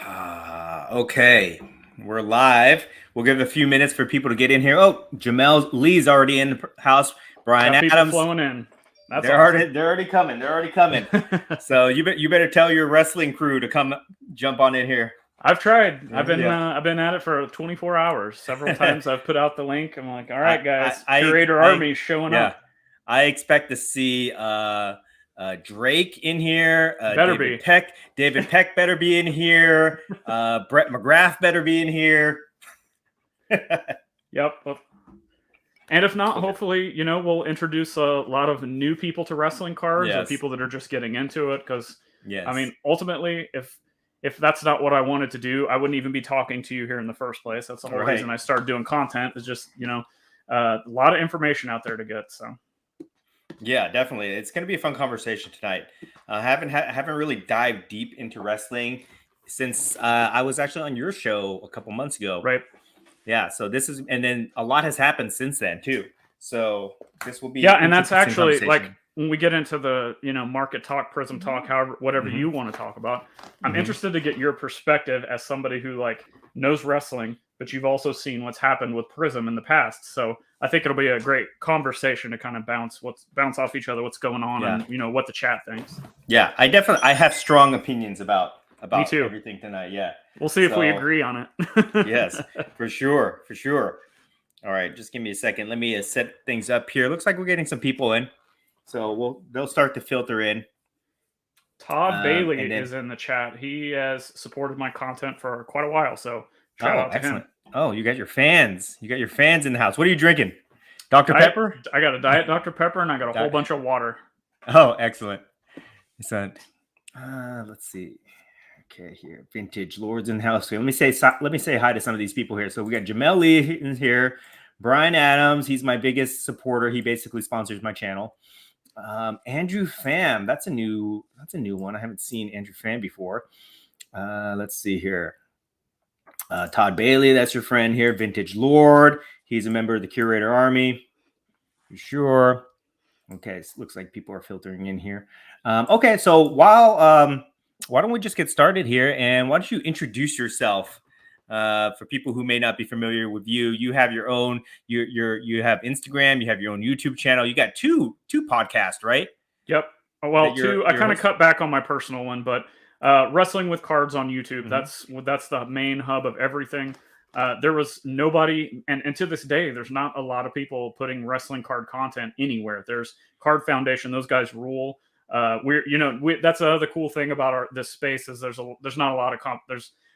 Okay, we're live. We'll give a few minutes for people to get in here. Oh, Jamel Lee's already in the house. Brian Got people Adams, flowing in. That's they're awesome. already coming. They're already coming. So you better tell your wrestling crew to come jump on in here. I've tried. Yeah, I've been at it for 24 hours. Several times I've put out the link. I'm like, all right, guys, Curator Army's showing up. I expect to see Drake in here. David Peck better be in here. Brett McGrath better be in here. Yep. And if not, hopefully, we'll introduce a lot of new people to wrestling cards, or people that are just getting into it. Because, I mean, ultimately, if that's not what I wanted to do, I wouldn't even be talking to you here in the first place. That's the whole reason I started doing content, is just, a lot of information out there to get. So, yeah, definitely. It's going to be a fun conversation tonight. I haven't really dived deep into wrestling since I was actually on your show a couple months ago. Right. Yeah. So and then a lot has happened since then too. So this will be. Yeah. And that's actually like when we get into the, market talk, Prizm talk, whatever you want to talk about, I'm interested to get your perspective as somebody who knows wrestling, but you've also seen what's happened with Prizm in the past. So I think it'll be a great conversation to kind of bounce off each other, what's going on, and what the chat thinks. Yeah, I have strong opinions about Me too. everything tonight. Yeah, we'll see if we agree on it. Yes, for sure. All right, just give me a second. Let me set things up here. Looks like we're getting some people in, so they'll start to filter in. Todd Bailey is in the chat. He has supported my content for quite a while, so shout out to him. Oh, you got your fans. You got your fans in the house. What are you drinking? Dr. Pepper? I got a Diet Dr. Pepper, and I got a whole bunch of water. Oh, excellent. Let's see. Okay, here. Vintage Lords in the house. Let me say hi to some of these people here. So we got Jamel Lee in here. Brian Adams, he's my biggest supporter. He basically sponsors my channel. Andrew Pham, that's a new one. I haven't seen Andrew Pham before. Let's see here. Todd Bailey, that's your friend here. Vintage Lord, he's a member of the Curator Army. For sure. Okay, so looks like people are filtering in here. Okay, so why don't we just get started here, and why don't you introduce yourself for people who may not be familiar with you? You have your own, you have Instagram, you have your own YouTube channel. You got two podcasts, right? Yep. Well, I kind of cut back on my personal one, but Wrestling with Cards on YouTube. That's the main hub of everything. There was nobody, and to this day, there's not a lot of people putting wrestling card content anywhere. There's Card Foundation; those guys rule. That's another cool thing about this space is there's not a lot of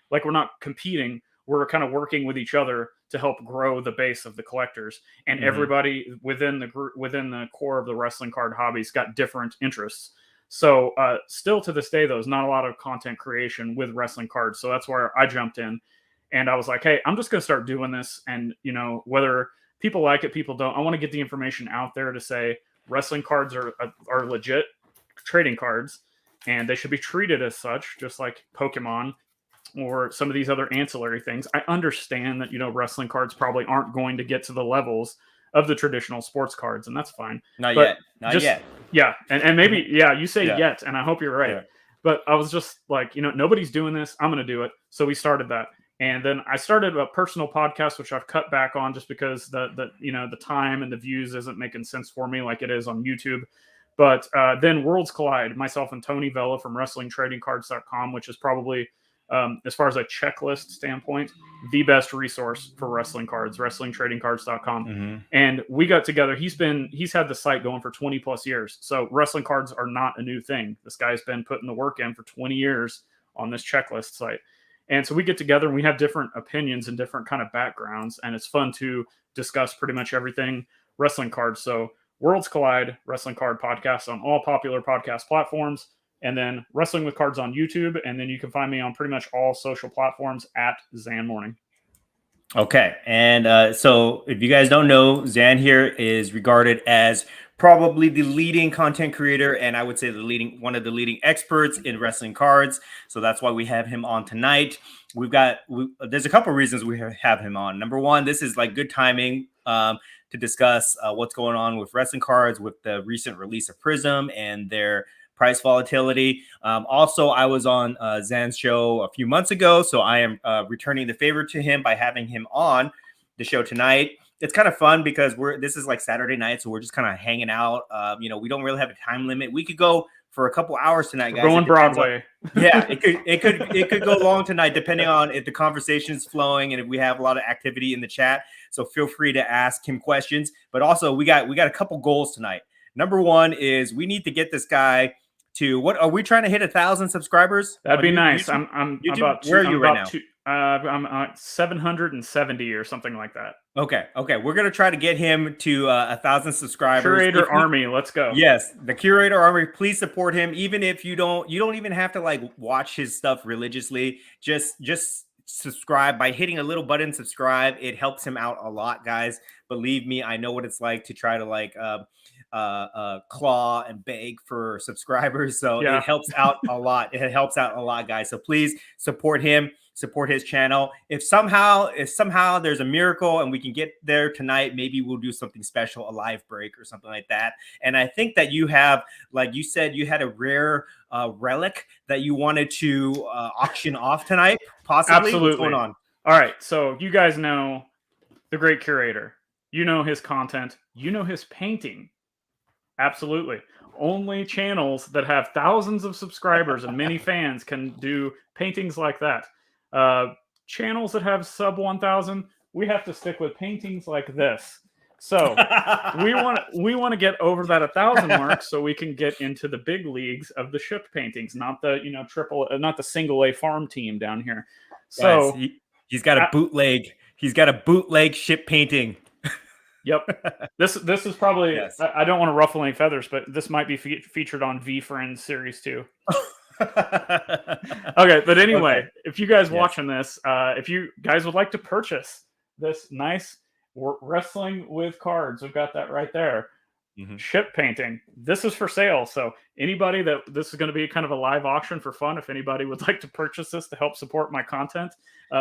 we're not competing. We're kind of working with each other to help grow the base of the collectors, and everybody within the group, within the core of the wrestling card hobby's got different interests. So still to this day, though, there's not a lot of content creation with wrestling cards. So that's where I jumped in. And I was like, hey, I'm just going to start doing this. And, whether people like it, people don't, I want to get the information out there to say wrestling cards are legit trading cards, and they should be treated as such, just like Pokemon or some of these other ancillary things. I understand that, wrestling cards probably aren't going to get to the levels of the traditional sports cards, and that's fine. Not yet. Yeah. And maybe, you say yet, and I hope you're right. Yeah. But I was just like, nobody's doing this. I'm going to do it. So we started that. And then I started a personal podcast, which I've cut back on just because the time and the views isn't making sense for me like it is on YouTube. But then Worlds Collide, myself and Tony Vella from WrestlingTradingCards.com, which is probably, as far as a checklist standpoint, the best resource for wrestling cards, WrestlingTradingCards.com. And we got together. He's had the site going for 20 plus years. So wrestling cards are not a new thing. This guy's been putting the work in for 20 years on this checklist site. And so we get together and we have different opinions and different kind of backgrounds. And it's fun to discuss pretty much everything wrestling cards. So Worlds Collide, Wrestling Card Podcast on all popular podcast platforms. And then Wrestling with Cards on YouTube. And then you can find me on pretty much all social platforms at Zan Morning. Okay. And so if you guys don't know, Zan here is regarded as probably the leading content creator, and I would say one of the leading experts in wrestling cards. So that's why we have him on tonight. There's a couple of reasons we have him on. Number one, this is like good timing to discuss what's going on with wrestling cards with the recent release of Prizm and their price volatility. Also, I was on Zan's show a few months ago, so I am returning the favor to him by having him on the show tonight. It's kind of fun because this is like Saturday night, so we're just kind of hanging out. We don't really have a time limit. We could go for a couple hours tonight, guys. Going Broadway. Yeah, it could go long tonight, depending on if the conversation is flowing and if we have a lot of activity in the chat. So feel free to ask him questions. But also, we got a couple goals tonight. Number one is we need to get this guy to, what are we trying to hit, 1,000 subscribers? That'd be nice. YouTube? I'm YouTube? about Where are you right now? I'm 770 or something like that. Okay. We're gonna try to get him to 1,000 subscribers. Curator Army, let's go. Yes, the Curator Army. Please support him, even if you don't even have to like watch his stuff religiously. Just subscribe by hitting a little button. Subscribe. It helps him out a lot, guys. Believe me, I know what it's like to try to like claw and beg for subscribers. So It helps out a lot. It helps out a lot, guys. So please support him. Support his channel. If somehow there's a miracle and we can get there tonight, maybe we'll do something special, a live break or something like that. And I think that you have, like you said, you had a rare relic that you wanted to auction off tonight, possibly. Absolutely. What's going on? All right. So you guys know the great Curator. You know his content. You know his painting. Absolutely. Only channels that have thousands of subscribers and many fans can do paintings like that. Channels that have sub 1,000, we have to stick with paintings like this. So we want to get over that 1,000 mark so we can get into the big leagues of the shipped paintings, not the not the single A farm team down here. So guys, he's got a bootleg. He's got a bootleg ship painting. Yep. This is probably, yes. I don't want to ruffle any feathers, but this might be featured on V Friends Series 2. Okay, but anyway, if you guys watching this, if you guys would like to purchase this nice wrestling with cards, we've got that right there. Ship painting. This is for sale. So anybody this is going to be kind of a live auction for fun. If anybody would like to purchase this to help support my content,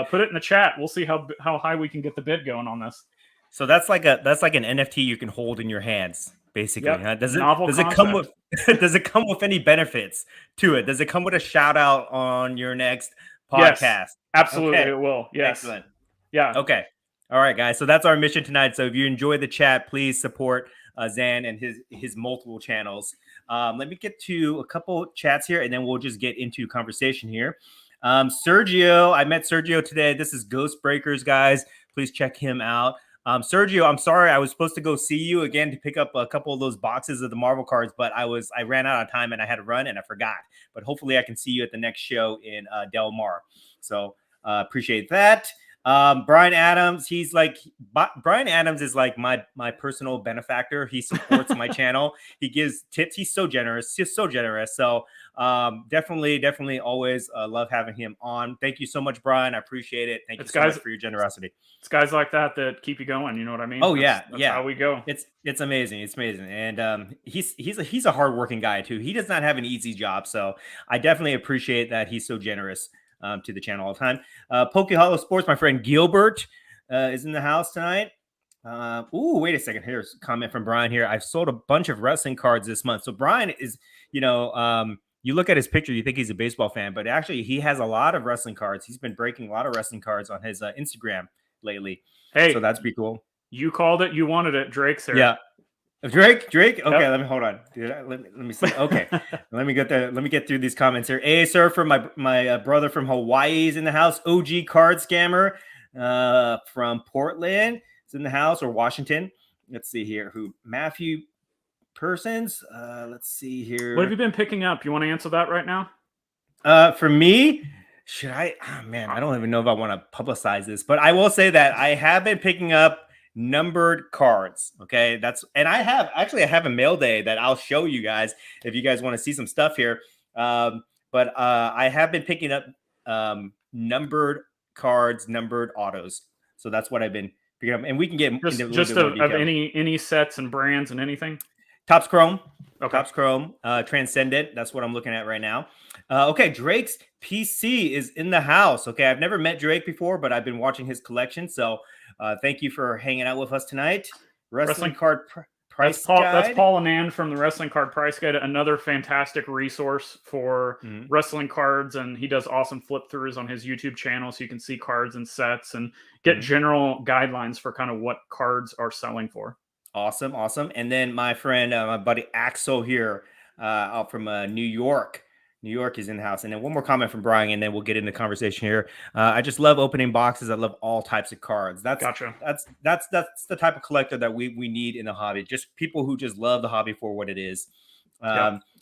put it in the chat. We'll see how high we can get the bid going on this. So that's like an NFT you can hold in your hands, basically. Yep. Huh? Does it come with any benefits to it? Does it come with a shout out on your next podcast? Yes, absolutely, okay. It will. Yes. Excellent. Yeah. Okay. All right, guys. So that's our mission tonight. So if you enjoy the chat, please support Zan and his multiple channels. Let me get to a couple chats here, and then we'll just get into conversation here. Sergio, I met Sergio today. This is Ghost Breakers, guys. Please check him out. Sergio, I'm sorry. I was supposed to go see you again to pick up a couple of those boxes of the Marvel cards, but I ran out of time and I had to run and I forgot. But hopefully I can see you at the next show in Del Mar. So appreciate that. Brian Adams, Brian Adams is like my personal benefactor. He supports my channel. He gives tips. He's so generous. He's so generous. So definitely always love having him on. Thank you so much, Brian. I appreciate it. Thank you so much for your generosity. It's guys like that keep you going. You know what I mean? Oh, that's how we go. It's amazing. It's amazing. And he's a hardworking guy too. He does not have an easy job. So I definitely appreciate that he's so generous to the channel all the time. Poke Hollow Sports, my friend Gilbert is in the house tonight. Wait a second. Here's a comment from Brian here. I've sold a bunch of wrestling cards this month. So Brian is, you look at his picture, you think he's a baseball fan, but actually he has a lot of wrestling cards. He's been breaking a lot of wrestling cards on his Instagram lately. Hey, so that's pretty cool. You called it. You wanted it. Drake's here. Yeah. Drake. Okay, yep. Let me hold on. Let me see. Okay, let me get through these comments here. Hey, sir, from my brother from Hawaii is in the house. OG card scammer from Portland is in the house, or Washington. Let's see here. Who? Matthew Persons. Let's see here. What have you been picking up? You want to answer that right now? For me, should I? Oh, man, I don't even know if I want to publicize this, but I will say that I have been picking up numbered cards. Okay, I have a mail day that I'll show you guys if you guys want to see some stuff here. But I have been picking up numbered cards, numbered autos. So that's what I've been picking up, and we can get just of any sets and brands and anything. Topps Chrome. Okay. Topps Chrome, Transcendent. That's what I'm looking at right now. Okay, Drake's PC is in the house. Okay, I've never met Drake before, but I've been watching his collection. So thank you for hanging out with us tonight. Wrestling card Price That's Guide. Paul Anand from the Wrestling Card Price Guide, another fantastic resource for wrestling cards, and he does awesome flip throughs on his YouTube channel, so you can see cards and sets and get general guidelines for kind of what cards are selling for. Awesome. And then my friend, my buddy Axel here, out from New York. New York is in the house. And then one more comment from Brian, and then we'll get into the conversation here. I just love opening boxes. I love all types of cards. That's the type of collector that we need in the hobby. Just people who just love the hobby for what it is.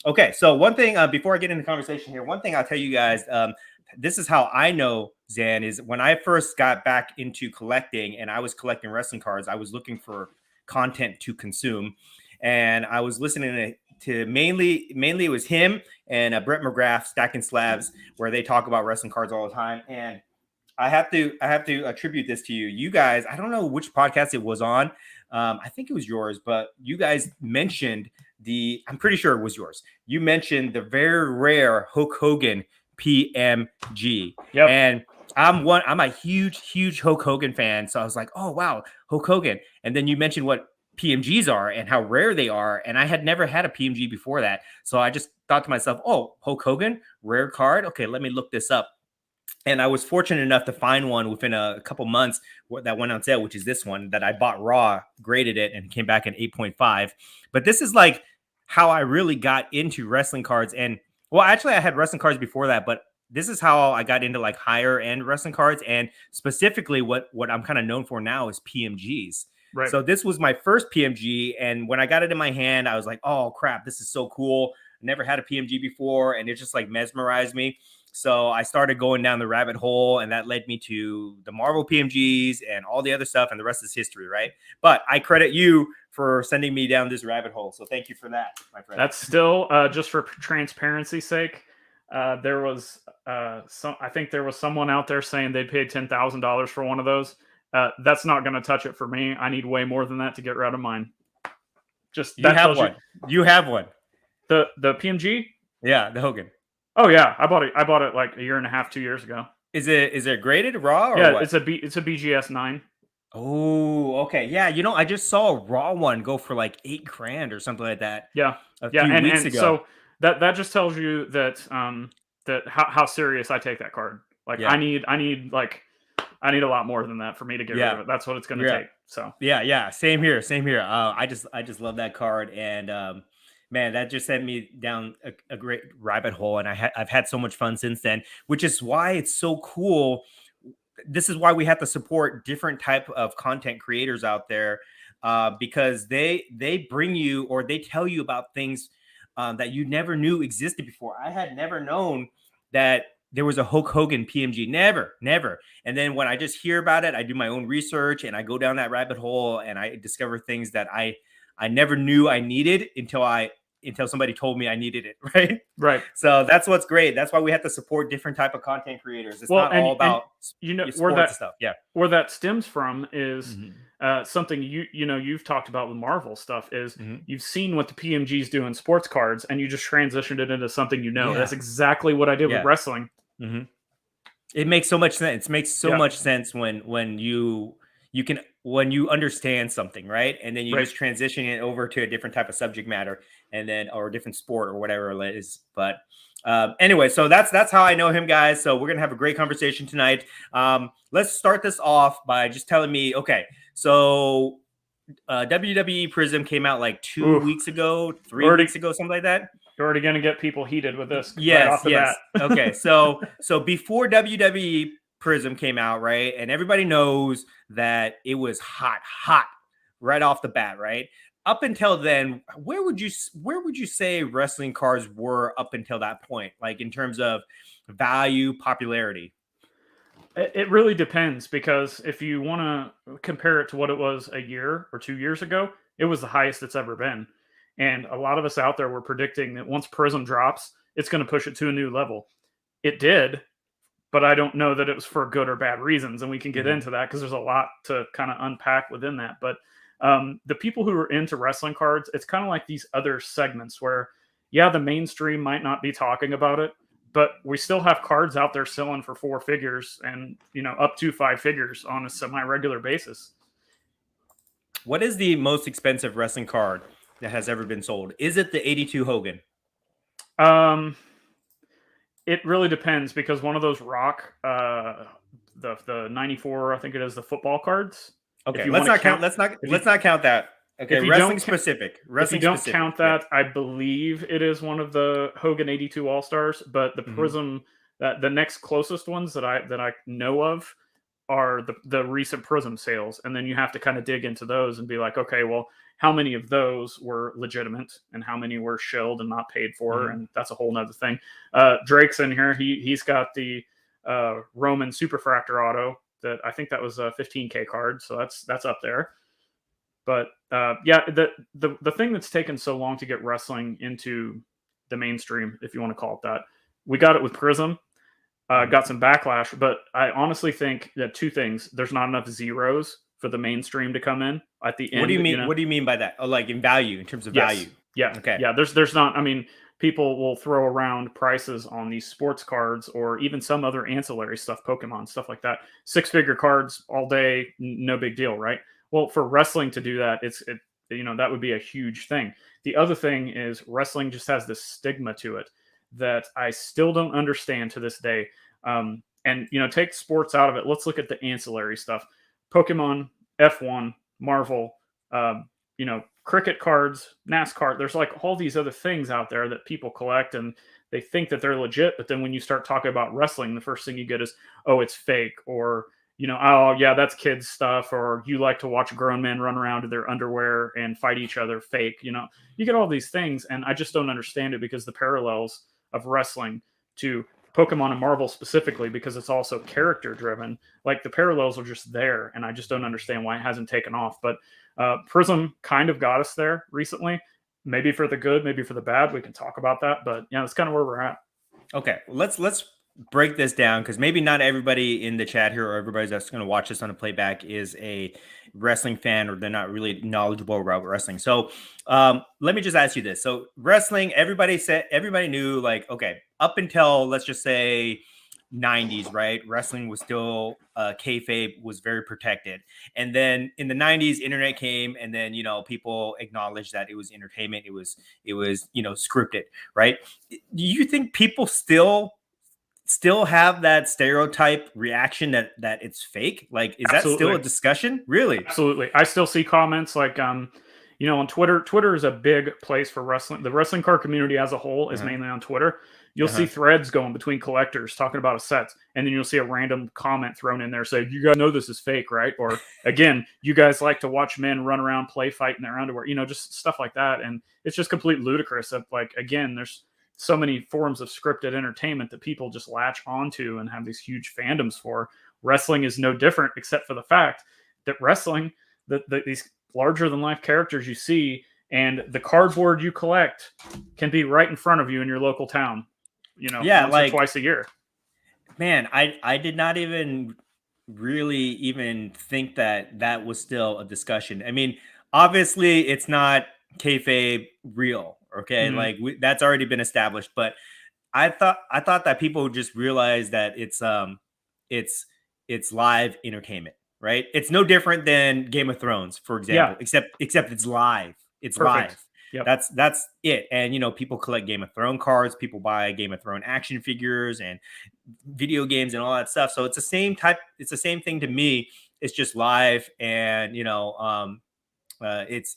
Okay, so one thing before I get into the conversation here, one thing I'll tell you guys, this is how I know Zan is when I first got back into collecting and I was collecting wrestling cards. I was looking for content to consume, and I was listening to mainly it was him and Brett McGrath, Stacking Slabs, where they talk about wrestling cards all the time. And I have to attribute this to you. You guys, I don't know which podcast it was on. I think it was yours, but you guys mentioned I'm pretty sure it was yours. You mentioned the very rare Hulk Hogan PMG. Yep. And I'm a huge Hulk Hogan fan. So I was like, oh wow, Hulk Hogan. And then you mentioned what PMGs are and how rare they are. And I had never had a PMG before that. So I just thought to myself, oh, Hulk Hogan, rare card. Okay, let me look this up. And I was fortunate enough to find one within a couple months that went on sale, which is this one that I bought raw, graded it, and it came back at 8.5. But this is like how I really got into wrestling cards. And well, actually I had wrestling cards before that, but this is how I got into like higher end wrestling cards. And specifically what I'm kind of known for now is PMGs. Right. So this was my first PMG. And when I got it in my hand, I was like, oh crap, this is so cool. I never had a PMG before. And it just like mesmerized me. So I started going down the rabbit hole, and that led me to the Marvel PMGs and all the other stuff, and the rest is history, right? But I credit you for sending me down this rabbit hole. So thank you for that, my friend. That's still, just for transparency's sake, there was I think there was someone out there saying they paid $10,000 for one of those. That's not going to touch it for me. I need way more than that to get rid of mine. Just you have one. You have one. The PMG? Yeah, the Hogan. Oh yeah, I bought it like a year and a half, 2 years ago. Is it graded raw or yeah? What? It's a BGS 9. Oh, okay. Yeah, I just saw a raw one go for like $8,000 or something like that. Yeah, a few weeks ago. So that just tells you that that how serious I take that card. Like I need a lot more than that for me to get rid of it. That's what it's going to take. So yeah. Same here. I just love that card, and man, that just sent me down a great rabbit hole, and I've had so much fun since then, which is why it's so cool. This is why we have to support different type of content creators out there, because they bring you, or they tell you about things that you never knew existed before. I had never known that there was a Hulk Hogan PMG. Never. And then when I just hear about it, I do my own research and I go down that rabbit hole and I discover things that I never knew I needed until somebody told me I needed it. Right. So that's what's great. That's why we have to support different type of content creators. It's not all about where that stuff. Yeah. Where that stems from is something you've talked about with Marvel stuff is you've seen what the PMGs do in sports cards and you just transitioned it into something That's exactly what I did with wrestling. It makes so much sense. It makes so much sense when you understand something, right? And then you just transition it over to a different type of subject matter, and then or a different sport or whatever it is. But anyway, so that's how I know him, guys. So we're gonna have a great conversation tonight. Let's start this off by just telling me, okay, so WWE Prizm came out like 2 weeks ago, 3 weeks ago, something like that. You're already going to get people heated with this. Yes, right off the bat. Okay, so before WWE Prizm came out, right, and everybody knows that it was hot right off the bat, right? Up until then, where would you say wrestling cards were up until that point, like in terms of value, popularity? It really depends, because if you want to compare it to what it was a year or 2 years ago, it was the highest it's ever been. And a lot of us out there were predicting that once Prizm drops, it's going to push it to a new level. It did, but I don't know that it was for good or bad reasons. And we can get into that because there's a lot to kind of unpack within that. But the people who are into wrestling cards, it's kind of like these other segments where, the mainstream might not be talking about it, but we still have cards out there selling for 4 figures and, up to 5 figures on a semi-regular basis. What is the most expensive wrestling card that has ever been sold? Is it the 82 Hogan? It really depends, because one of those rock, the 94, I think it is, the football cards. Okay, let's not count that. Okay, wrestling specific. If you don't count that, I believe it is one of the Hogan 82 All Stars. But the Prizm, that the next closest ones that I know of are the recent Prizm sales, and then you have to kind of dig into those and be like, okay, well, how many of those were legitimate and how many were shilled and not paid for, and that's a whole nother thing. Drake's in here. He's got the Roman Superfractor auto that I think that was a 15K card, so that's up there. But yeah, the thing that's taken so long to get wrestling into the mainstream, if you want to call it that, we got it with Prizm. Got some backlash, but I honestly think that two things: there's not enough zeros for the mainstream to come in at the end. What do you mean? What do you mean by that? Oh, like in value, in terms of value? Yeah. Okay. Yeah. There's not. I mean, people will throw around prices on these sports cards or even some other ancillary stuff, Pokemon stuff like that. 6-figure cards all day, no big deal, right? Well, for wrestling to do that, that would be a huge thing. The other thing is wrestling just has this stigma to it that I still don't understand to this day. And take sports out of it. Let's look at the ancillary stuff: Pokemon, F1, Marvel, cricket cards, NASCAR. There's like all these other things out there that people collect and they think that they're legit. But then when you start talking about wrestling, the first thing you get is, oh, it's fake, or oh yeah, that's kids stuff, or you like to watch grown men run around in their underwear and fight each other, fake. You get all these things, and I just don't understand it, because the parallels of wrestling to Pokemon and Marvel specifically, because it's also character driven, like the parallels are just there, and I just don't understand why it hasn't taken off. But Prizm kind of got us there recently, maybe for the good, maybe for the bad. We can talk about that, but yeah, that's kind of where we're at. Okay, let's break this down, because maybe not everybody in the chat here or everybody that's going to watch this on a playback is a wrestling fan, or they're not really knowledgeable about wrestling. So let me just ask you this. So wrestling, everybody knew, like, okay, up until, let's just say, 90s, right? Wrestling was still kayfabe was very protected. And then in the 90s, internet came, and then people acknowledged that it was entertainment, it was scripted, right? Do you think people still have that stereotype reaction that it's fake? Like, is Absolutely. that still a discussion? Really? Absolutely. I still see comments like on Twitter is a big place for wrestling. The wrestling card community as a whole is mainly on Twitter. You'll see threads going between collectors talking about a set, and then you'll see a random comment thrown in there saying, "You guys know this is fake, right?" Or again, "You guys like to watch men run around, play fight in their underwear," just stuff like that. And it's just complete ludicrous that, like, again, there's so many forms of scripted entertainment that people just latch onto and have these huge fandoms for. Wrestling is no different, except for the fact that wrestling, these larger than life characters you see and the cardboard you collect can be right in front of you in your local town, once or twice a year. Man, I did not even really even think that was still a discussion. I mean, obviously it's not kayfabe real, okay? Like that's already been established, but I thought that people would just realize that it's live entertainment, right? It's no different than Game of Thrones, for example, except it's live. It's Perfect. live. Yep. That's it. And people collect Game of Thrones cards, people buy Game of Thrones action figures and video games and all that stuff. So it's the same thing to me. It's just live, and it's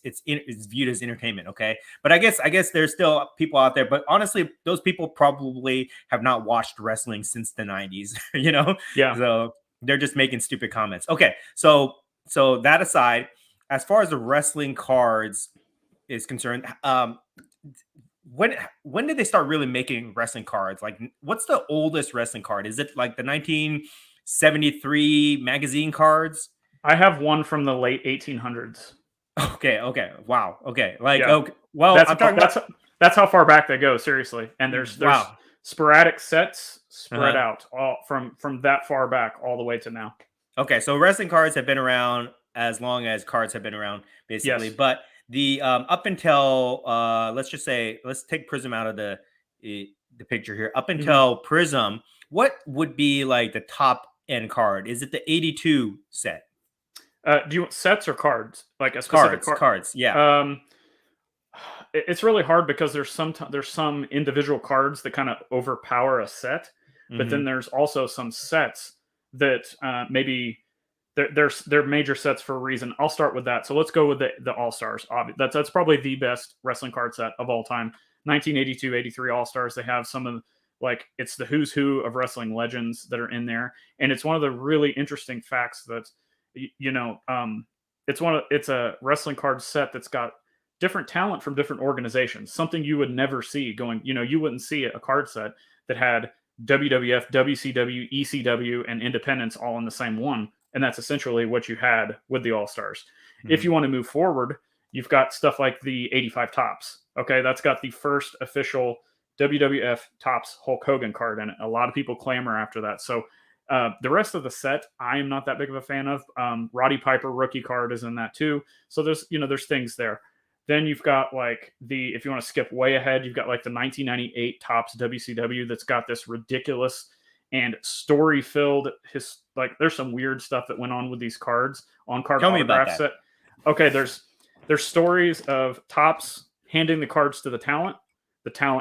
viewed as entertainment. Okay, but I guess there's still people out there, but honestly, those people probably have not watched wrestling since the 90s. Yeah. So they're just making stupid comments. Okay, so that aside, as far as the wrestling cards is concerned, when did they start really making wrestling cards? Like, what's the oldest wrestling card? Is it like the 1973 magazine cards? I have one from the late 1800s. Okay. Wow. Okay. Like, okay. Well, that's how far back they go. Seriously. And there's sporadic sets spread out all from that far back all the way to now. Okay. So wrestling cards have been around as long as cards have been around, basically. Yes. But the up until let's take Prizm out of the picture here. Up until Prizm, what would be like the top end card? Is it the 82 set? Do you want sets or cards? Like a specific card? Cards. Yeah. It's really hard because there's some individual cards that kind of overpower a set, but then there's also some sets that maybe they're major sets for a reason. I'll start with that. So let's go with the All Stars. That's probably the best wrestling card set of all time. 1982-83 All Stars. They have some of it's the who's who of wrestling legends that are in there, and it's one of the really interesting facts that it's a wrestling card set that's got different talent from different organizations. Something you would never see going. You wouldn't see a card set that had WWF, WCW, ECW, and Independence all in the same one. And that's essentially what you had with the All Stars. If you want to move forward, you've got stuff like the 85 Tops. Okay, that's got the first official WWF Tops Hulk Hogan card in it. A lot of people clamor after that. So the rest of the set, I am not that big of a fan of. Roddy Piper rookie card is in that too. So there's things there. Then you've got if you want to skip way ahead, you've got the 1998 Topps WCW that's got this ridiculous and story-filled there's some weird stuff that went on with these cards on card autograph set. Okay, there's stories of Topps handing the cards to the talent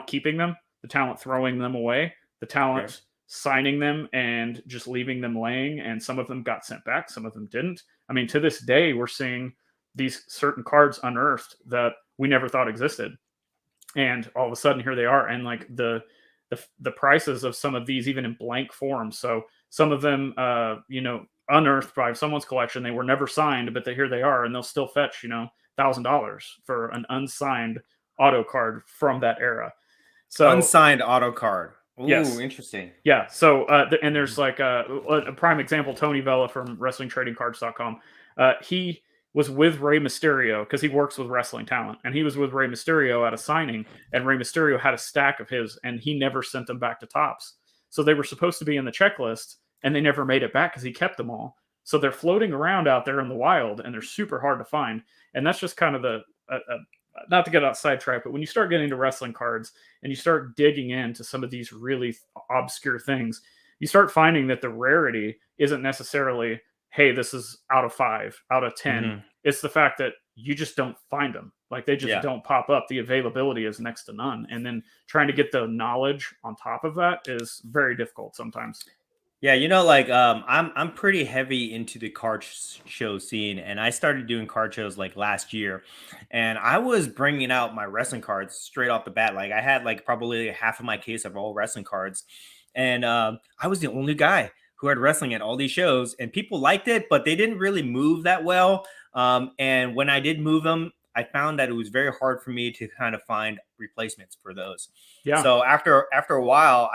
keeping them, the talent throwing them away, the talent signing them and just leaving them laying, and some of them got sent back, some of them didn't. I mean, to this day, we're seeing these certain cards unearthed that we never thought existed, and all of a sudden here they are, and the prices of some of these even in blank form. So some of them unearthed by someone's collection, they were never signed, but here they are, and they'll still fetch $1,000 for an unsigned auto card from that era. So unsigned auto card. Ooh, yes. Interesting. Yeah. So and there's a prime example, Tony Vella from WrestlingTradingCards.com. He was with Rey Mysterio because he works with wrestling talent, and he was with Rey Mysterio at a signing, and Rey Mysterio had a stack of his, and he never sent them back to Topps. So they were supposed to be in the checklist, and they never made it back because he kept them all. So they're floating around out there in the wild, and they're super hard to find. And that's just kind of not to get out sidetracked, but when you start getting to wrestling cards and you start digging into some of these really obscure things, you start finding that the rarity isn't necessarily, hey, this is out of 5, out of 10. It's the fact that you just don't find them. They just don't pop up. The availability is next to none. And then trying to get the knowledge on top of that is very difficult sometimes. Yeah, I'm pretty heavy into the card show scene, and I started doing card shows last year, and I was bringing out my wrestling cards straight off the bat. I had probably half of my case of all wrestling cards, and I was the only guy who had wrestling at all these shows, and people liked it, but they didn't really move that well. And when I did move them, I found that it was very hard for me to kind of find replacements for those. Yeah. So after a while,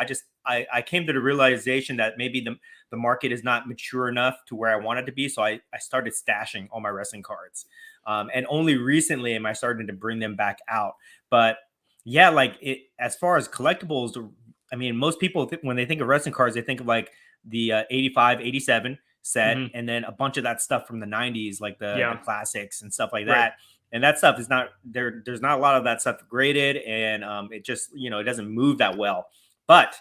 I came to the realization that maybe the market is not mature enough to where I want it to be. So I started stashing all my wrestling cards. And only recently am I starting to bring them back out. But yeah, as far as collectibles, I mean, most people, when they think of wrestling cards, they think of the 85, 87 set, and then a bunch of that stuff from the 90s, the classics and stuff like that. And that stuff is not there. There's not a lot of that stuff graded, and it just, it doesn't move that well. But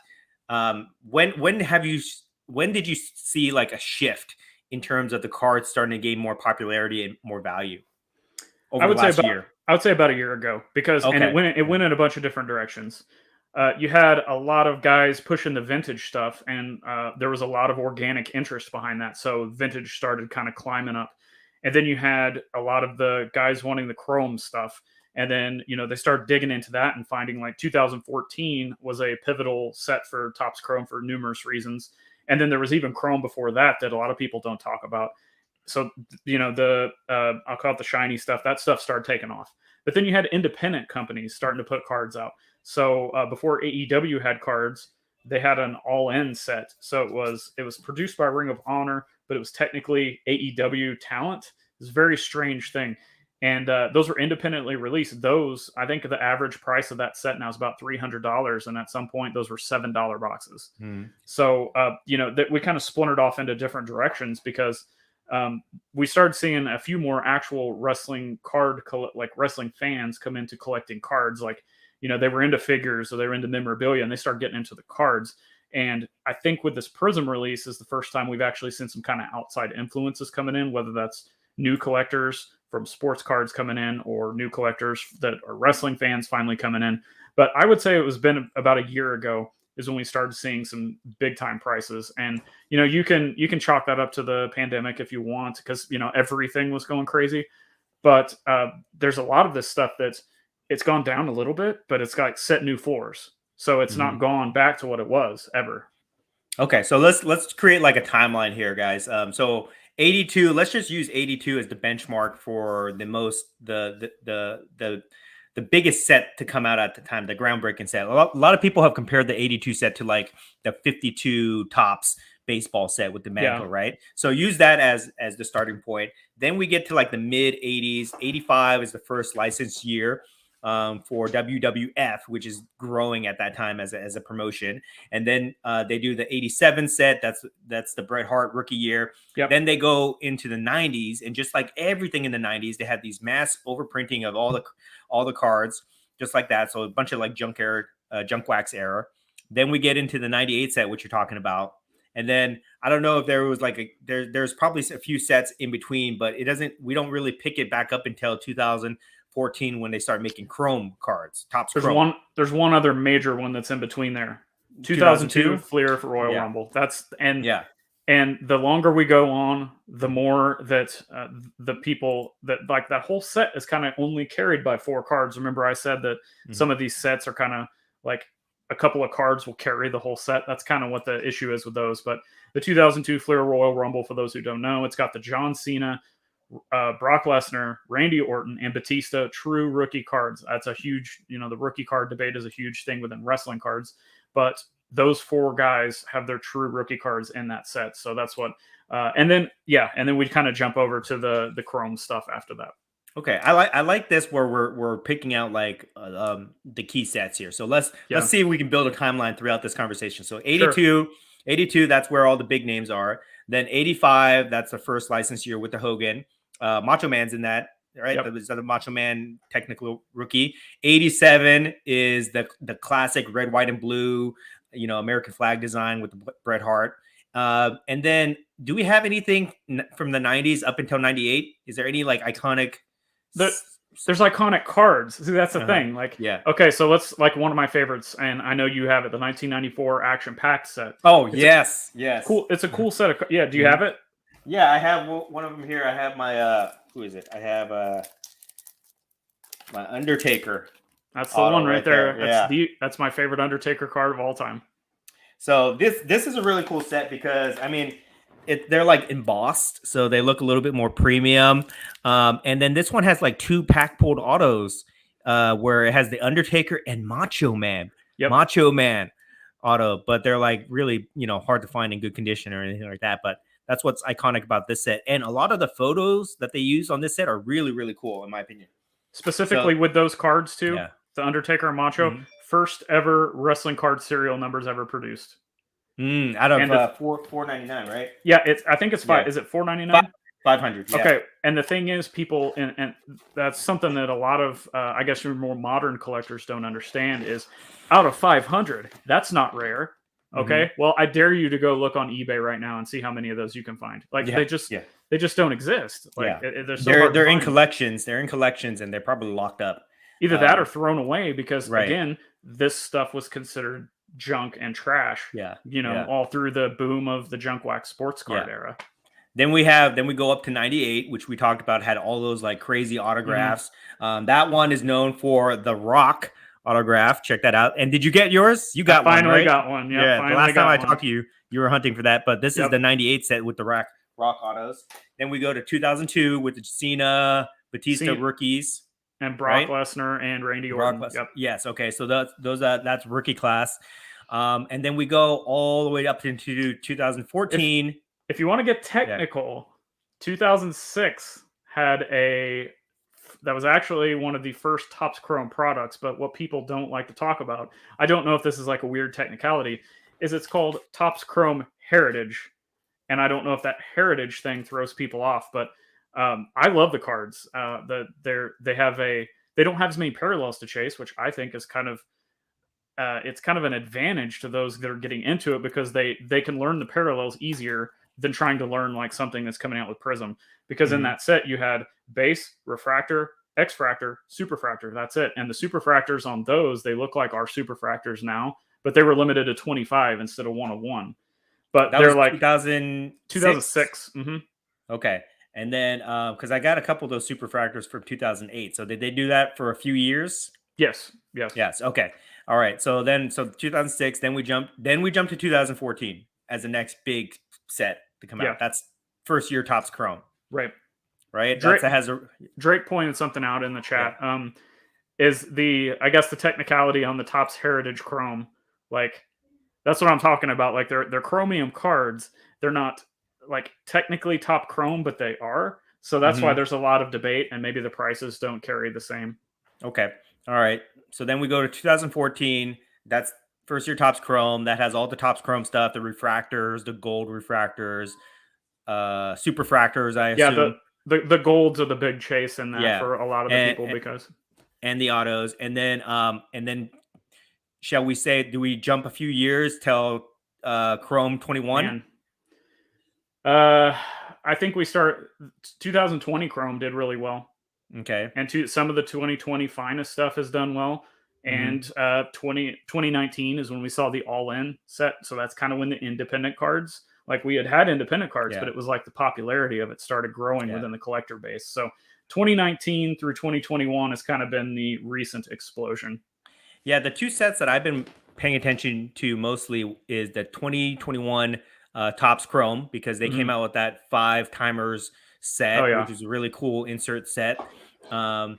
when did you see a shift in terms of the cards starting to gain more popularity and more value over the last year? I would say about a year ago, because and it went in a bunch of different directions. You had a lot of guys pushing the vintage stuff, and there was a lot of organic interest behind that. So vintage started kind of climbing up. And then you had a lot of the guys wanting the chrome stuff. And then, they started digging into that and finding 2014 was a pivotal set for Topps Chrome for numerous reasons. And then there was even chrome before that a lot of people don't talk about. So, I'll call it the shiny stuff. That stuff started taking off. But then you had independent companies starting to put cards out. So before AEW had cards, they had an all-in set. So it was produced by Ring of Honor, but it was technically AEW talent. It's a very strange thing. And those were independently released. Those, I think the average price of that set now is about $300. And at some point, those were $7 boxes. So, that we kind of splintered off into different directions because we started seeing a few more actual wrestling wrestling fans come into collecting cards. They were into figures, or they were into memorabilia, and they started getting into the cards. And I think with this Prizm release is the first time we've actually seen some kind of outside influences coming in, whether that's new collectors from sports cards coming in or new collectors that are wrestling fans finally coming in. But I would say it was been about a year ago is when we started seeing some big time prices. And, you can chalk that up to the pandemic if you want, because, everything was going crazy. But there's a lot of this stuff it's gone down a little bit, but it's got set new floors. So it's not gone back to what it was ever. Okay, so let's create like a timeline here, guys. So 82, let's just use 82 as the benchmark for the biggest set to come out at the time, the groundbreaking set. A lot of people have compared the 82 set to like the 52 Topps baseball set with the mantle, right? So use that as the starting point. Then we get to like the mid 80s. 85 is the first licensed year for WWF, which is growing at that time as a promotion. And then they do the 87 set. That's the Bret Hart rookie year. Yep. Then they go into the 90s, and just like everything in the 90s, they have these mass overprinting of all the cards, just like that. So a bunch of like junk wax era. Then we get into the 98 set, which you're talking about. And then I don't know if there was like there's probably a few sets in between, but we don't really pick it back up until 2014 when they start making chrome cards. Topps chrome. There's one other major one that's in between there. 2002 Fleer for Royal Rumble. And the longer we go on, the more that the people that like that whole set is kind of only carried by 4 cards. Remember, I said that some of these sets are kind of like a couple of cards will carry the whole set. That's kind of what the issue is with those. But the 2002 Fleer Royal Rumble, for those who don't know, it's got the John Cena, Brock Lesnar, Randy Orton, and Batista true rookie cards. That's a huge, the rookie card debate is a huge thing within wrestling cards. But those 4 guys have their true rookie cards in that set. So that's what, and then we kind of jump over to the Chrome stuff after that. Okay, I like this where we're picking out like the key sets here. So let's see if we can build a timeline throughout this conversation. So 82, that's where all the big names are. Then 85, that's the first license year with the Hogan. Macho Man's in that, right? Yep. The Macho Man technical rookie. 87 is the classic red, white, and blue, American flag design with the Bret Hart. And then do we have anything from the 90s up until 98? Is there any like iconic? There's iconic cards. See, that's the thing. Like, okay, so let's like one of my favorites, and I know you have it, the 1994 Action Pack set. Oh, yes. Cool. It's a cool set of. Yeah, do you have it? Yeah, I have one of them here. I have my who is it? I have my Undertaker. That's the one right there. That's my favorite Undertaker card of all time. So this is a really cool set because I mean, they're like embossed, so they look a little bit more premium. And then this one has like 2 pack pulled autos, where it has the Undertaker and Macho Man. Yep. Macho Man auto, but they're like really hard to find in good condition or anything like that. But that's what's iconic about this set. And a lot of the photos that they use on this set are really, really cool, in my opinion. Specifically with those cards too, the Undertaker and Macho, first ever wrestling card serial numbers ever produced. Out of $4.99, right? Yeah, I think it's 5. Is it $4.99? 500. Yeah. Okay, and the thing is, people, and that's something that a lot of, I guess, your more modern collectors don't understand is, out of 500, that's not rare. Okay, well, I dare you to go look on eBay right now and see how many of those you can find. Like they just don't exist. Like they're in collections. They're in collections, and they're probably locked up. Either that or thrown away because again, this stuff was considered junk and trash. All through the boom of the junk wax sports card era. Then we go up to 98, which we talked about, had all those like crazy autographs. That one is known for the Rock autograph. Check that out. And did you get yours? You got one, right? Finally got one. Yeah. The last time I talked to you, you were hunting for that. But this is the 98 set with the Rock autos. Then we go to 2002 with the Cena, Batista rookies. And Brock Lesnar and Randy Orton. Yep. Yes. Okay. So that's rookie class. And then we go all the way up into 2014. If you want to get technical, 2006 had that was actually one of the first Topps Chrome products, but what people don't like to talk about, I don't know if this is like a weird technicality, is it's called Topps Chrome Heritage. And I don't know if that heritage thing throws people off, but I love the cards. They don't have as many parallels to chase, which I think is kind of it's kind of an advantage to those that are getting into it because they can learn the parallels easier than trying to learn like something that's coming out with Prizm. Because in that set you had base, refractor, X-fractor, superfractor. That's it. And the superfractors on those, they look like our superfractors now, but they were limited to 25 instead of 101. But that they're was like 2006. Mm-hmm. Okay. And then because I got a couple of those superfractors from 2008. So did they do that for a few years? Yes. Okay. All right. So 2006, then we jumped to 2014 as the next big set to come out. That's first year Topps Chrome. Right. Drake pointed something out in the chat. Yeah. Is I guess the technicality on the Topps Heritage Chrome. Like, that's what I'm talking about. Like, they're chromium cards. They're not like technically top chrome, but they are. So that's why there's a lot of debate, and maybe the prices don't carry the same. Okay. All right. So then we go to 2014. That's first year Topps Chrome. That has all the Topps Chrome stuff, the refractors, the gold refractors, superfractors, I assume. The golds are the big chase in that for a lot of the people because the autos. And then shall we say, do we jump a few years till Chrome 21? I think we start 2020 Chrome did really well. Okay. And some of the 2020 finest stuff has done well. And 2019 is when we saw the all-in set. So that's kind of when the independent cards, like we had independent cards, but it was like the popularity of it started growing within the collector base. So 2019 through 2021 has kind of been the recent explosion. Yeah, the two sets that I've been paying attention to mostly is the 2021 Topps Chrome, because they came out with that 5 timers set, which is a really cool insert set. And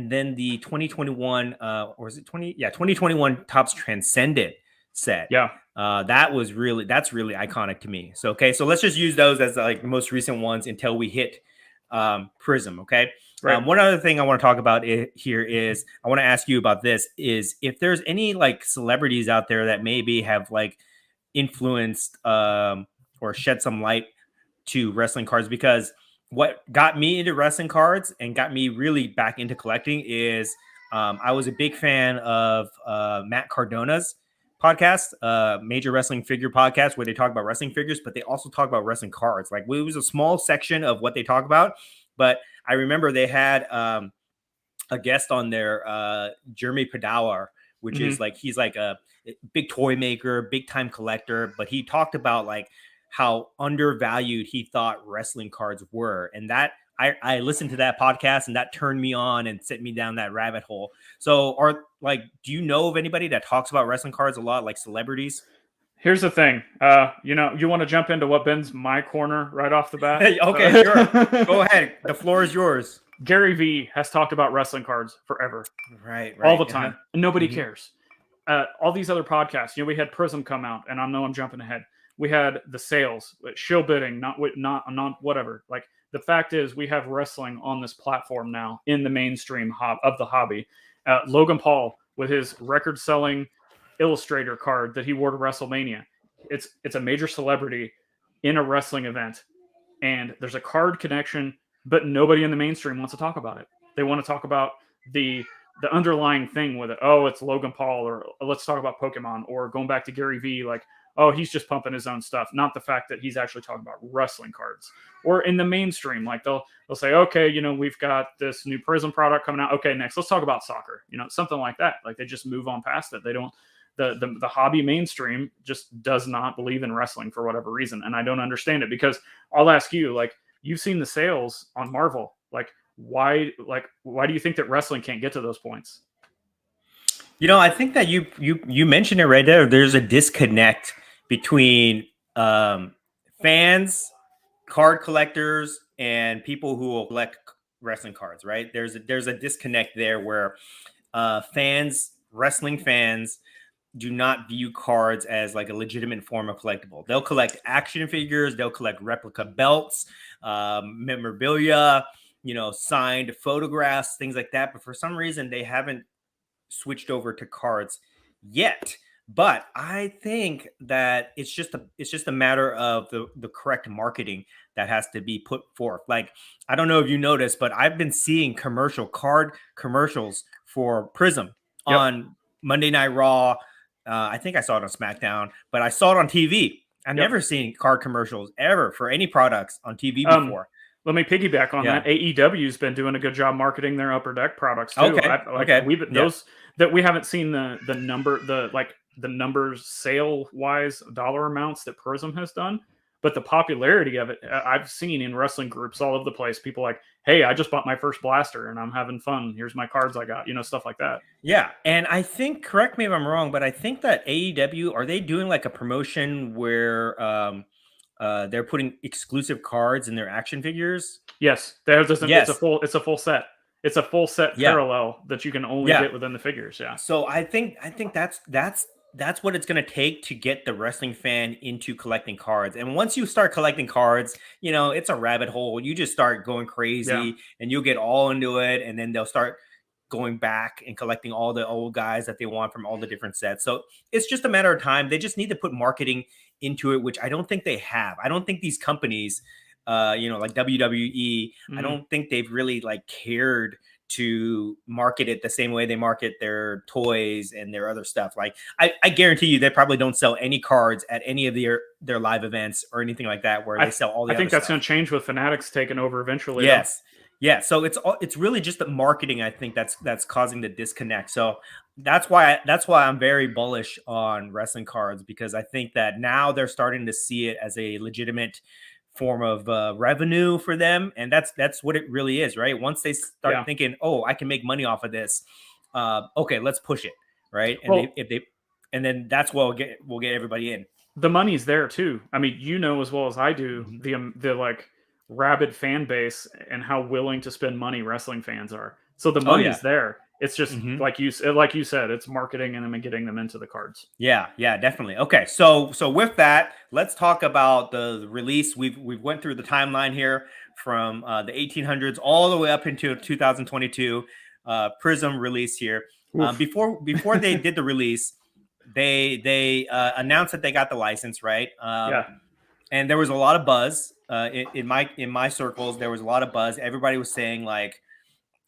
then the 2021, or is it 2021 Topps Transcendent set. Yeah. That's really iconic to me. So, okay. So let's just use those as like the most recent ones until we hit Prizm. Okay. Right. One other thing I want to talk about here is I want to ask you about this is if there's any like celebrities out there that maybe have like influenced or shed some light to wrestling cards, because what got me into wrestling cards and got me really back into collecting is I was a big fan of Matt Cardona's podcast, Major Wrestling Figure Podcast, where they talk about wrestling figures, but they also talk about wrestling cards. Like, it was a small section of what they talk about, but I remember they had a guest on there, Jeremy Padawa, which is like, he's like a big toy maker, big time collector, but he talked about like how undervalued he thought wrestling cards were. And that I listened to that podcast and that turned me on and sent me down that rabbit hole. So do you know of anybody that talks about wrestling cards a lot, like celebrities? Here's the thing. You want to jump into what bends my corner right off the bat? Okay, sure. Go ahead. The floor is yours. Gary V has talked about wrestling cards forever. Right. All the time. And nobody cares. All these other podcasts, we had Prizm come out, and I know I'm jumping ahead. We had the sales, shill bidding, not whatever. Like, the fact is, we have wrestling on this platform now in the mainstream of the hobby. Logan Paul with his record-selling Illustrator card that he wore to WrestleMania. It's a major celebrity in a wrestling event, and there's a card connection, but nobody in the mainstream wants to talk about it. They want to talk about the underlying thing with it. Oh, it's Logan Paul, or let's talk about Pokemon, or going back to Gary V, like, oh, he's just pumping his own stuff, not the fact that he's actually talking about wrestling cards. Or in the mainstream, like they'll say, okay, we've got this new Prizm product coming out. Okay, next, let's talk about soccer. Something like that. Like, they just move on past it. They don't. The hobby mainstream just does not believe in wrestling for whatever reason, and I don't understand it, because I'll ask you, like, you've seen the sales on Marvel, like, why do you think that wrestling can't get to those points? I think that you mentioned it right there. There's a disconnect between fans, card collectors, and people who will collect wrestling cards, right? There's a disconnect there where wrestling fans do not view cards as like a legitimate form of collectible. They'll collect action figures, they'll collect replica belts, memorabilia, signed photographs, things like that. But for some reason, they haven't switched over to cards yet. But I think that it's just a matter of the correct marketing that has to be put forth. Like, I don't know if you noticed, but I've been seeing card commercials for Prizm on Monday Night Raw, I think I saw it on SmackDown, but I saw it on TV. I've never seen card commercials ever for any products on TV before. Let me piggyback on that. AEW's been doing a good job marketing their Upper Deck products too. Those that we haven't seen the numbers sale wise dollar amounts that Prizm has done, but the popularity of it I've seen in wrestling groups all over the place. People like, hey, I just bought my first blaster and I'm having fun. Here's my cards I got, stuff like that. Yeah, and I think, correct me if I'm wrong, but I think that AEW, are they doing like a promotion where they're putting exclusive cards in their action figures? Yes, it's a full set. It's a full set parallel that you can only get within the figures. Yeah. So I think that's what it's going to take to get the wrestling fan into collecting cards. And once you start collecting cards, it's a rabbit hole. You just start going crazy and you'll get all into it. And then they'll start going back and collecting all the old guys that they want from all the different sets. So it's just a matter of time. They just need to put marketing into it, which I don't think they have. I don't think these companies, like WWE, I don't think they've really like cared to market it the same way they market their toys and their other stuff. Like I guarantee you, they probably don't sell any cards at any of their live events or anything like that where they sell all the I think that's going to change with Fanatics taking over eventually. Yes. Yeah, so it's really just the marketing, I think, that's causing the disconnect. So that's why I'm very bullish on wrestling cards, because I think that now they're starting to see it as a legitimate form of revenue for them, and that's what it really is, right? Once they start thinking, oh, I can make money off of this, okay, let's push it, right? And and then that's what we'll get everybody in. The money's there too. I mean, as well as I do, the like rabid fan base and how willing to spend money wrestling fans are. So the money's there. It's just like you said, it's marketing and then getting them into the cards. Yeah, definitely. Okay, so with that, let's talk about the release. We've went through the timeline here from the 1800s all the way up into 2022 Prizm release here. Before they did the release, they announced that they got the license, right? And there was a lot of buzz in my circles. There was a lot of buzz. Everybody was saying like,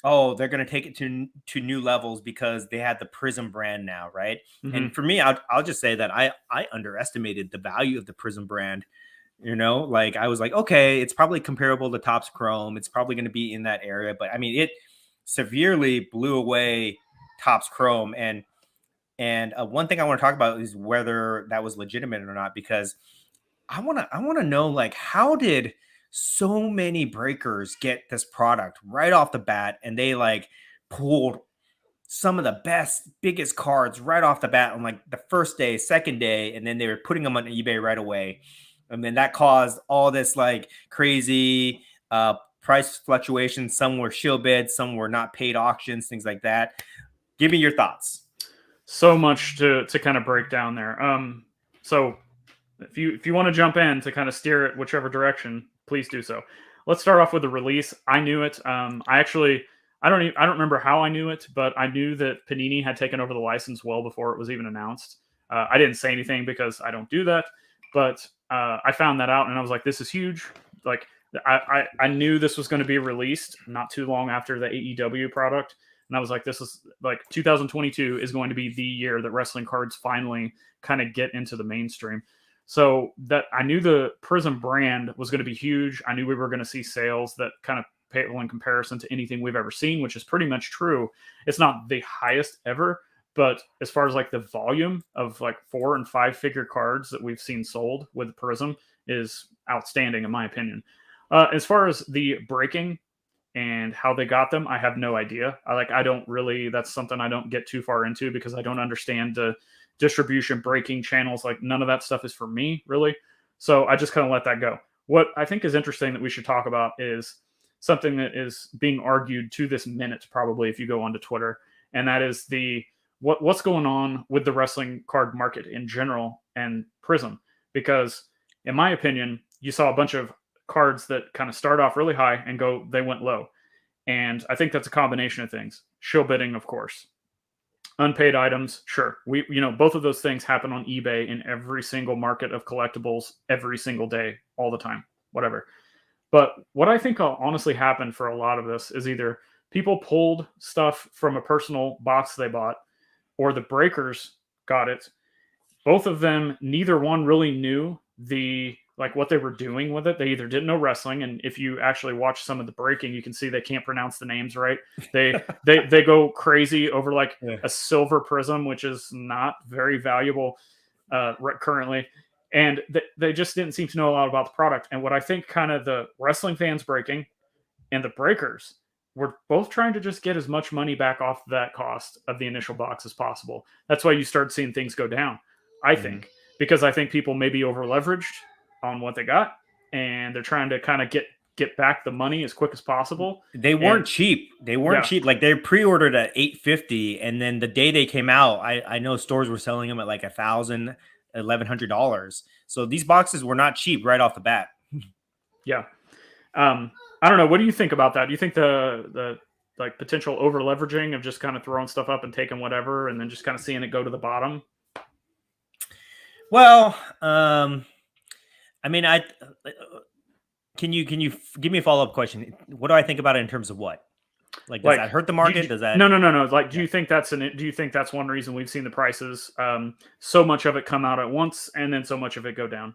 oh, they're going to take it to new levels because they had the Prizm brand now, right? And for me, I'll just say that I underestimated the value of the Prizm brand. Like I was like, okay, it's probably comparable to Topps Chrome. It's probably going to be in that area, but I mean, it severely blew away Topps Chrome. And one thing I want to talk about is whether that was legitimate or not, because I want to know, like, how did so many breakers get this product right off the bat, and they like pulled some of the biggest cards right off the bat on like the first day, second day, and then they were putting them on eBay right away. And then that caused all this like crazy price fluctuations. Some were shield bids, some were not paid auctions, things like that. Give me your thoughts. So much to kind of break down there. So if you want to jump in to kind of steer it whichever direction, please do so. Let's start off with the release. I knew it. I don't remember how I knew it, but I knew that Panini had taken over the license well before it was even announced. I didn't say anything because I don't do that, but I found that out and I was like, this is huge. Like I knew this was going to be released not too long after the AEW product. And I was like, this is like 2022 is going to be the year that wrestling cards finally kind of get into the mainstream. So that I knew the Prizm brand was going to be huge. I knew we were going to see sales that kind of pale in comparison to anything we've ever seen, which is pretty much true. It's not the highest ever, but as far as like the volume of like 4 and 5 figure cards that we've seen sold with Prizm is outstanding in my opinion. As far as the breaking and how they got them, I have no idea. That's something I don't get too far into because I don't understand the distribution breaking channels. Like none of that stuff is for me really. So I just kind of let that go. What I think is interesting that we should talk about is something that is being argued to this minute, probably if you go onto Twitter. And that is what's going on with the wrestling card market in general and Prizm, because in my opinion, you saw a bunch of cards that kind of start off really high and they went low. And I think that's a combination of things. Shill bidding, of course. Unpaid items, sure. Both of those things happen on eBay in every single market of collectibles every single day, all the time, whatever. But what I think honestly happened for a lot of this is either people pulled stuff from a personal box they bought, or the breakers got it both of them, neither one really knew what they were doing with it. They either didn't know wrestling, and if you actually watch some of the breaking, you can see they can't pronounce the names right. They go crazy over like a silver Prizm, which is not very valuable currently, and they just didn't seem to know a lot about the product. And what I think kind of the wrestling fans breaking and the breakers were both trying to just get as much money back off that cost of the initial box as possible. That's why you start seeing things go down, I think, because I think people may be over leveraged on what they got, and they're trying to kind of get back the money as quick as possible. They weren't cheap. They weren't cheap. Like they pre-ordered at $850, and then the day they came out, I know stores were selling them at like $1,000, $1,100. So these boxes were not cheap right off the bat. Yeah. I don't know. What do you think about that? Do you think the like potential over leveraging of just kind of throwing stuff up and taking whatever and then just kind of seeing it go to the bottom? Well, I mean, can you give me a follow-up question? What do I think about it in terms of what? Like, does that hurt the market? Does that? No. Like, do you think that's one reason we've seen the prices, so much of it come out at once and then so much of it go down?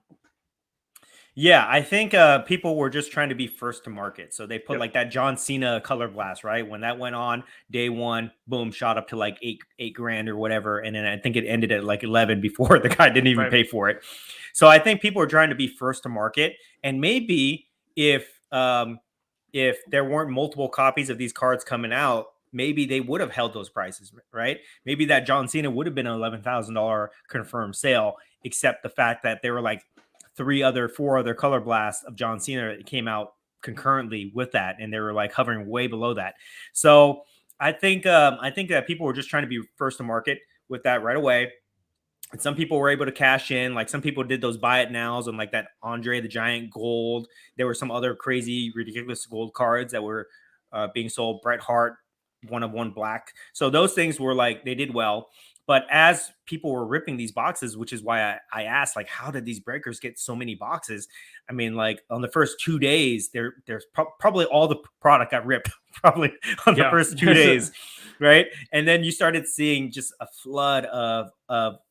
Yeah, I think people were just trying to be first to market. So they put like that John Cena color blast, right? When that went on day one, boom, shot up to like eight grand or whatever. And then I think it ended at like 11 before the guy didn't even pay for it. So I think people are trying to be first to market. And maybe if there weren't multiple copies of these cards coming out, maybe they would have held those prices, right? Maybe that John Cena would have been an $11,000 confirmed sale, except the fact that there were like four other color blasts of John Cena that came out concurrently with that, and they were like hovering way below that. So I think that people were just trying to be first to market with that right away. And some people were able to cash in. Like some people did those buy it nows and like that Andre the Giant gold. There were some other crazy, ridiculous gold cards that were being sold. Bret Hart, 1 of 1 black. So those things were like, they did well. But as people were ripping these boxes, which is why I asked, like, how did these breakers get so many boxes? I mean, like on the first 2 days, there's probably all the product got ripped probably on the first 2 days, right? And then you started seeing just a flood of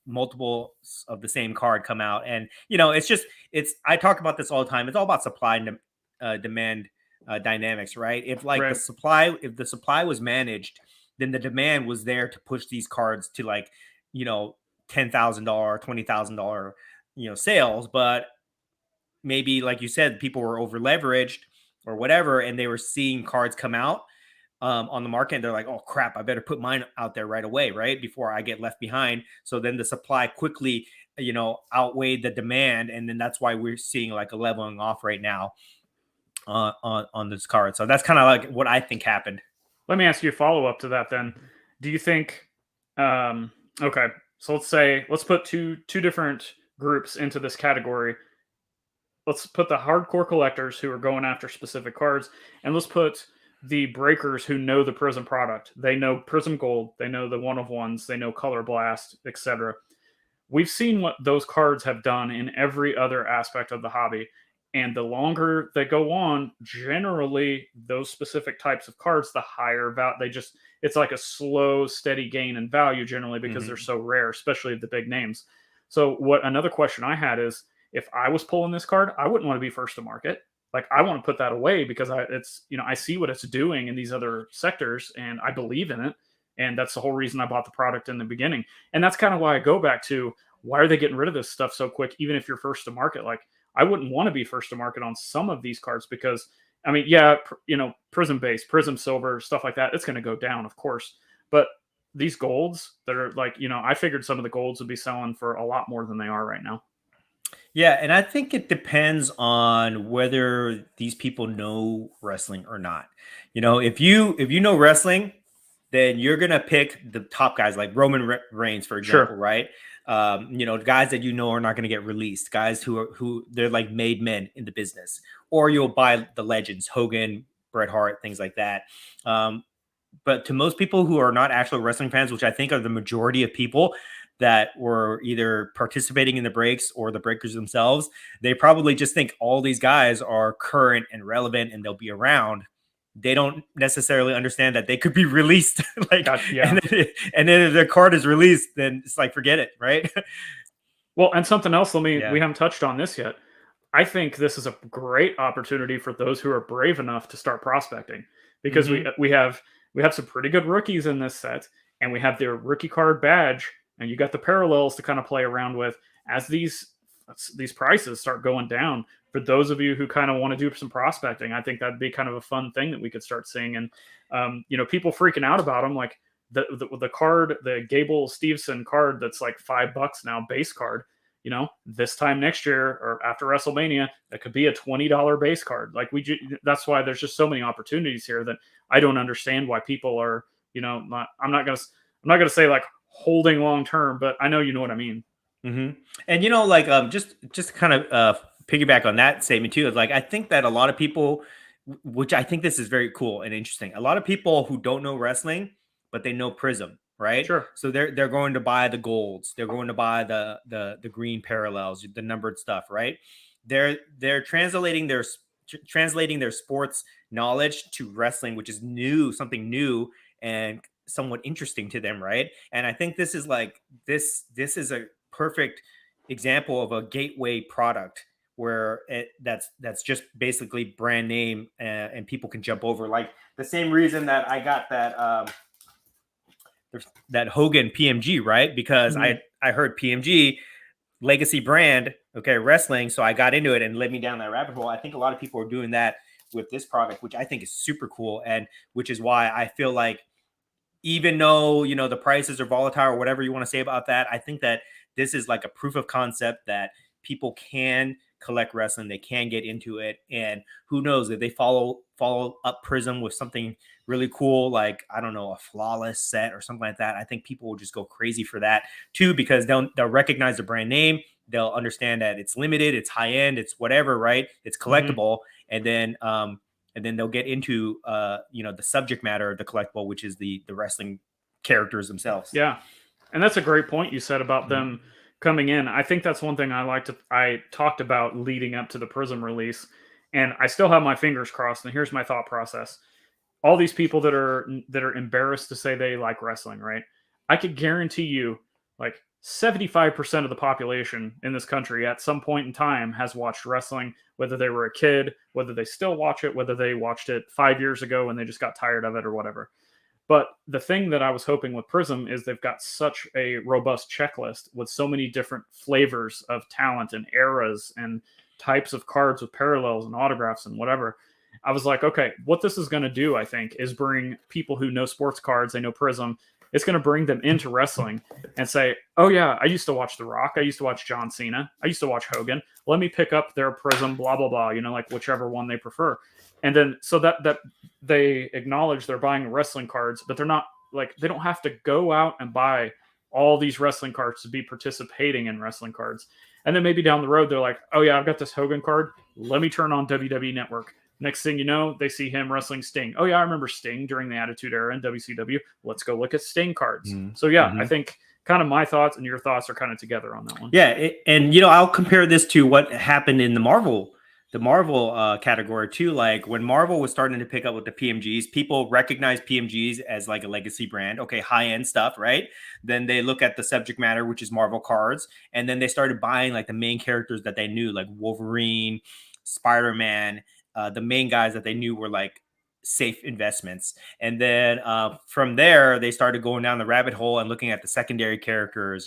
multiple of the same card come out. And, I talk about this all the time. It's all about supply and demand dynamics, right? If the supply was managed, then the demand was there to push these cards to like, $10,000, $20,000, sales. But maybe, like you said, people were over leveraged or whatever, and they were seeing cards come out on the market. And they're like, oh crap, I better put mine out there right away, right? Before I get left behind. So then the supply quickly, outweighed the demand. And then that's why we're seeing like a leveling off right now on this card. So that's kind of like what I think happened. Let me ask you a follow-up to that then. Do you think, okay, so let's put two different groups into this category. Let's put the hardcore collectors who are going after specific cards, and let's put the breakers who know the Prizm product. They know Prizm Gold, they know the 1 of 1s, they know Color Blast, etc. We've seen what those cards have done in every other aspect of the hobby. And the longer they go on, generally those specific types of cards, the higher value. It's like a slow, steady gain in value generally because they're so rare, especially the big names. So another question I had is, if I was pulling this card, I wouldn't want to be first to market. Like I want to put that away because I see what it's doing in these other sectors and I believe in it. And that's the whole reason I bought the product in the beginning. And that's kind of why I go back to, why are they getting rid of this stuff so quick? Even if you're first to market, like, I wouldn't want to be first to market on some of these cards because, I mean, Prizm base, Prizm silver, stuff like that, it's going to go down, of course. But these golds that are like, I figured some of the golds would be selling for a lot more than they are right now. Yeah, and I think it depends on whether these people know wrestling or not. If you know wrestling, then you're going to pick the top guys like Roman Reigns, for example, right? Guys that are not going to get released, guys who they're like made men in the business, or you'll buy the legends, Hogan, Bret Hart, things like that. But to most people who are not actual wrestling fans, which I think are the majority of people that were either participating in the breaks or the breakers themselves, they probably just think all these guys are current and relevant and they'll be around. They don't necessarily understand that they could be released. And then if their card is released, then it's like, forget it, right? Well, and something else, we haven't touched on this yet. I think this is a great opportunity for those who are brave enough to start prospecting, because we have some pretty good rookies in this set, and we have their rookie card badge, and you got the parallels to kind of play around with as these prices start going down. For those of you who kind of want to do some prospecting, I think that'd be kind of a fun thing that we could start seeing. And people freaking out about them, like the card, the Gable Steveson card that's like $5 now, base card. This time next year or after WrestleMania, that could be a $20 base card. Like that's why there's just so many opportunities here that I don't understand why people are, I'm not gonna say like holding long term, but I know you know what I mean. And just kind of piggyback on that statement too, is like, I think that a lot of people, which I think this is very cool and interesting, a lot of people who don't know wrestling, but they know Prizm, right? Sure. So they're going to buy the golds, they're going to buy the green parallels, the numbered stuff, right? They're translating their sports knowledge to wrestling, which is new, something new and somewhat interesting to them, right? And I think this is like this is a perfect example of a gateway product where that's just basically brand name, and people can jump over. Like the same reason that I got that Hogan PMG, right? Because I heard PMG, legacy brand, okay, wrestling, so I got into it and led me down that rabbit hole. I think a lot of people are doing that with this product, which I think is super cool, and which is why I feel like, even though the prices are volatile or whatever you want to say about that, I think that this is like a proof of concept that people can collect wrestling, they can get into it, and who knows, if they follow up Prizm with something really cool, like, I don't know, a flawless set or something like that, I think people will just go crazy for that too, because they'll recognize the brand name, they'll understand that it's limited, it's high end, it's whatever, right? It's collectible, and then they'll get into the subject matter of the collectible, which is the wrestling characters themselves. Yeah, and that's a great point you said about them coming in. I think that's one thing I talked about leading up to the Prizm release, and I still have my fingers crossed. And here's my thought process: all these people that are embarrassed to say they like wrestling, right? I could guarantee you, like 75% of the population in this country at some point in time has watched wrestling, whether they were a kid, whether they still watch it, whether they watched it 5 years ago and they just got tired of it or whatever. But the thing that I was hoping with Prizm is they've got such a robust checklist with so many different flavors of talent and eras and types of cards with parallels and autographs and whatever. I was like, okay, what this is going to do, I think, is bring people who know sports cards, they know Prizm, it's going to bring them into wrestling and say, oh yeah, I used to watch The Rock, I used to watch John Cena, I used to watch Hogan, let me pick up their Prizm, blah, blah, blah, like whichever one they prefer. And then so that they acknowledge they're buying wrestling cards, but they're not, like, they don't have to go out and buy all these wrestling cards to be participating in wrestling cards. And then maybe down the road, they're like, oh yeah, I've got this Hogan card, let me turn on WWE Network. Next thing you know, they see him wrestling Sting. Oh yeah, I remember Sting during the Attitude Era in WCW. Let's go look at Sting cards. So yeah, I think kind of my thoughts and your thoughts are kind of together on that one. Yeah, and I'll compare this to what happened in the Marvel category too. Like when Marvel was starting to pick up with the PMGs, people recognize PMGs as like a legacy brand. Okay, high end stuff, right? Then they look at the subject matter, which is Marvel cards, and then they started buying like the main characters that they knew, like Wolverine, Spider-Man. The main guys that they knew were like safe investments. And then from there, they started going down the rabbit hole and looking at the secondary characters,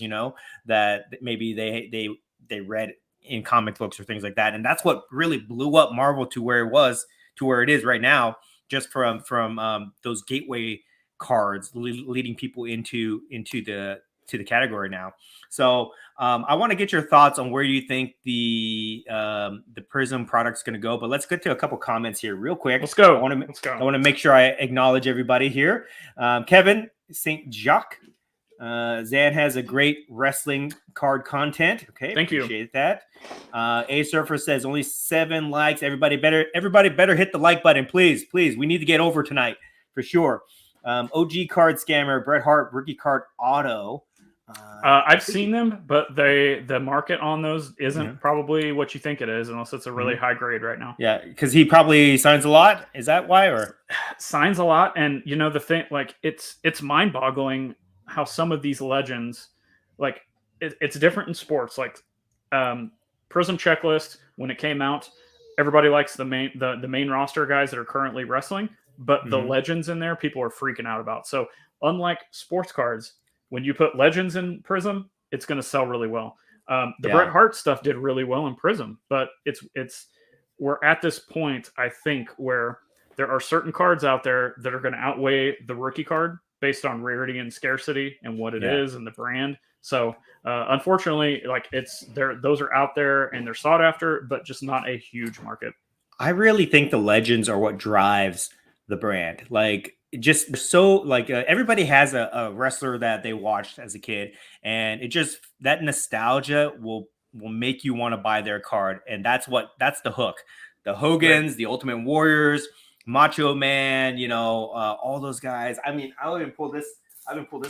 that maybe they read in comic books or things like that. And that's what really blew up Marvel to where it is right now, just from those gateway cards leading people into the category now. So I want to get your thoughts on where you think the Prizm product's going to go, but let's get to a couple comments here real quick. Let's go. I want to make sure I acknowledge everybody here. Kevin St. Jacques, Zan has a great wrestling card content. Okay, thank you. Appreciate that. A Surfer says only 7 likes. Everybody better hit the like button, please. We need to get over tonight for sure. OG Card Scammer, Bret Hart rookie card auto. I've seen them, but the market on those isn't probably what you think it is, unless it's a really high grade right now. Yeah, because he probably signs a lot. Is that why? Or signs a lot, and the thing, like, it's mind boggling how some of these legends, like, it's different in sports. Like Prizm Checklist, when it came out, everybody likes the main roster guys that are currently wrestling, but the legends in there, people are freaking out about. So unlike sports cards, when you put legends in Prizm, it's going to sell really well. The Bret Hart stuff did really well in Prizm, but we're at this point, I think, where there are certain cards out there that are going to outweigh the rookie card based on rarity and scarcity and what it is and the brand. So unfortunately, like those are out there and they're sought after, but just not a huge market. I really think the legends are what drives the brand. Like just so like everybody has a wrestler that they watched as a kid, and it just that nostalgia will make you want to buy their card, and that's the hook. The Hogans, the Ultimate Warriors, Macho Man, you know, all those guys. I mean, I'll even pull this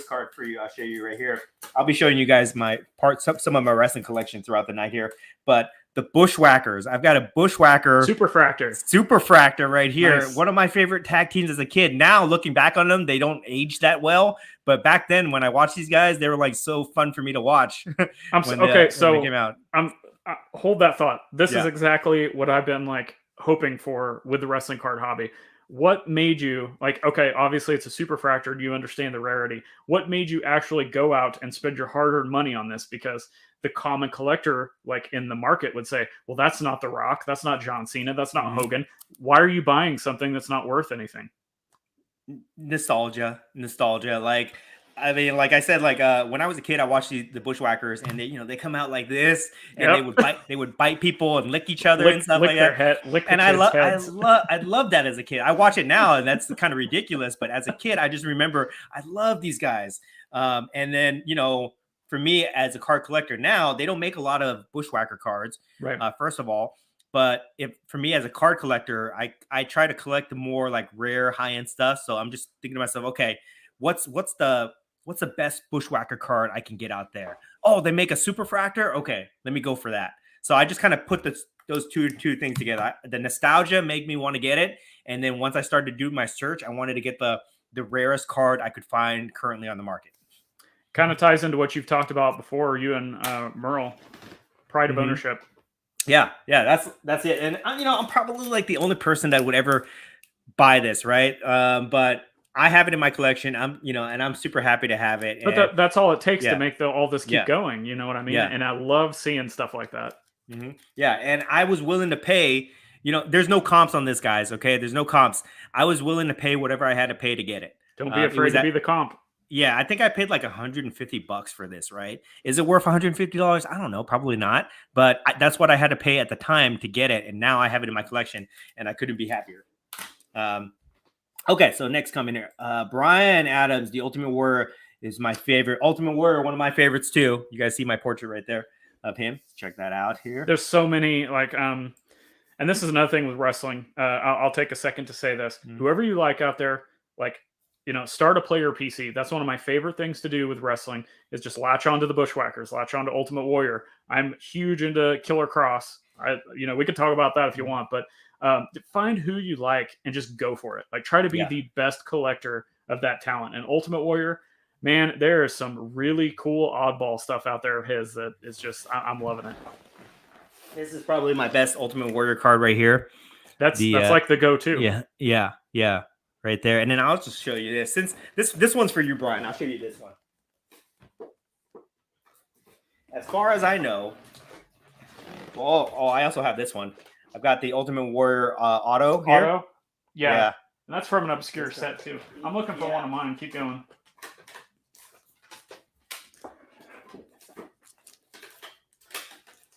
card for you. I'll show you right here. I'll be showing you guys some of my wrestling collection throughout the night here. But the Bushwhackers. I've got a Bushwhacker Superfractor right here. Nice. One of my favorite tag teams as a kid. Now looking back on them, they don't age that well. But back then, when I watched these guys, they were like so fun for me to watch. When they came out. Hold that thought. This is exactly what I've been like hoping for with the wrestling card hobby. What made you like, okay, obviously it's a Superfractor. You understand the rarity. What made you actually go out and spend your hard-earned money on this? Because the common collector, like in the market, would say, well, that's not The Rock. That's not John Cena. That's not Hogan. Why are you buying something that's not worth anything? Nostalgia. Like, I mean, like I said, like when I was a kid, I watched the Bushwhackers, and they come out like this, and they would bite people and lick each other and stuff like that. And I love that as a kid. I watch it now, and that's kind of ridiculous. But as a kid, I just remember I love these guys. And then for me as a card collector now, they don't make a lot of Bushwhacker cards, right? First of all. But for me as a card collector, I try to collect the more like rare high end stuff. So I'm just thinking to myself, okay, what's the best Bushwhacker card I can get out there? Oh, they make a Superfractor. Okay, let me go for that. So I just kind of put those two things together. The nostalgia made me want to get it, and then once I started to do my search, I wanted to get the rarest card I could find currently on the market. Kind of ties into what you've talked about before, you and Merle, pride of ownership. Yeah, that's it. And I'm probably like the only person that would ever buy this, right? But I have it in my collection. And I'm super happy to have it. But that's all it takes to make all this keep going. You know what I mean? Yeah. And I love seeing stuff like that. Yeah, and I was willing to pay. There's no comps on this, guys. Okay, there's no comps. I was willing to pay whatever I had to pay to get it. Don't be afraid to be the comp. Yeah, I think I paid like $150 for this, right? Is it worth $150? I don't know, probably not. But that's what I had to pay at the time to get it, and now I have it in my collection, and I couldn't be happier. Okay, so next coming here, Brian Adams, the Ultimate Warrior, is my favorite. Ultimate Warrior, one of my favorites too. You guys see my portrait right there of him. Check that out here. There's so many and this is another thing with wrestling. I'll take a second to say this. Whoever you like out there, like. Start a player PC. That's one of my favorite things to do with wrestling is just latch onto the Bushwhackers, latch onto Ultimate Warrior. I'm huge into Killer Cross. We could talk about that if you want, but find who you like and just go for it. Like try to be the best collector of that talent. And Ultimate Warrior, man, there is some really cool oddball stuff out there of his that is just, I'm loving it. This is probably my best Ultimate Warrior card right here. That's like the go-to. Yeah. Right there. And then I'll just show you this. Since this one's for you, Brian, I'll show you this one. As far as I know, I also have this one. I've got the Ultimate Warrior auto here. Auto? Yeah. And that's from an obscure set, too. I'm looking for one of mine. Keep going.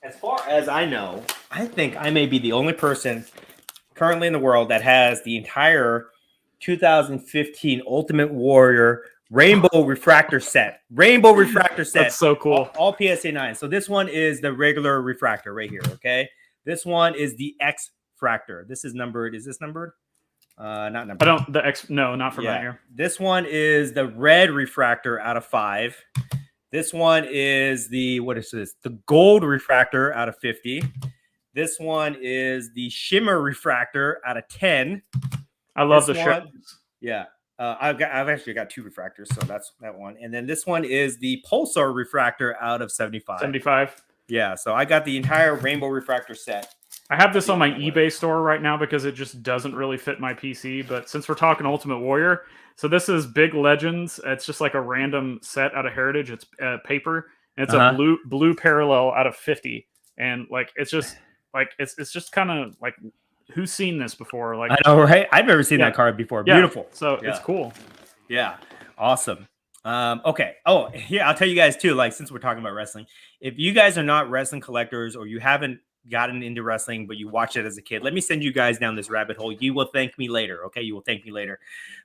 As far as I know, I think I may be the only person currently in the world that has the entire 2015 Ultimate Warrior Rainbow Refractor set. That's so cool. All PSA 9. So this one is the regular refractor right here, okay? This one is the X Fractor. This is numbered. Is this numbered? Not numbered. Not from right here. This one is the red refractor out of 5. This one is the The gold refractor out of 50. This one is the shimmer refractor out of 10. I love the shirt. Yeah. I've actually got 2 refractors, so that's that one. And then this one is the Pulsar refractor out of 75. 75. Yeah, so I got the entire rainbow refractor set. I have this on my eBay store right now because it just doesn't really fit my PC. But since we're talking Ultimate Warrior, so this is Big Legends. It's just like a random set out of Heritage. It's paper, and it's a blue parallel out of 50. And like it's just kind of like, who's seen this before? Like, I know, right? I've never seen that card before. Beautiful. So it's cool. Yeah, awesome. Okay. Oh, here I'll tell you guys too. Like, since we're talking about wrestling, if you guys are not wrestling collectors or you haven't gotten into wrestling but you watched it as a kid, let me send you guys down this rabbit hole. You will thank me later. Okay, you will thank me later.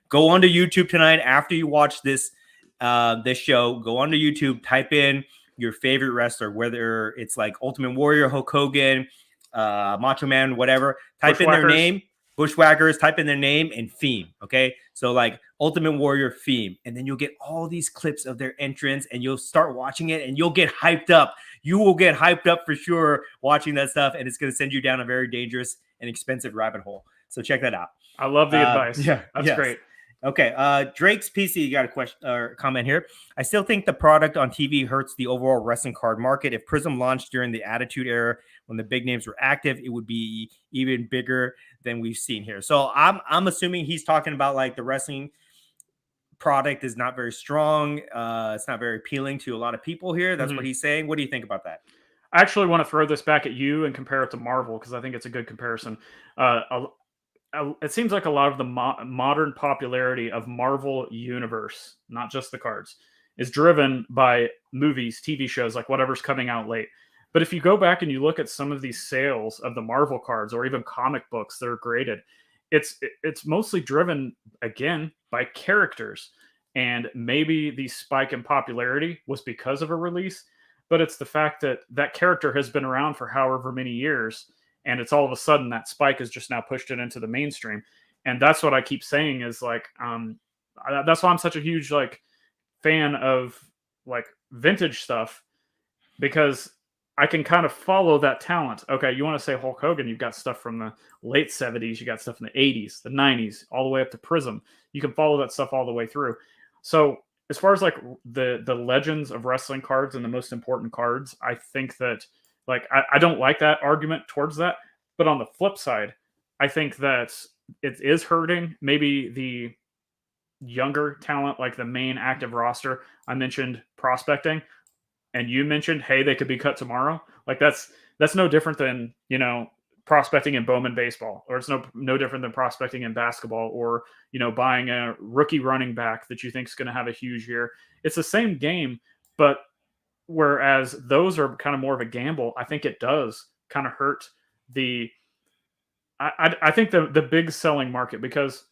Go onto YouTube tonight after you watch this show. Go onto YouTube, type in your favorite wrestler, whether it's like Ultimate Warrior, Hulk Hogan, Macho Man, whatever. Type in their name. Bushwhackers, type in their name and theme. Okay, so like Ultimate Warrior theme, and then you'll get all these clips of their entrance, and you'll start watching it, and you'll get hyped up. You will get hyped up for sure watching that stuff, and it's going to send you down a very dangerous and expensive rabbit hole. So check that out. I love the advice. Yeah, that's great. Okay, Drake's PC got a question or comment here. I still think the product on TV hurts the overall wrestling card market. If Prizm launched during the Attitude Era when the big names were active, it would be even bigger than we've seen here. So I'm assuming he's talking about like the wrestling product is not very strong. It's not very appealing to a lot of people here. That's what he's saying. What do you think about that? I actually want to throw this back at you and compare it to Marvel because I think it's a good comparison. It seems like a lot of the modern popularity of Marvel Universe, not just the cards, is driven by movies, TV shows, like whatever's coming out late. But if you go back and you look at some of these sales of the Marvel cards or even comic books that are graded, it's mostly driven, again, by characters. And maybe the spike in popularity was because of a release, but it's the fact that that character has been around for however many years, and it's all of a sudden that spike has just now pushed it into the mainstream. And that's what I keep saying is like, that's why I'm such a huge like fan of like vintage stuff, because I can kind of follow that talent. Okay, you want to say Hulk Hogan, you've got stuff from the late 70s, you got stuff in the 80s, the 90s, all the way up to Prizm. You can follow that stuff all the way through. So as far as like the legends of wrestling cards and the most important cards, I think that like I don't like that argument towards that. But on the flip side, I think that it is hurting maybe the younger talent, like the main active roster. I mentioned prospecting, and you mentioned, hey, they could be cut tomorrow. Like that's no different than, you know, prospecting in Bowman baseball, or it's no different than prospecting in basketball, or, you know, buying a rookie running back that you think is going to have a huge year. It's the same game, but whereas those are kind of more of a gamble, I think it does kind of hurt the I think the big selling market, because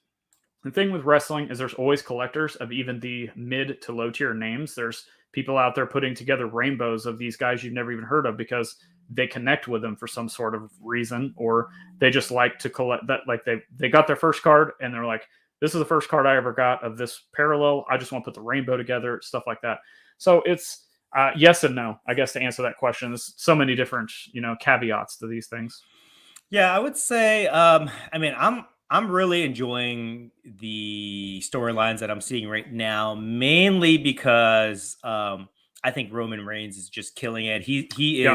the thing with wrestling is there's always collectors of even the mid to low tier names. There's people out there putting together rainbows of these guys you've never even heard of because they connect with them for some sort of reason, or they just like to collect that. Like they got their first card and they're like, this is the first card I ever got of this parallel. I just want to put the rainbow together, stuff like that. So it's yes and no, I guess, to answer that question. There's so many different, you know, caveats to these things. Yeah, I would say, I mean, I'm really enjoying the storylines that I'm seeing right now, mainly because I think Roman Reigns is just killing it. He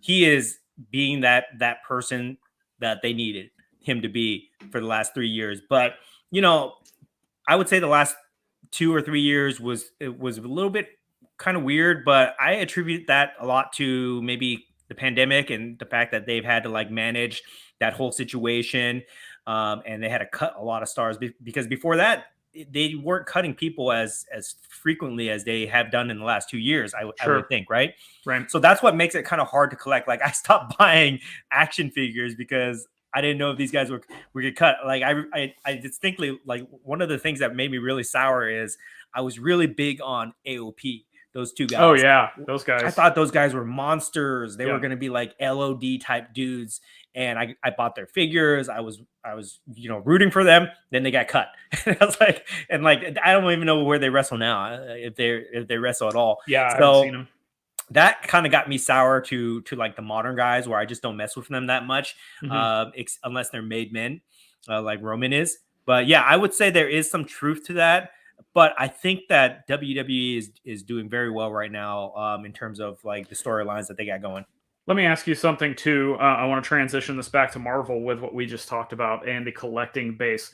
is being that person that they needed him to be for the last 3 years. But, you know, I would say the last 2 or 3 years was a little bit kind of weird, but I attribute that a lot to maybe the pandemic and the fact that they've had to like manage that whole situation. And they had to cut a lot of stars because before that, they weren't cutting people as frequently as they have done in the last 2 years. I would think, right? Right. So that's what makes it kind of hard to collect. Like I stopped buying action figures because I didn't know if these guys were get cut. Like I distinctly, like, one of the things that made me really sour is I was really big on AOP. Those two guys. Oh yeah, those guys. I thought those guys were monsters. They were going to be like LOD type dudes, and I bought their figures. I was you know, rooting for them. Then they got cut. I was like, and like I don't even know where they wrestle now, if they wrestle at all. Yeah, I haven't seen them. That kind of got me sour to like the modern guys, where I just don't mess with them that much, unless they're made men, like Roman is. But yeah, I would say there is some truth to that. But I think that WWE is doing very well right now in terms of like the storylines that they got going. Let me ask you something too. I want to transition this back to Marvel with what we just talked about and the collecting base.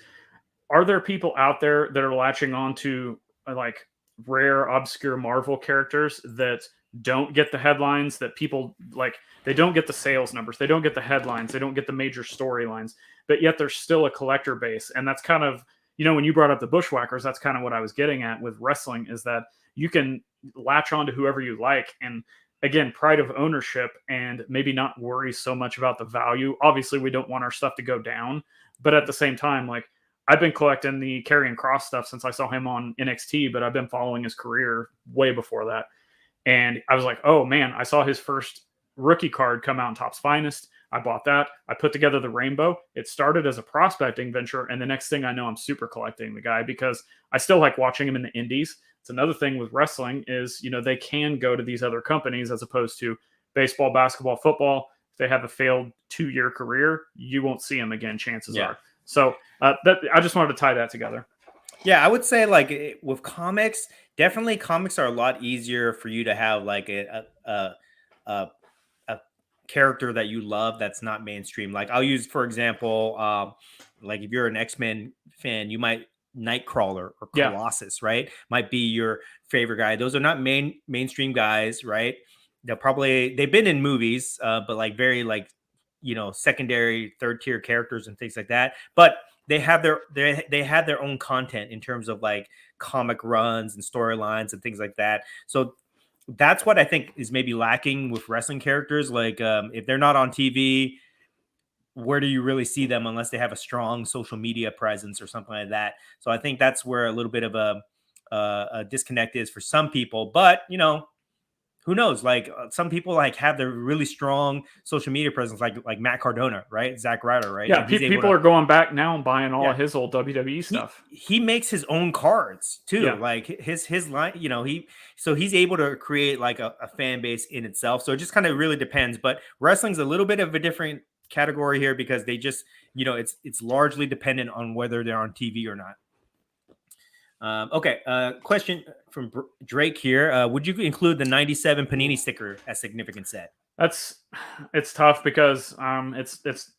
Are there people out there that are latching on to like rare, obscure Marvel characters that don't get the headlines that people like? They don't get the sales numbers, they don't get the headlines, they don't get the major storylines, but yet there's still a collector base. And that's kind of, when you brought up the Bushwhackers, that's kind of what I was getting at with wrestling, is that you can latch on to whoever you like. And again, pride of ownership, and maybe not worry so much about the value. Obviously, we don't want our stuff to go down, but at the same time, like, I've been collecting the Karrion Kross stuff since I saw him on NXT, but I've been following his career way before that. And I was like, oh man, I saw his first rookie card come out in Topps Finest. I bought that. I put together the rainbow. It started as a prospecting venture, and the next thing I know, I'm super collecting the guy because I still like watching him in the indies. It's another thing with wrestling is, they can go to these other companies as opposed to baseball, basketball, football. If they have a failed 2-year career, you won't see them again, chances are. So I just wanted to tie that together. Yeah, I would say like with comics, definitely comics are a lot easier for you to have like a character that you love that's not mainstream. Like I'll use, for example, like if you're an X-Men fan, you might Nightcrawler or Colossus, right? Might be your favorite guy. Those are not mainstream guys, right? They've been in movies, but like very like secondary, third tier characters and things like that. But they have their own content in terms of like comic runs and storylines and things like that. So that's what I think is maybe lacking with wrestling characters. Like if they're not on TV, where do you really see them unless they have a strong social media presence or something like that? So I think that's where a little bit of a disconnect is for some people. But who knows? Like some people like have their really strong social media presence, like Matt Cardona, right? Zack Ryder, right? Yeah, people are going back now and buying all of his old WWE stuff. He makes his own cards too. Yeah. Like his line, he's able to create like a fan base in itself. So it just kind of really depends. But wrestling's a little bit of a different category here because they just, it's largely dependent on whether they're on TV or not. Okay. Question from Drake here. Would you include the 97 Panini sticker as significant set? It's tough because it's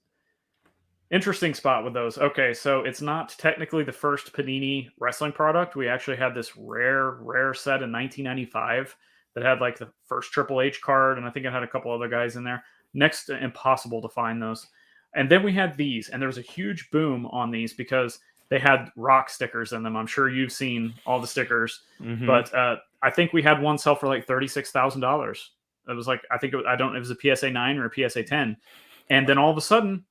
interesting spot with those. Okay, so it's not technically the first Panini wrestling product. We actually had this rare set in 1995 that had like the first Triple H card, and I think it had a couple other guys in there. Next to impossible to find those. And then we had these, and there was a huge boom on these because they had rock stickers in them. I'm sure you've seen all the stickers, but I think we had one sell for like $36,000. It was like, it was a PSA 9 or a PSA 10. And then all of a sudden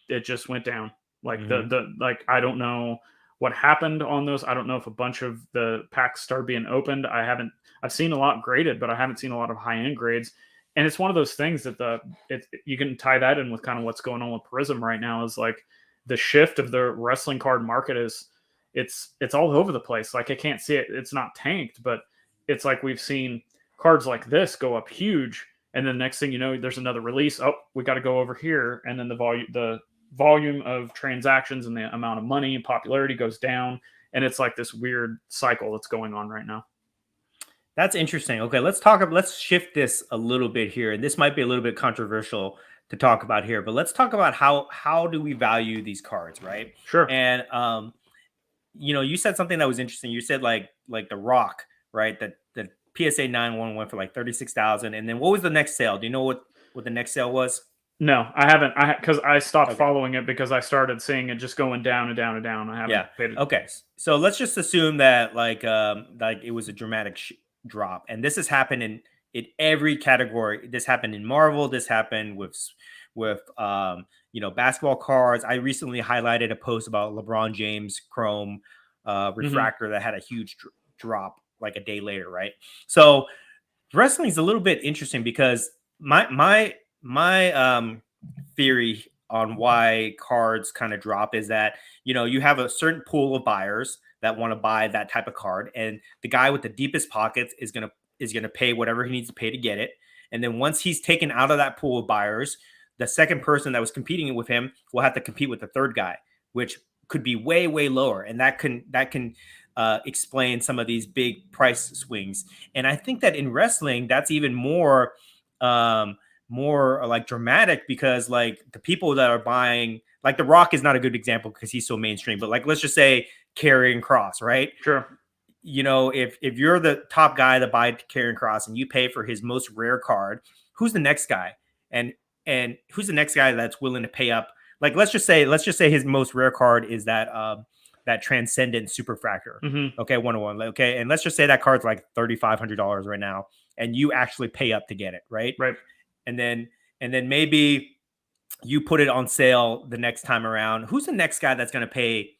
it just went down. Like I don't know what happened on those. I don't know if a bunch of the packs started being opened. I've seen a lot graded, but I haven't seen a lot of high end grades. And it's one of those things that you can tie that in with kind of what's going on with Prizm right now is like, the shift of the wrestling card market is it's all over the place. Like I can't see it. It's not tanked, but it's like we've seen cards like this go up huge. And then next thing you know, there's another release. Oh, we got to go over here. And then the volume of transactions and the amount of money and popularity goes down. And it's like this weird cycle that's going on right now. That's interesting. Okay, let's shift this a little bit here. And this might be a little bit controversial to talk about here, but let's talk about how do we value these cards, right? Sure. And you said something that was interesting. You said like the Rock, right? That the PSA 9 went for like 36,000. And then what was the next sale? Do you know what the next sale was? No, I haven't. Because I stopped following it because I started seeing it just going down and down and down. I haven't paid it. Okay, so let's just assume that like it was a dramatic drop, and this has happened in every category. This happened in Marvel. This happened with basketball cards. I recently highlighted a post about LeBron James Chrome refractor that had a huge drop like a day later, right? So wrestling is a little bit interesting because my theory on why cards kind of drop is that you have a certain pool of buyers that want to buy that type of card, and the guy with the deepest pockets is gonna pay whatever he needs to pay to get it. And then once he's taken out of that pool of buyers, the second person that was competing with him will have to compete with the third guy, which could be way, way lower. And that can explain some of these big price swings. And I think that in wrestling, that's even more like dramatic, because like the people that are buying, like The Rock is not a good example because he's so mainstream, but like, let's just say Karrion Kross, right? Sure. You know, if you're the top guy that buy Karrion Kross and you pay for his most rare card, who's the next guy? And who's the next guy that's willing to pay up? Like, let's just say his most rare card is that that Transcendent Superfractor. Mm-hmm. Okay, 101. Okay, and let's just say that card's like $3,500 right now, and you actually pay up to get it, right? Right. And then maybe you put it on sale the next time around. Who's the next guy that's going to pay?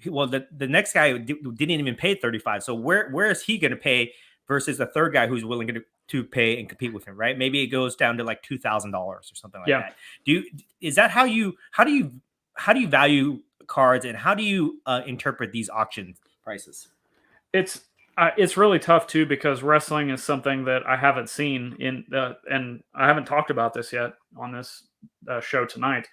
Well, the next guy didn't even pay 35. So where is he going to pay versus the third guy who's willing to pay and compete with him, right? Maybe it goes down to like $2,000 or something like that. Is that how do you value cards, and how do you interpret these auction prices? It's really tough too, because wrestling is something that I haven't seen and I haven't talked about this yet on this show tonight.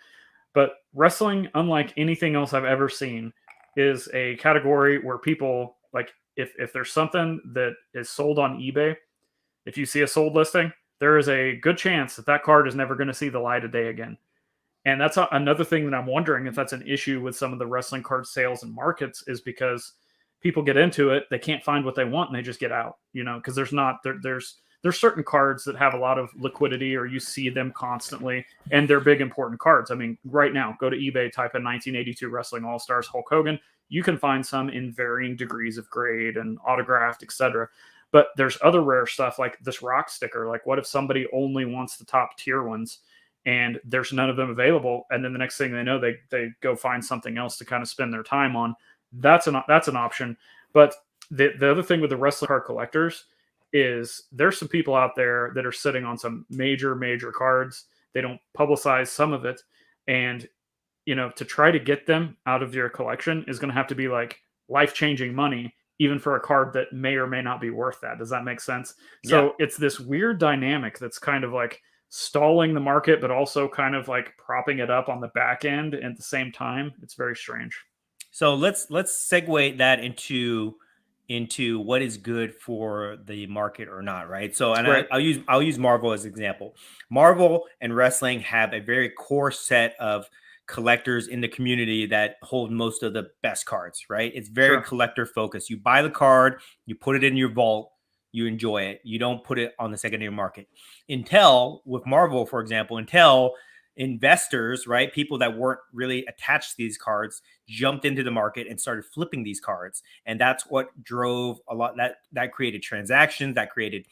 But wrestling, unlike anything else I've ever seen, is a category where people, like, if there's something that is sold on eBay, if you see a sold listing, there is a good chance that card is never going to see the light of day again. And that's another thing that I'm wondering if that's an issue with some of the wrestling card sales and markets, is because people get into it, they can't find what they want, and they just get out, you know, because there's certain cards that have a lot of liquidity, or you see them constantly, and they're big, important cards. I mean, right now, go to eBay, type in 1982 Wrestling All-Stars Hulk Hogan. You can find some in varying degrees of grade and autographed, etc. But there's other rare stuff like this rock sticker. Like, what if somebody only wants the top tier ones and there's none of them available, and then the next thing they know, they go find something else to kind of spend their time on? That's an option. But the other thing with the wrestling card collectors is there's some people out there that are sitting on some major cards. They don't publicize some of it, and you know, to try to get them out of your collection is going to have to be like life-changing money, even for a card that may or may not be worth that. Does that make sense? Yeah. So it's this weird dynamic that's kind of like stalling the market, but also kind of like propping it up on the back end at the same time. It's very strange. So let's segue that into what is good for the market or not, right? So, and right. I'll use Marvel as an example. Marvel and wrestling have a very core set of collectors in the community that hold most of the best cards, right? It's very collector focused. You buy the card, you put it in your vault, you enjoy it. You don't put it on the secondary market. With Marvel, for example, investors, right? People that weren't really attached to these cards jumped into the market and started flipping these cards. And that's what drove a lot, that created transactions, that created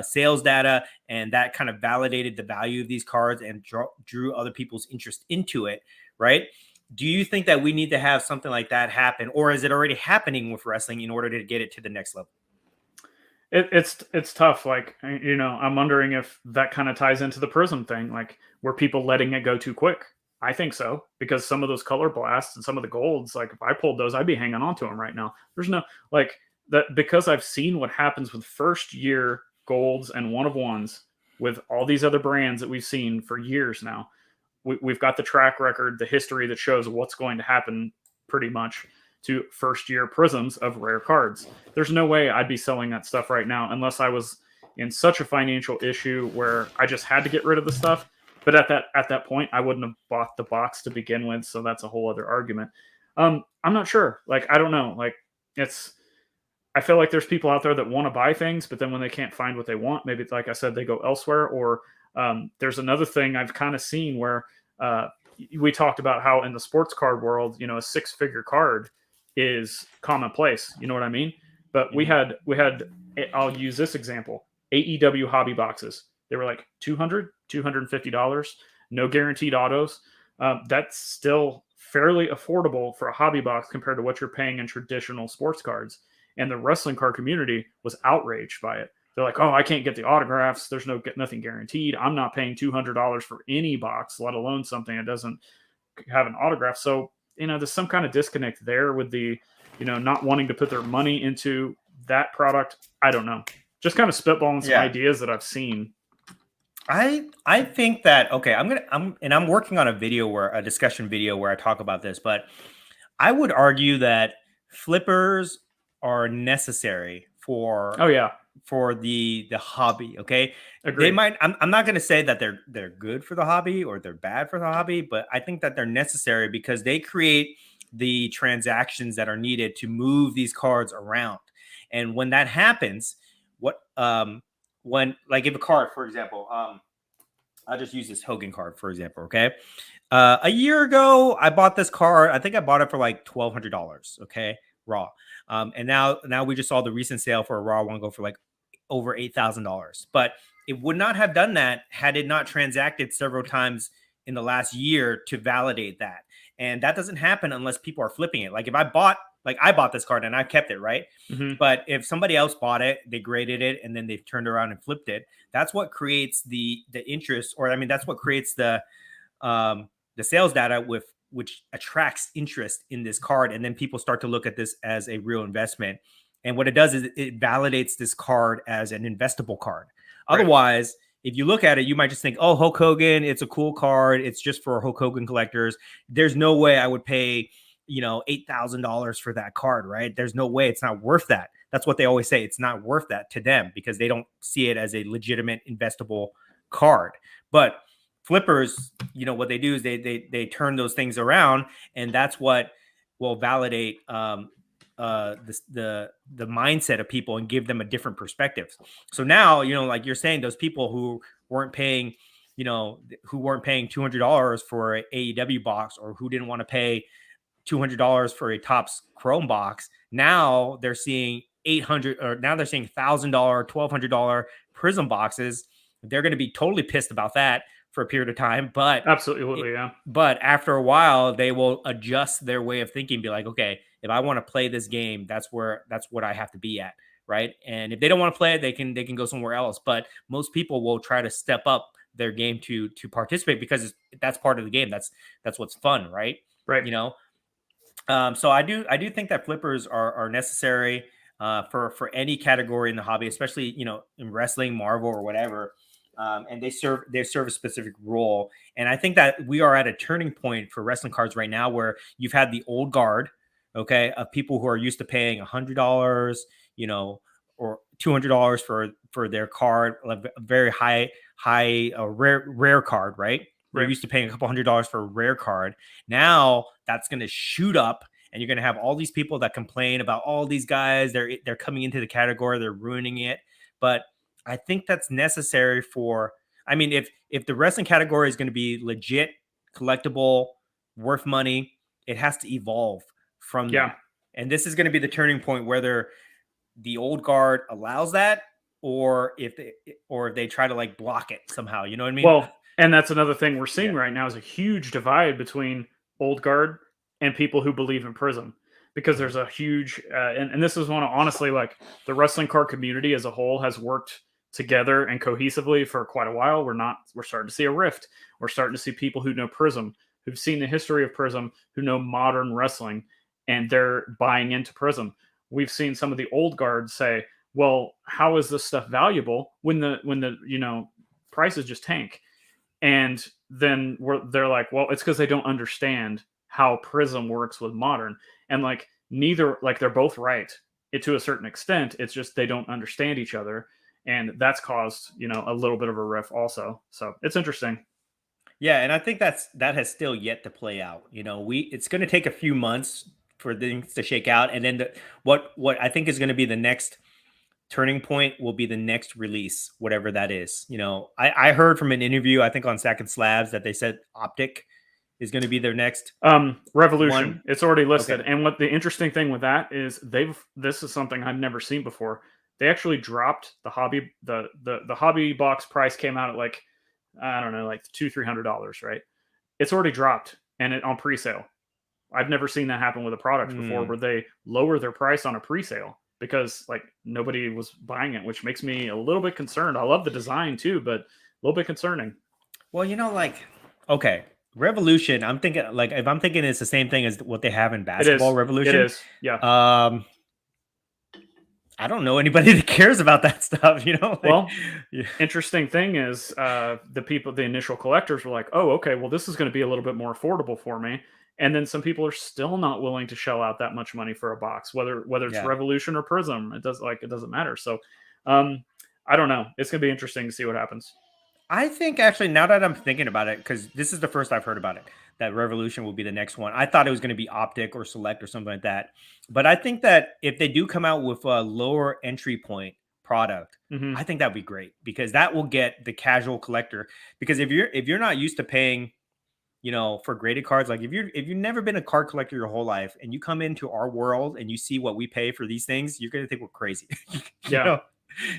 sales data, and that kind of validated the value of these cards and drew other people's interest into it, right? Do you think that we need to have something like that happen, or is it already happening with wrestling in order to get it to the next level? It's tough. Like, you know, I'm wondering if that kind of ties into the Prizm thing. Like, were people letting it go too quick? I think so, because some of those color blasts and some of the golds, like if I pulled those, I'd be hanging on to them right now. There's no like that, because I've seen what happens with first year golds and one of ones with all these other brands that we've seen for years now. We've got the track record, the history that shows what's going to happen pretty much to first year Prizms of rare cards. There's no way I'd be selling that stuff right now unless I was in such a financial issue where I just had to get rid of the stuff. But at that point, I wouldn't have bought the box to begin with. So that's a whole other argument. I'm not sure. Like, I don't know. Like, I feel like there's people out there that want to buy things, but then when they can't find what they want, maybe, like I said, they go elsewhere. Or there's another thing I've kind of seen where we talked about how in the sports card world, you know, a 6-figure card is commonplace. You know what I mean? But we had, I'll use this example, AEW hobby boxes. They were like $200, $250, no guaranteed autos. That's still fairly affordable for a hobby box compared to what you're paying in traditional sports cards. And the wrestling card community was outraged by it. They're like, oh, I can't get the autographs. There's nothing guaranteed. I'm not paying $200 for any box, let alone something that doesn't have an autograph. So, you know, there's some kind of disconnect there with the, you know, not wanting to put their money into that product. I don't know. Just kind of spitballing some ideas that I've seen. I think that, okay, I'm working on a discussion video where I talk about this, but I would argue that flippers are necessary for the hobby. Okay. Agreed. They might, I'm not going to say that they're good for the hobby or they're bad for the hobby, but I think that they're necessary because they create the transactions that are needed to move these cards around. And when that happens, when like if a card, for example, I'll just use this Hogan card, for example. Okay. A year ago, I bought this card. I think I bought it for like $1,200. Okay. Raw. And now we just saw the recent sale for a raw one go for like over $8,000. But it would not have done that had it not transacted several times in the last year to validate that. And that doesn't happen unless people are flipping it. Like if I bought this card and I kept it, right? Mm-hmm. But if somebody else bought it, they graded it, and then they've turned around and flipped it. That's what creates the interest, or I mean, that's what creates the sales data with which attracts interest in this card, and then people start to look at this as a real investment. And what it does is it validates this card as an investable card. Right. Otherwise, if you look at it, you might just think, oh, Hulk Hogan, it's a cool card. It's just for Hulk Hogan collectors. There's no way I would pay, $8,000 for that card, right? There's no way. It's not worth that. That's what they always say. It's not worth that to them because they don't see it as a legitimate investable card. But flippers, what they do is they turn those things around, and that's what will validate the mindset of people and give them a different perspective. So now, like you're saying, those people who weren't paying $200 for an AEW box, or who didn't want to pay $200 for a Topps Chrome box, now they're seeing $800, or now they're seeing $1,000, $1,200 Prizm boxes. They're going to be totally pissed about that for a period of time, but absolutely, yeah. But after a while, they will adjust their way of thinking, be like, okay, if I want to play this game, that's what I have to be at, right? And if they don't want to play it, they can go somewhere else. But most people will try to step up their game to participate because that's part of the game. That's what's fun, right? Right. So I do think that flippers are necessary for any category in the hobby, especially in wrestling, Marvel, or whatever. And they serve a specific role. And I think that we are at a turning point for wrestling cards right now, where you've had the old guard, okay, of people who are used to paying $100, or $200 for their card, a very high rare card, right? They're used to paying a couple $100s for a rare card. Now that's going to shoot up, and you're going to have all these people that complain about all these guys. They're coming into the category, they're ruining it. But I think that's necessary if the wrestling category is going to be legit, collectible, worth money, it has to evolve from that. And this is going to be the turning point, whether the old guard allows that, or if they try to like block it somehow. You know what I mean? Well, and that's another thing we're seeing right now is a huge divide between old guard and people who believe in Prizm. Because there's a huge, and this is one of, honestly, like the wrestling card community as a whole has worked together and cohesively for quite a while. We're starting to see a rift. We're starting to see people who know Prizm, who've seen the history of Prizm, who know modern wrestling, and they're buying into Prizm. We've seen some of the old guards say, well, how is this stuff valuable when the prices just tank? And then they're like, well, it's because they don't understand how Prizm works with modern. And like they're both right to a certain extent. It's just they don't understand each other. And that's caused, a little bit of a rift also. So it's interesting. Yeah, and I think that has still yet to play out. It's going to take a few months for things to shake out. And then what I think is going to be the next turning point will be the next release, whatever that is. I heard from an interview, I think on Sack and Slabs, that they said Optic is going to be their next Revolution. one. It's already listed. Okay. And what the interesting thing with that is this is something I've never seen before. They actually dropped the hobby. The hobby box price came out at like, I don't know, like $200-$300, right? It's already dropped and on pre-sale. I've never seen that happen with a product before, where they lower their price on a pre-sale because like nobody was buying it, which makes me a little bit concerned. I love the design too, but a little bit concerning. Well, okay. Revolution, I'm thinking it's the same thing as what they have in basketball. Revolution. It is. Yeah. I don't know anybody that cares about that stuff, Well, interesting thing is the initial collectors were like, oh, okay, well, this is going to be a little bit more affordable for me. And then some people are still not willing to shell out that much money for a box, whether it's Yeah. Revolution or Prizm. It doesn't matter. So I don't know. It's going to be interesting to see what happens. I think actually, now that I'm thinking about it, because this is the first I've heard about it, that Revolution will be the next one. I thought it was going to be Optic or Select or something like that. But I think that if they do come out with a lower entry point product, I think that would be great, because that will get the casual collector. Because if you're not used to paying, for graded cards, like if you've never been a card collector your whole life and you come into our world and you see what we pay for these things, you're going to think we're crazy. Yeah.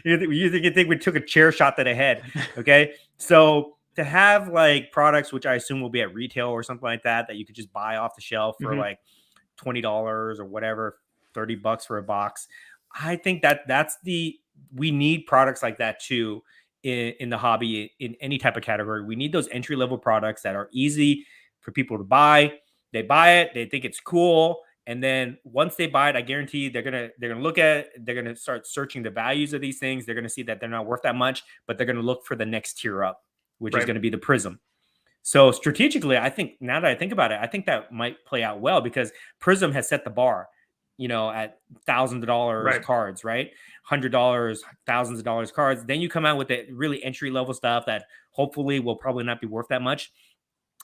You think we took a chair shot to the head. Okay. So to have like products, which I assume will be at retail or something like that you could just buy off the shelf for like $20 or whatever, $30 for a box. I think we need products like that too in the hobby, in any type of category. We need those entry level products that are easy for people to buy. They buy it, they think it's cool. And then once they buy it, I guarantee they're gonna look at it, they're gonna start searching the values of these things. They're gonna see that they're not worth that much, but they're gonna look for the next tier up, which is gonna be the Prizm. So strategically, I think, now that I think about it, I think that might play out well, because Prizm has set the bar, at thousands of dollars cards, right? $100, thousands of dollars cards. Then you come out with the really entry level stuff that hopefully will probably not be worth that much,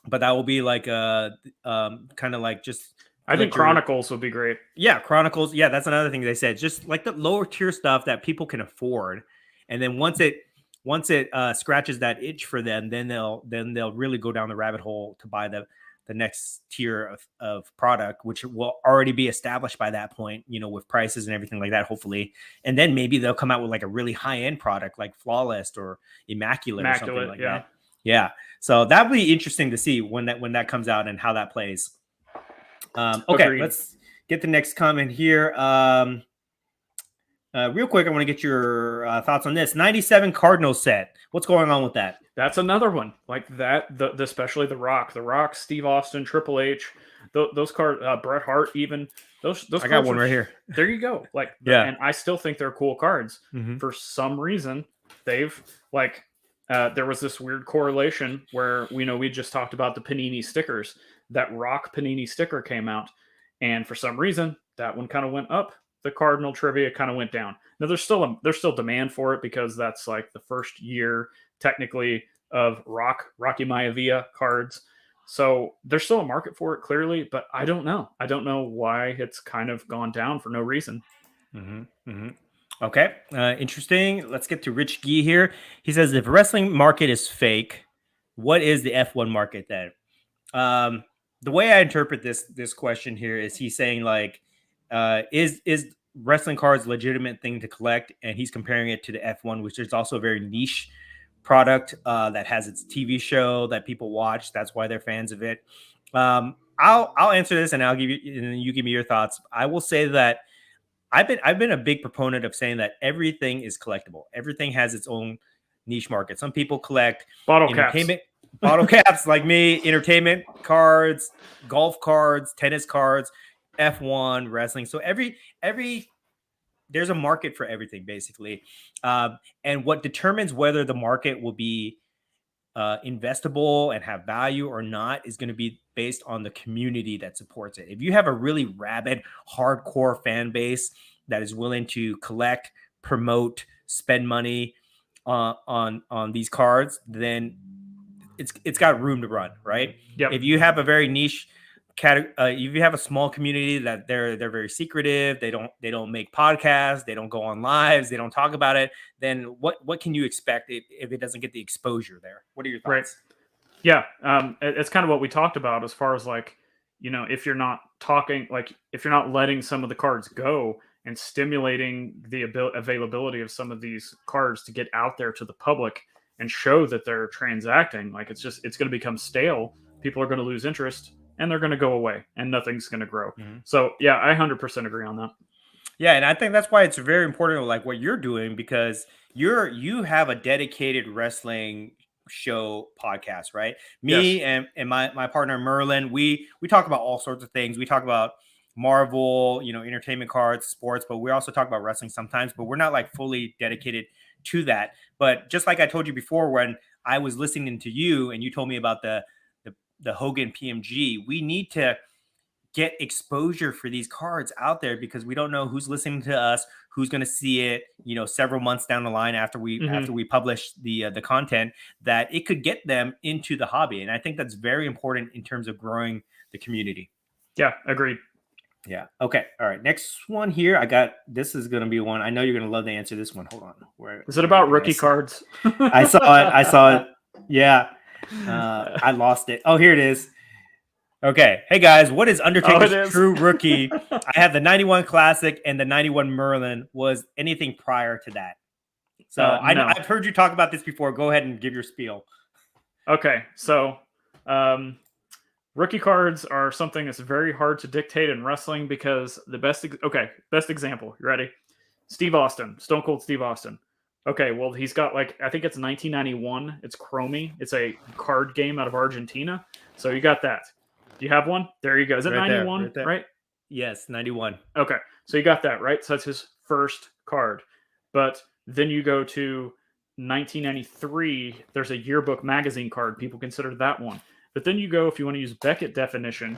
but that will be like kind of like just. I think Chronicles would be great. Yeah, Chronicles. Yeah, that's another thing they said. Just like the lower tier stuff that people can afford, and then once it scratches that itch for them, then they'll really go down the rabbit hole to buy the next tier of product, which will already be established by that point, with prices and everything like that, hopefully. And then maybe they'll come out with like a really high end product like Flawless or Immaculate or something like that. Yeah. So that'll be interesting to see when that comes out and how that plays. Okay, agreed. Let's get the next comment here. Real quick, I want to get your thoughts on this 97 Cardinals set. What's going on with that? That's another one like that. Especially the Rock, Steve Austin, Triple H, those cards, Bret Hart, even those. I got one right here. There you go. Like, yeah, and I still think they're cool cards. For some reason, they've like. There was this weird correlation where we just talked about the Panini stickers. That Rock Panini sticker came out, and for some reason that one kind of went up. The Cardinal trivia kind of went down. Now there's still demand for it, because that's like the first year technically of Rocky Maivia cards. So there's still a market for it, clearly, but I don't know. I don't know why it's kind of gone down for no reason. Okay, interesting. Let's get to Rich Gee here. He says, if wrestling market is fake, what is the F1 market then? The way I interpret this question here is he's saying like, is wrestling cards a legitimate thing to collect? And he's comparing it to the F1, which is also a very niche product that has its TV show that people watch. That's why they're fans of it. I'll answer this, and you give me your thoughts. I will say that I've been a big proponent of saying that everything is collectible. Everything has its own niche market. Some people collect bottle caps, bottle caps like me, entertainment cards, golf cards, tennis cards, F1, wrestling. So every there's a market for everything, basically. And what determines whether the market will be investable and have value or not is going to be based on the community that supports it. If you have a really rabid, hardcore fan base that is willing to collect, promote, spend money on these cards, then it's got room to run, right? Yep. If you have a very niche if you have a small community that they're very secretive, they don't make podcasts, they don't go on lives, they don't talk about it, then what can you expect if it doesn't get the exposure there? What are your thoughts? Right. Yeah, it's kind of what we talked about as far as like, if you're not talking, like if you're not letting some of the cards go and stimulating the availability of some of these cards to get out there to the public and show that they're transacting, like it's going to become stale. People are going to lose interest, and they're going to go away, and nothing's going to grow. So yeah, I 100% agree on that. Yeah, and I think that's why it's very important, like what you're doing, because you have a dedicated wrestling show podcast, right? Me and my partner Merlin, we talk about all sorts of things. We talk about Marvel, entertainment cards, sports, but we also talk about wrestling sometimes, but we're not like fully dedicated to that. But just like I told you before, when I was listening to you and you told me about the Hogan PMG, we need to get exposure for these cards out there because we don't know who's listening to us, who's going to see it, several months down the line after we publish the content, that it could get them into the hobby. And I think that's very important in terms of growing the community. Yeah, agreed. Yeah. Okay. All right. Next one here. This is going to be one. I know you're going to love to answer this one. Hold on. Is it about rookie cards? I saw it. Yeah. I lost it. Oh, here it is. Okay. Hey guys, what is Undertaker's true rookie? I have the 91 Classic and the 91 Merlin. Was anything prior to that? So I've heard you talk about this before. Go ahead and give your spiel. Okay. So rookie cards are something that's very hard to dictate in wrestling because best example. You ready? Steve Austin, Stone Cold Steve Austin. Okay, well, he's got I think it's 1991. It's Chromie. It's a card game out of Argentina. So you got that. Do you have one? There you go. Is it 91, right? Yes, 91. Okay, so you got that, right? So that's his first card. But then you go to 1993. There's a yearbook magazine card. People consider that one. But then you go, if you want to use Beckett definition,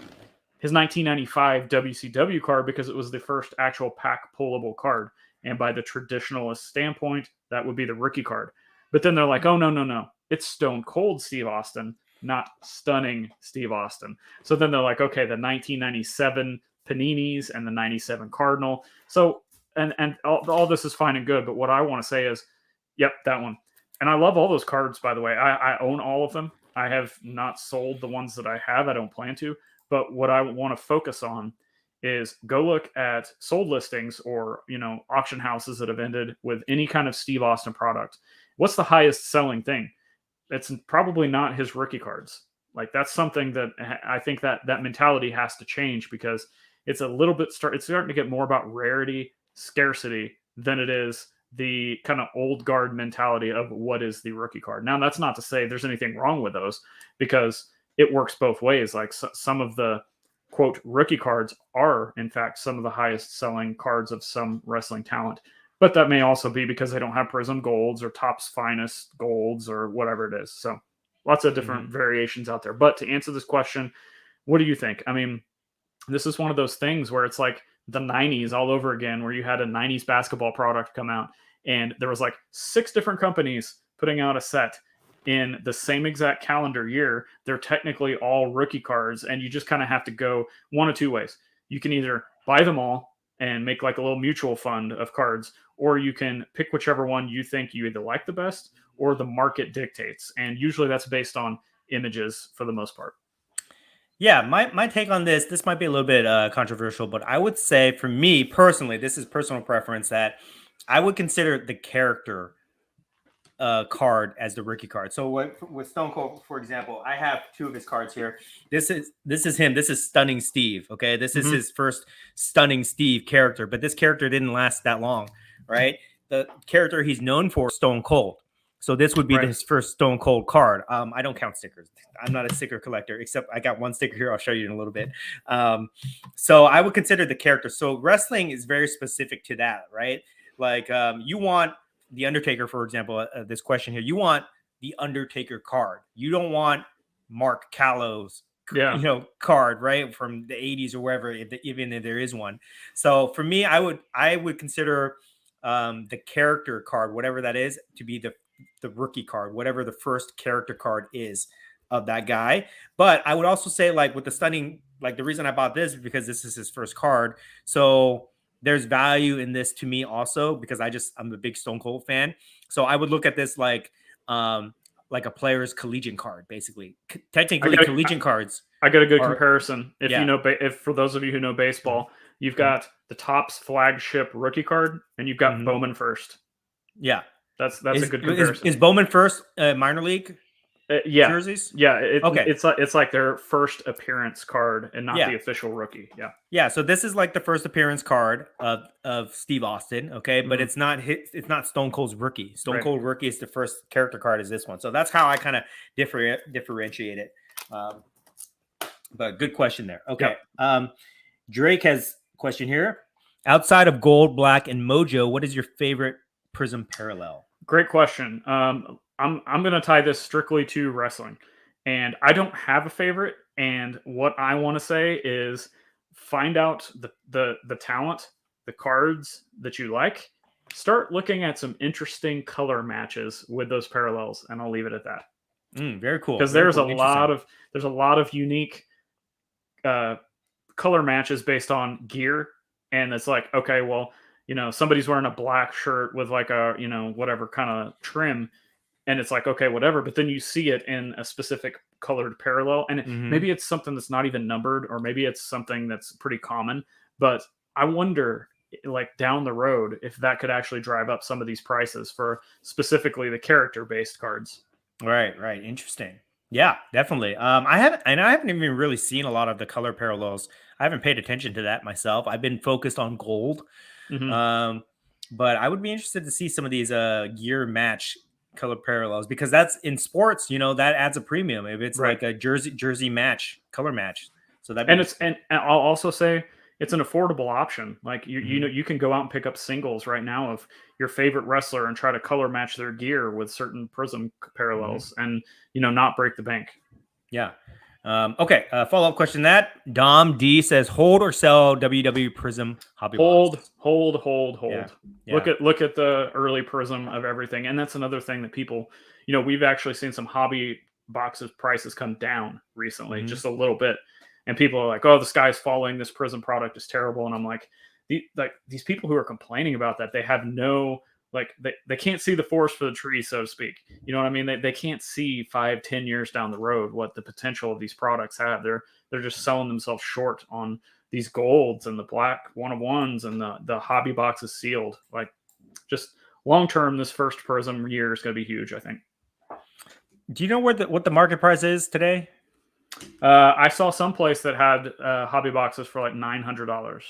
his 1995 WCW card, because it was the first actual pack pullable card. And by the traditionalist standpoint, that would be the rookie card. But then they're like, oh, no. It's Stone Cold Steve Austin, not Stunning Steve Austin. So then they're like, okay, the 1997 Paninis and the 97 Cardinal. So, and all this is fine and good. But what I want to say is, yep, that one. And I love all those cards, by the way. I own all of them. I have not sold the ones that I have. I don't plan to. But what I want to focus on is go look at sold listings or, auction houses that have ended with any kind of Steve Austin product. What's the highest selling thing? It's probably not his rookie cards. That's something that I think that mentality has to change because it's a little bit it's starting to get more about rarity, scarcity than it is the kind of old guard mentality of what is the rookie card. Now, that's not to say there's anything wrong with those because it works both ways. Some of the quote rookie cards are in fact some of the highest selling cards of some wrestling talent, but that may also be because they don't have Prizm golds or Topps Finest golds or whatever it is. So lots of different variations out there. But to answer this question, what do you think? I mean, this is one of those things where it's like the 90s all over again, where you had a 90s basketball product come out and there was 6 different companies putting out a set in the same exact calendar year. They're technically all rookie cards, and you just kind of have to go one of two ways. You can either buy them all and make a little mutual fund of cards, or you can pick whichever one you think you either like the best or the market dictates. And usually that's based on images for the most part. Yeah, my take on this might be a little bit controversial, but I would say for me personally, this is personal preference, that I would consider the character card as the rookie card. So with Stone Cold, for example, I have 2 of his cards here. This is him. This is Stunning Steve. Okay, this is his first Stunning Steve character, but this character didn't last that long, right? The character he's known for, Stone Cold. So this would be his first Stone Cold card. I don't count stickers. I'm not a sticker collector, except I got one sticker here. I'll show you in a little bit. So I would consider the character. So wrestling is very specific to that, right? You want the Undertaker, for example, this question here, you want the Undertaker card. You don't want Mark Callow's, card, right? From the 80s or wherever, even if there is one. So for me, I would consider the character card, whatever that is, to be the rookie card, whatever the first character card is of that guy. But I would also say, with the Stunning, the reason I bought this is because this is his first card. So there's value in this to me also, because I'm a big Stone Cold fan. So I would look at this like a player's collegiate card, basically. Technically, collegiate cards. I got a good comparison. If for those of you who know baseball, you've got the Topps flagship rookie card, and you've got Bowman first. Yeah, that's a good comparison. Is Bowman first minor league? Jerseys? Yeah. It's like their first appearance card and not the official rookie. Yeah. Yeah. So this is the first appearance card of Steve Austin. Okay. But it's not Stone Cold's rookie. Stone Cold rookie is the first character card, is this one. So that's how I kind of differentiate it. But good question there. Okay. Drake has a question here. Outside of gold, black, and mojo, what is your favorite Prizm parallel? Great question. I'm going to tie this strictly to wrestling, and I don't have a favorite. And what I want to say is find out the talent, the cards that you like. Start looking at some interesting color matches with those parallels, and I'll leave it at that. Very cool. Because there's a lot of unique color matches based on gear, and it's like, okay, well, somebody's wearing a black shirt with like a whatever kind of trim, and it's like, okay, whatever, but then you see it in a specific colored parallel, and maybe it's something that's not even numbered, or maybe it's something that's pretty common, but I wonder, like down the road, if that could actually drive up some of these prices for specifically the character based cards. Right. Interesting. Yeah, definitely. I haven't even really seen a lot of the color parallels. I haven't paid attention to that myself. I've been focused on gold. But I would be interested to see some of these gear match color parallels, because that's in sports, that adds a premium if it's like a jersey match, color match. So that and I'll also say it's an affordable option. Like you can go out and pick up singles right now of your favorite wrestler and try to color match their gear with certain Prizm parallels and not break the bank. Yeah. Okay. Follow-up question. That Dom D says, hold or sell WWE Prizm hobby box? Hold. Yeah. Look at the early Prizm of everything. And that's another thing that people, we've actually seen some hobby boxes prices come down recently, just a little bit. And people are like, oh, the sky's falling. This Prizm product is terrible. And I'm like, these people who are complaining about that, they have no, they can't see the forest for the trees, so to speak. You know what I mean? They can't see 5-10 years down the road what the potential of these products have. They're just selling themselves short on these golds and the black 1-of-1s and the hobby boxes sealed. Like, just long term, this first Prizm year is going to be huge, I think. Do you know what the market price is today? I saw some place that had hobby boxes for like $900.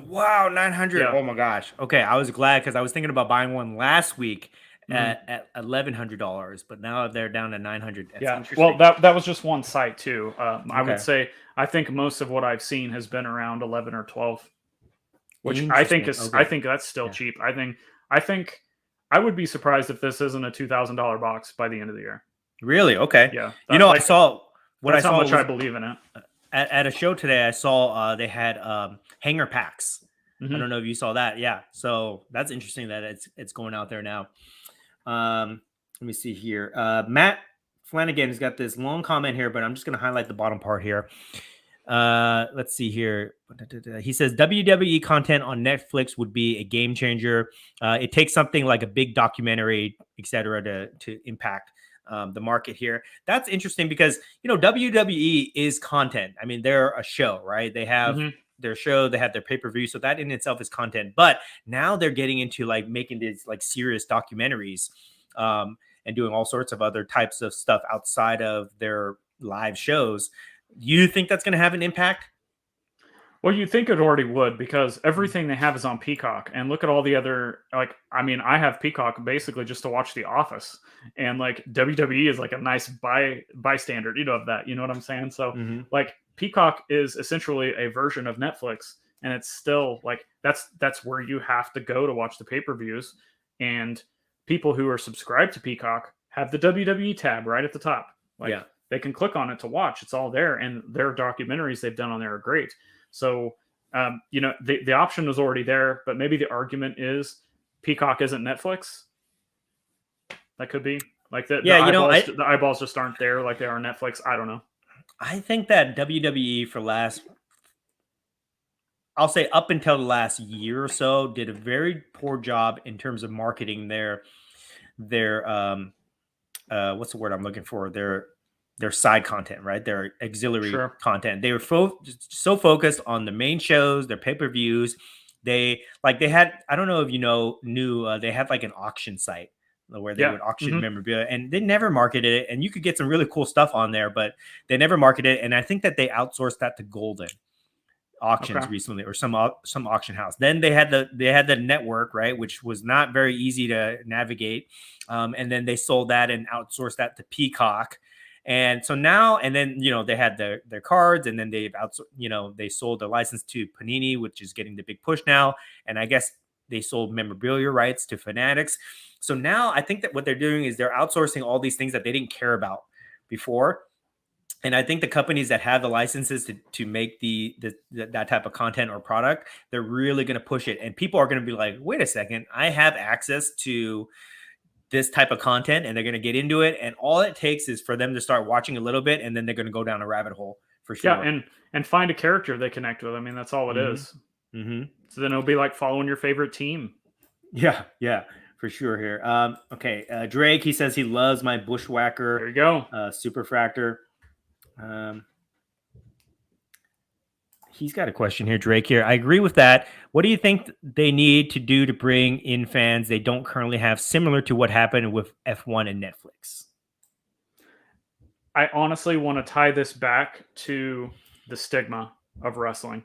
Wow, $900! Yeah. Oh my gosh. Okay, I was glad, because I was thinking about buying one last week at $1,100, but now they're down to $900. That's well, that was just one site too. I would say I think most of what I've seen has been around 11 or 12, which I think is I think that's still cheap. I think I would be surprised if this isn't a $2,000 box by the end of the year. Really? Okay. Yeah. I saw. That's how much I believe in it. At a show today, I saw they had hanger packs. I don't know if you saw that. Yeah, so that's interesting that it's going out there now. Let me see here. Matt Flanagan has got this long comment here, but I'm just going to highlight the bottom part here. Let's see here. He says WWE content on Netflix would be a game changer. It takes something like a big documentary, etc., to impact the market here. That's interesting because WWE is content. I mean, they're a show, right? They have their show, they have their pay-per-view, so that in itself is content. But now they're getting into like making these like serious documentaries and doing all sorts of other types of stuff outside of their live shows. You think that's going to have an impact? Well, you'd think it already would, because everything they have is on Peacock. And look at all the other, I have Peacock basically just to watch The Office. And like WWE is like a nice bystander, of that. You know what I'm saying? So like Peacock is essentially a version of Netflix. And it's still like, that's where you have to go to watch the pay-per-views. And people who are subscribed to Peacock have the WWE tab right at the top. They can click on it to watch. It's all there. And their documentaries they've done on there are great. So, the option is already there, but maybe the argument is Peacock isn't Netflix. That could be like that. Yeah, the eyeballs just aren't there like they are on Netflix. I don't know. I think that WWE I'll say up until the last year or so, did a very poor job in terms of marketing their what's the word I'm looking for? Their side content, right? Their auxiliary content. They were so focused on the main shows, their pay-per-views. They had, I don't know if they had like an auction site where they would auction memorabilia, and they never marketed it. And you could get some really cool stuff on there, but they never marketed it. And I think that they outsourced that to Golden Auctions recently, or some auction house. Then they had the network, right, which was not very easy to navigate. And then they sold that and outsourced that to Peacock. And so now, and then, they had their cards, and then they sold the license to Panini, which is getting the big push now. And I guess they sold memorabilia rights to Fanatics. So now I think that what they're doing is they're outsourcing all these things that they didn't care about before. And I think the companies that have the licenses to make that type of content or product, they're really going to push it. And people are going to be like, wait a second, I have access to this type of content, and they're going to get into it. And all it takes is for them to start watching a little bit, and then they're going to go down a rabbit hole for sure. Yeah, and find a character they connect with. I mean, that's all it is. Mm-hmm. So then it'll be like following your favorite team. Yeah, for sure here. Okay, Drake, he says he loves my Bushwhacker. There you go. Superfractor. He's got a question here, Drake. Here, I agree with that. What do you think they need to do to bring in fans they don't currently have, similar to what happened with F1 and Netflix? I honestly want to tie this back to the stigma of wrestling,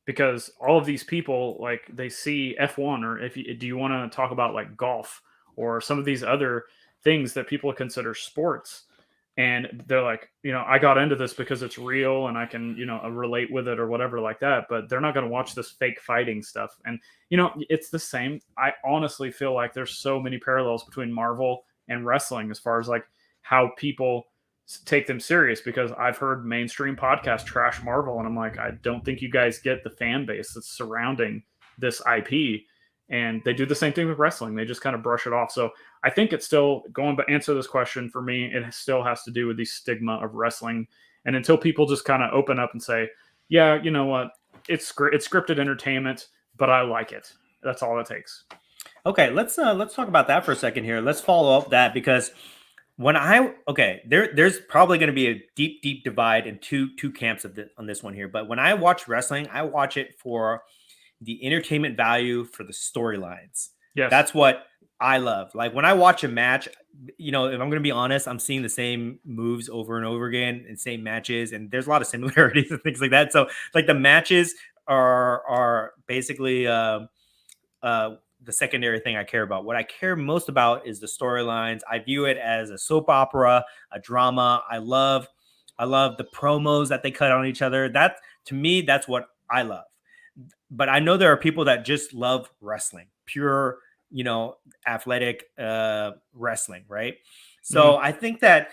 because all of these people, like, they see F1, or do you want to talk about like golf or some of these other things that people consider sports? And they're like, I got into this because it's real and I can, relate with it or whatever like that. But they're not going to watch this fake fighting stuff. And, it's the same. I honestly feel like there's so many parallels between Marvel and wrestling as far as like how people take them serious, because I've heard mainstream podcasts trash Marvel. And I'm like, I don't think you guys get the fan base that's surrounding this IP. And they do the same thing with wrestling. They just kind of brush it off. So I think it's still going to answer this question for me. It still has to do with the stigma of wrestling. And until people just kind of open up and say, yeah, you know what? It's scripted entertainment, but I like it. That's all it takes. Okay, let's talk about that for a second here. Let's follow up that, because there's probably going to be a deep divide in two camps on this one here. But when I watch wrestling, I watch it for the entertainment value, for the storylines. Yes. That's what I love. Like, when I watch a match, if I'm going to be honest, I'm seeing the same moves over and over again and same matches. And there's a lot of similarities and things like that. So like the matches are basically the secondary thing I care about. What I care most about is the storylines. I view it as a soap opera, a drama. I love the promos that they cut on each other. That, to me, that's what I love. But I know there are people that just love wrestling, pure, athletic wrestling, right? So I think that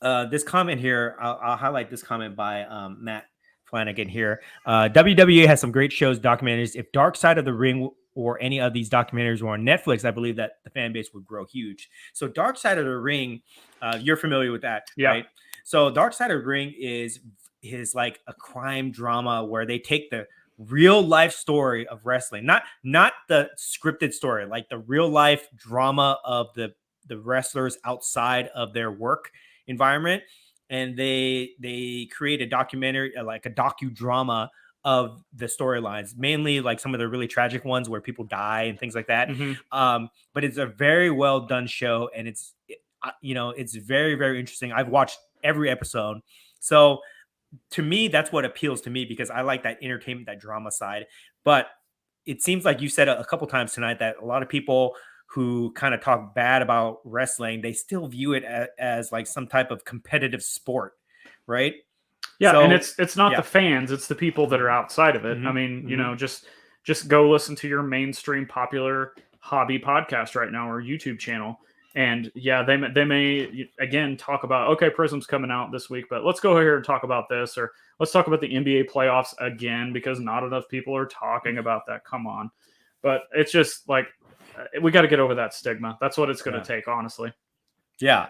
this comment here, I'll highlight this comment by Matt Flanagan here. WWE has some great shows, documentaries. If Dark Side of the Ring or any of these documentaries were on Netflix, I believe that the fan base would grow huge. So Dark Side of the Ring, you're familiar with that, right? So Dark Side of the Ring is like a crime drama where they take the real life story of wrestling, not the scripted story, like the real life drama of the wrestlers outside of their work environment, and they create a documentary, like a docudrama of the storylines, mainly like some of the really tragic ones where people die and things like that. But it's a very well done show, and it's very, very interesting. I've watched every episode. So to me, that's what appeals to me, because I like that entertainment, that drama side. But it seems like you said a couple times tonight that a lot of people who kind of talk bad about wrestling, they still view it as like some type of competitive sport, right? Yeah, so, and it's not the fans, it's the people that are outside of it. I mean, just go listen to your mainstream popular hobby podcast right now or YouTube channel. And yeah, they may again talk about, okay, Prizm's coming out this week, but let's go here and talk about this, or let's talk about the NBA playoffs again, because not enough people are talking about that. Come on. But it's just like, we got to get over that stigma. That's what it's going to take, honestly. Yeah.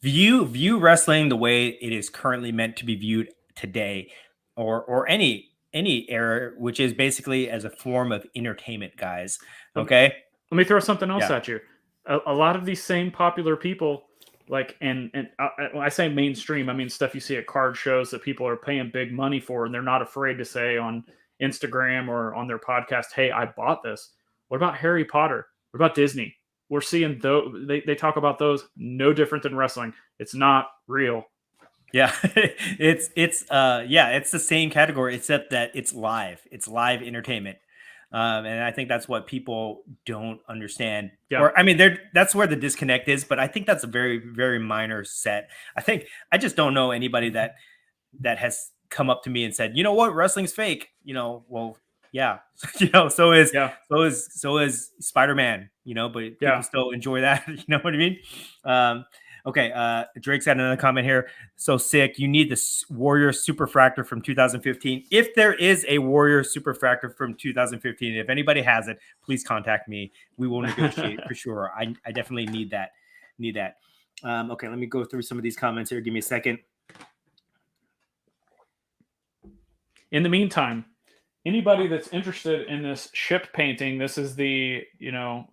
View wrestling the way it is currently meant to be viewed today, or any era, which is basically as a form of entertainment, guys. Okay. Let me throw something else at you. A lot of these same popular people, like, and when I say mainstream, I mean stuff you see at card shows that people are paying big money for, and they're not afraid to say on Instagram or on their podcast, hey, I bought this. What about Harry Potter? What about Disney? We're seeing those, they talk about those, no different than wrestling. It's not real. Yeah, it's the same category, except that it's live. It's live entertainment. And I think that's what people don't understand. Yeah. Or, I mean, that's where the disconnect is, but I think that's a very, very minor set. I just don't know anybody that has come up to me and said, you know what, wrestling's fake. Well, yeah, so is Spider-Man, but people still enjoy that. You know what I mean? Okay, Drake's had another comment here. So sick. You need the Warrior Superfractor from 2015. If there is a Warrior Superfractor from 2015, if anybody has it, please contact me. We will negotiate for sure. I definitely need that. Okay, let me go through some of these comments here. Give me a second. In the meantime, anybody that's interested in this ship painting, this is the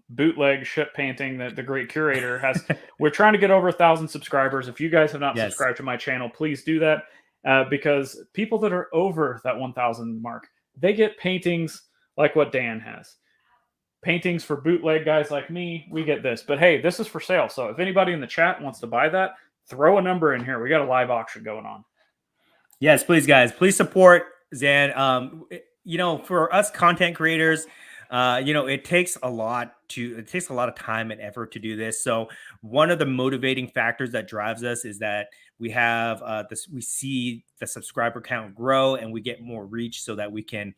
bootleg ship painting that the great curator has. We're trying to get over 1,000 subscribers. If you guys have not subscribed to my channel, please do that, because people that are over that 1,000 mark, they get paintings like what Dan has. Paintings for bootleg guys like me, we get this. But hey, this is for sale. So if anybody in the chat wants to buy that, throw a number in here. We got a live auction going on. Yes, please, guys. Please support Zan. For us content creators, it takes a lot of time and effort to do this. So one of the motivating factors that drives us is that we have we see the subscriber count grow and we get more reach so that we can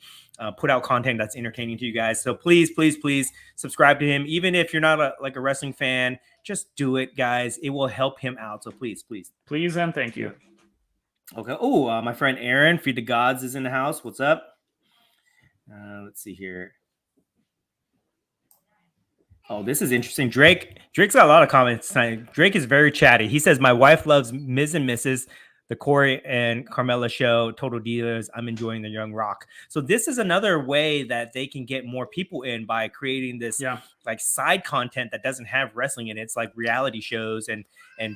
put out content that's entertaining to you guys. So please, please, please subscribe to him. Even if you're not a wrestling fan, just do it, guys. It will help him out. So please, please. Please and thank you. Okay. Oh, my friend Aaron, Feed the Gods, is in the house. What's up? Let's see here. Oh, this is interesting. Drake's got a lot of comments tonight. Drake is very chatty. He says, my wife loves Ms. and Mrs., the Corey and Carmella show, Total Divas. I'm enjoying the Young Rock. So this is another way that they can get more people in by creating this side content that doesn't have wrestling in it. It's like reality shows and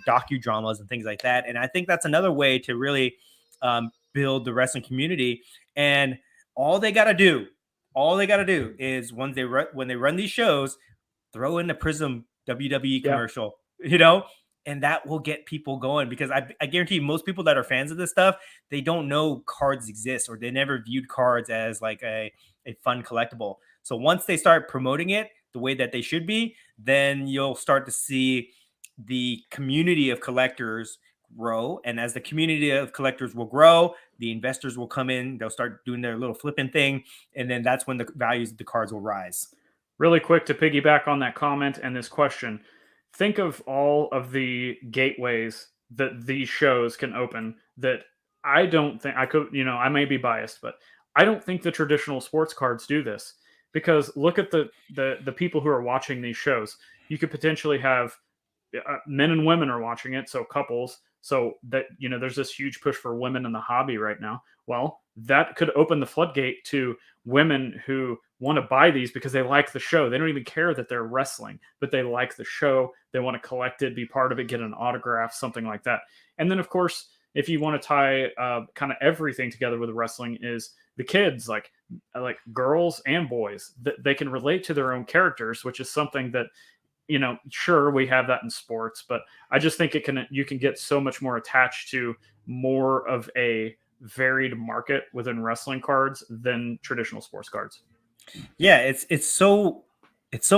docudramas and things like that. And I think that's another way to really build the wrestling community. And all they got to do is when they run these shows, throw in the Prizm WWE commercial, and that will get people going, because I guarantee most people that are fans of this stuff, they don't know cards exist, or they never viewed cards as like a fun collectible. So once they start promoting it the way that they should be, then you'll start to see the community of collectors grow. And as the community of collectors will grow, the investors will come in, they'll start doing their little flipping thing. And then that's when the values of the cards will rise. Really quick to piggyback on that comment and this question, think of all of the gateways that these shows can open that I don't think I could, I may be biased, but I don't think the traditional sports cards do this, because look at the people who are watching these shows. You could potentially have men and women are watching it, so couples. So that, there's this huge push for women in the hobby right now. Well, that could open the floodgate to women who want to buy these because they like the show. They don't even care that they're wrestling, but they like the show. They want to collect it, be part of it, get an autograph, something like that. And then, of course, if you want to tie kind of everything together with wrestling, is the kids, like girls and boys, that they can relate to their own characters, which is something that, sure, we have that in sports, but I just think you can get so much more attached to more of a varied market within wrestling cards than traditional sports cards. Yeah, it's so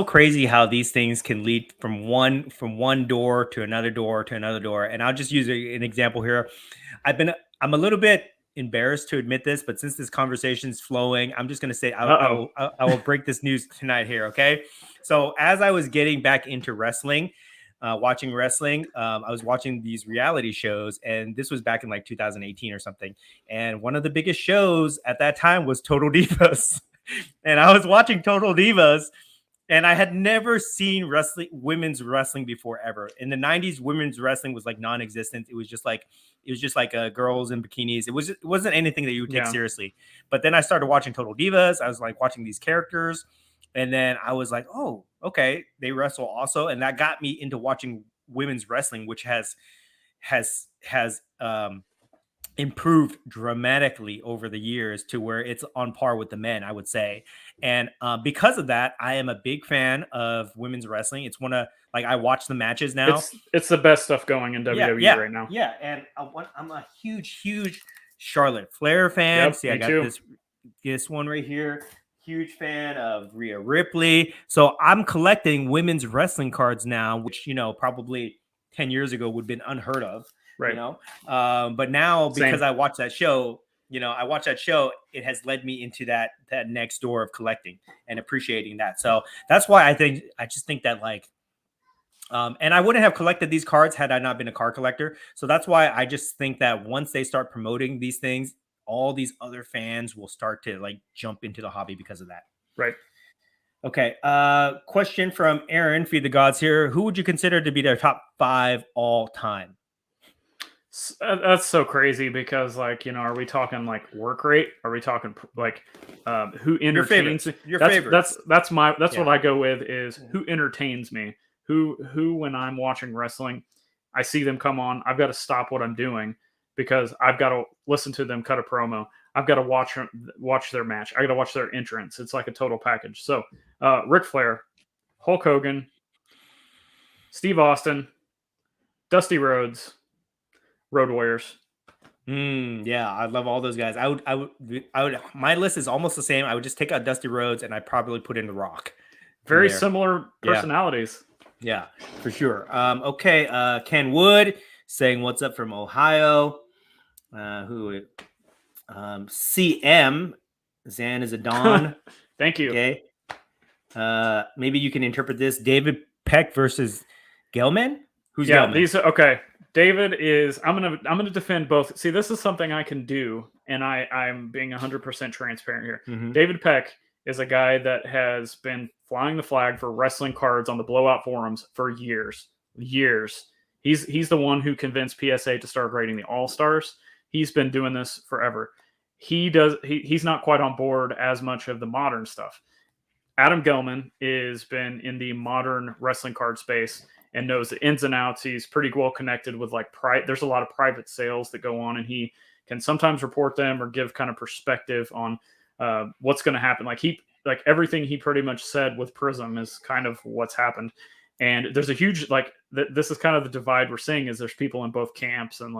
crazy how these things can lead from one door to another door to another door. And I'll just use an example here. I'm a little bit embarrassed to admit this, but since this conversation is flowing, I'm just going to say I will break this news tonight here. Okay. So as I was getting back into wrestling, watching wrestling, I was watching these reality shows, and this was back in like 2018 or something. And one of the biggest shows at that time was Total Divas. And I was watching Total Divas, and I had never seen women's wrestling before ever. In the 90s, women's wrestling was like non-existent. It was just like girls in bikinis. It wasn't anything that you would take seriously. But then I started watching Total Divas. I was like watching these characters, and then I was like, oh, okay, they wrestle also. And that got me into watching women's wrestling, which has improved dramatically over the years to where it's on par with the men, I would say. And because of that, I am a big fan of women's wrestling. It's I watch the matches now. It's the best stuff going in WWE right now. Yeah, and I'm a huge Charlotte Flair fan. Yep, see, I got too. this one right here. Huge fan of Rhea Ripley. So I'm collecting women's wrestling cards now, which, probably 10 years ago would have been unheard of, right. But now, because I watched that show, it has led me into that next door of collecting and appreciating that. So that's why I just think that and I wouldn't have collected these cards had I not been a card collector. So that's why I just think that once they start promoting these things, all these other fans will start to jump into the hobby because of that. Right. Okay. Question from Aaron, Feed the Gods here. Who would you consider to be their top 5 all time? That's so crazy because, are we talking work rate? Are we talking who entertains? Your favorite. That's what I go with is who entertains me. Who when I'm watching wrestling, I see them come on, I've got to stop what I'm doing because I've got to listen to them cut a promo. I've got to watch their match. I got to watch their entrance. It's like a total package. So, Ric Flair, Hulk Hogan, Steve Austin, Dusty Rhodes, Road Warriors. Yeah, I love all those guys. I would. My list is almost the same. I would just take out Dusty Rhodes and I'd probably put in The Rock. Very similar personalities. Yeah, for sure. Okay. Ken Wood saying what's up from Ohio. CM Zan is a Don. Thank you. Okay. Maybe you can interpret this. David Peck versus Gelman. Who's Gelman? Okay. David is. I'm gonna defend both. See, this is something I can do, and I'm being 100% transparent here. Mm-hmm. David Peck is a guy that has been flying the flag for wrestling cards on the Blowout forums for years. He's the one who convinced PSA to start grading the All-Stars. He's been doing this forever. He's not quite on board as much of the modern stuff. Adam Gelman has been in the modern wrestling card space and knows the ins and outs. He's pretty well connected with there's a lot of private sales that go on, and he can sometimes report them or give kind of perspective on what's going to happen. Everything he pretty much said with Prizm is kind of what's happened. And there's a huge, this is kind of the divide we're seeing is there's people in both camps and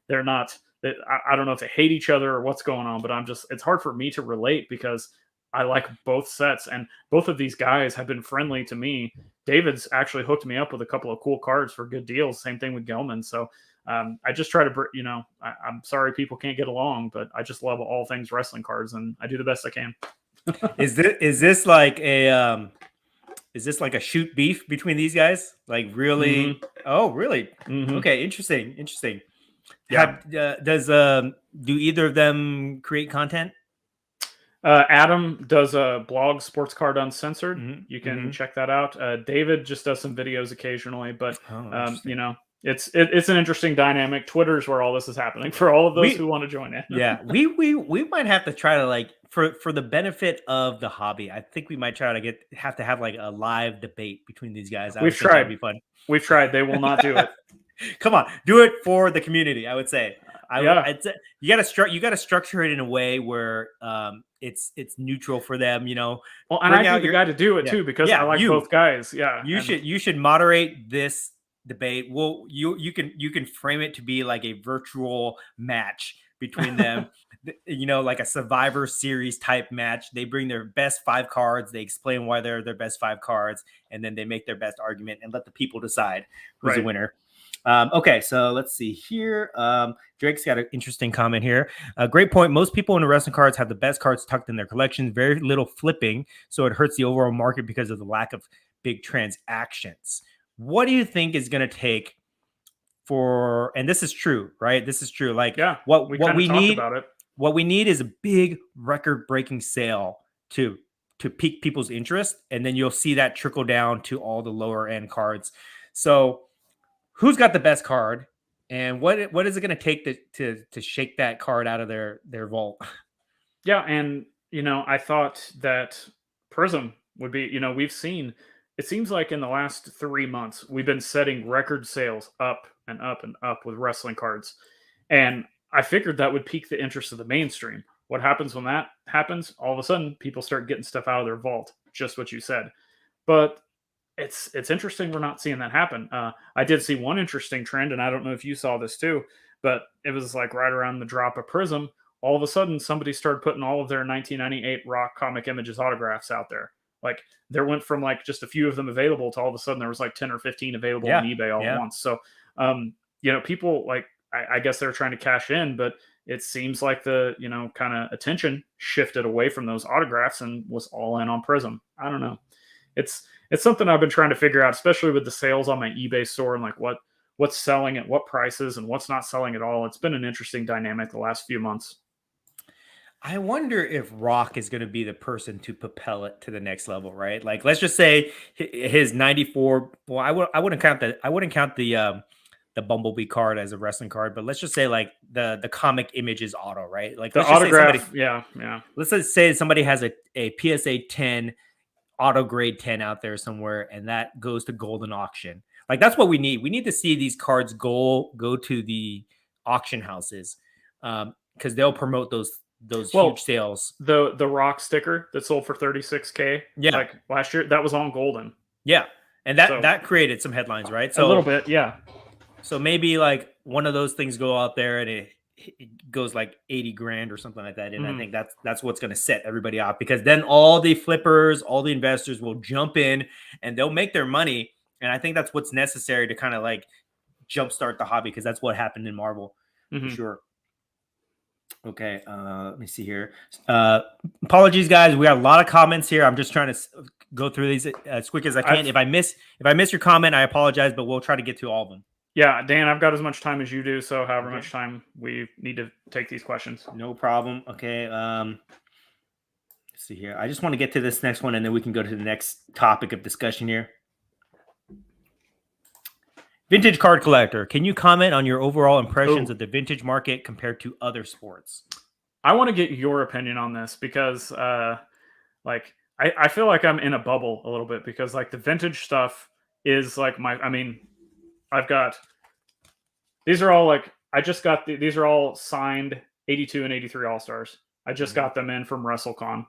they're not, I don't know if they hate each other or what's going on, but it's hard for me to relate because I like both sets and both of these guys have been friendly to me. David's actually hooked me up with a couple of cool cards for good deals. Same thing with Gelman. So I just try to, I'm sorry people can't get along, but I just love all things wrestling cards and I do the best I can. Is this like a shoot beef between these guys? Really? Mm-hmm. Oh, really? Mm-hmm. Okay, interesting. Yeah. Do either of them create content? Adam does a blog, Sports Card Uncensored. Mm-hmm. You can check that out. David just does some videos occasionally, but it's an interesting dynamic. Twitter's where all this is happening for all of those who want to join in. Yeah, we might have to try to for the benefit of the hobby. I think we might try to have a live debate between these guys. We've tried. That'd be fun. We've tried. They will not do it. Come on, do it for the community. I would say. You got to structure it in a way where it's neutral for them. Well, and I need the guy to do it too because I like both guys. Yeah, you should moderate this debate. Well, you can frame it to be like a virtual match between them. Like a Survivor Series type match. They bring their best 5 cards. They explain why they're their best 5 cards, and then they make their best argument and let the people decide who's the winner. Okay, so let's see here. Drake's got an interesting comment here. Great point. Most people in the wrestling cards have the best cards tucked in their collections. Very little flipping, so it hurts the overall market because of the lack of big transactions. What do you think is going to take for? And this is true, right? This is true. What we need about it. What we need is a big record-breaking sale to pique people's interest, and then you'll see that trickle down to all the lower-end cards. So, who's got the best card, and what is it going to take to shake that card out of their vault? Yeah, and I thought that Prizm would be. We've seen. It seems like in the last 3 months we've been setting record sales up and up and up with wrestling cards, and I figured that would pique the interest of the mainstream. What happens when that happens? All of a sudden, people start getting stuff out of their vault. Just what you said, but. It's interesting we're not seeing that happen. I did see one interesting trend, and I don't know if you saw this too, but it was right around the drop of Prizm. all of a sudden somebody started putting all of their 1998 Rock Comic Images autographs out there. Like there went from like just a few of them available to all of a sudden there was like 10 or 15 available on eBay all at once. So, people like, I guess they're trying to cash in, but it seems like the, kind of attention shifted away from those autographs and was all in on Prizm. I don't know. It's something I've been trying to figure out, especially with the sales on my eBay store and like what's selling at what prices and what's not selling at all. It's been an interesting dynamic the last few months. I wonder if Rock is going to be the person to propel it to the next level, right? Like, let's just say his 94. Well, I wouldn't count the Bumblebee card as a wrestling card, but let's just say like the comic images auto, right? Like the autograph, yeah. Let's just say somebody has a PSA 10 auto grade 10 out there somewhere, and that goes to golden auction. Like that's what we need. We need to see these cards go to the auction houses, because they'll promote those huge sales. The Rock sticker that sold for $36K, like last year, that was on golden. Yeah, and that created some headlines, right? So a little bit, yeah. So maybe like one of those things go out there and it goes like 80 grand or something like that, and I think that's what's going to set everybody off, because then all the flippers, all the investors will jump in and they'll make their money, and I think that's what's necessary to kind of like jumpstart the hobby, because that's what happened in Marvel for sure. Okay, let me see here. Apologies, guys. We got a lot of comments here. I'm just trying to go through these as quick as I can. If I miss your comment, I apologize, but we'll try to get to all of them. Yeah, Dan, I've got as much time as you do, so however much time we need to take these questions. No problem. Okay. Let's see here. I just want to get to this next one, and then we can go to the next topic of discussion here. Vintage card collector, can you comment on your overall impressions of the vintage market compared to other sports? I want to get your opinion on this because, I feel like I'm in a bubble a little bit, because like the vintage stuff is like I've got, these are all like, these are all signed 82 and 83 All-Stars. I just got them in from WrestleCon.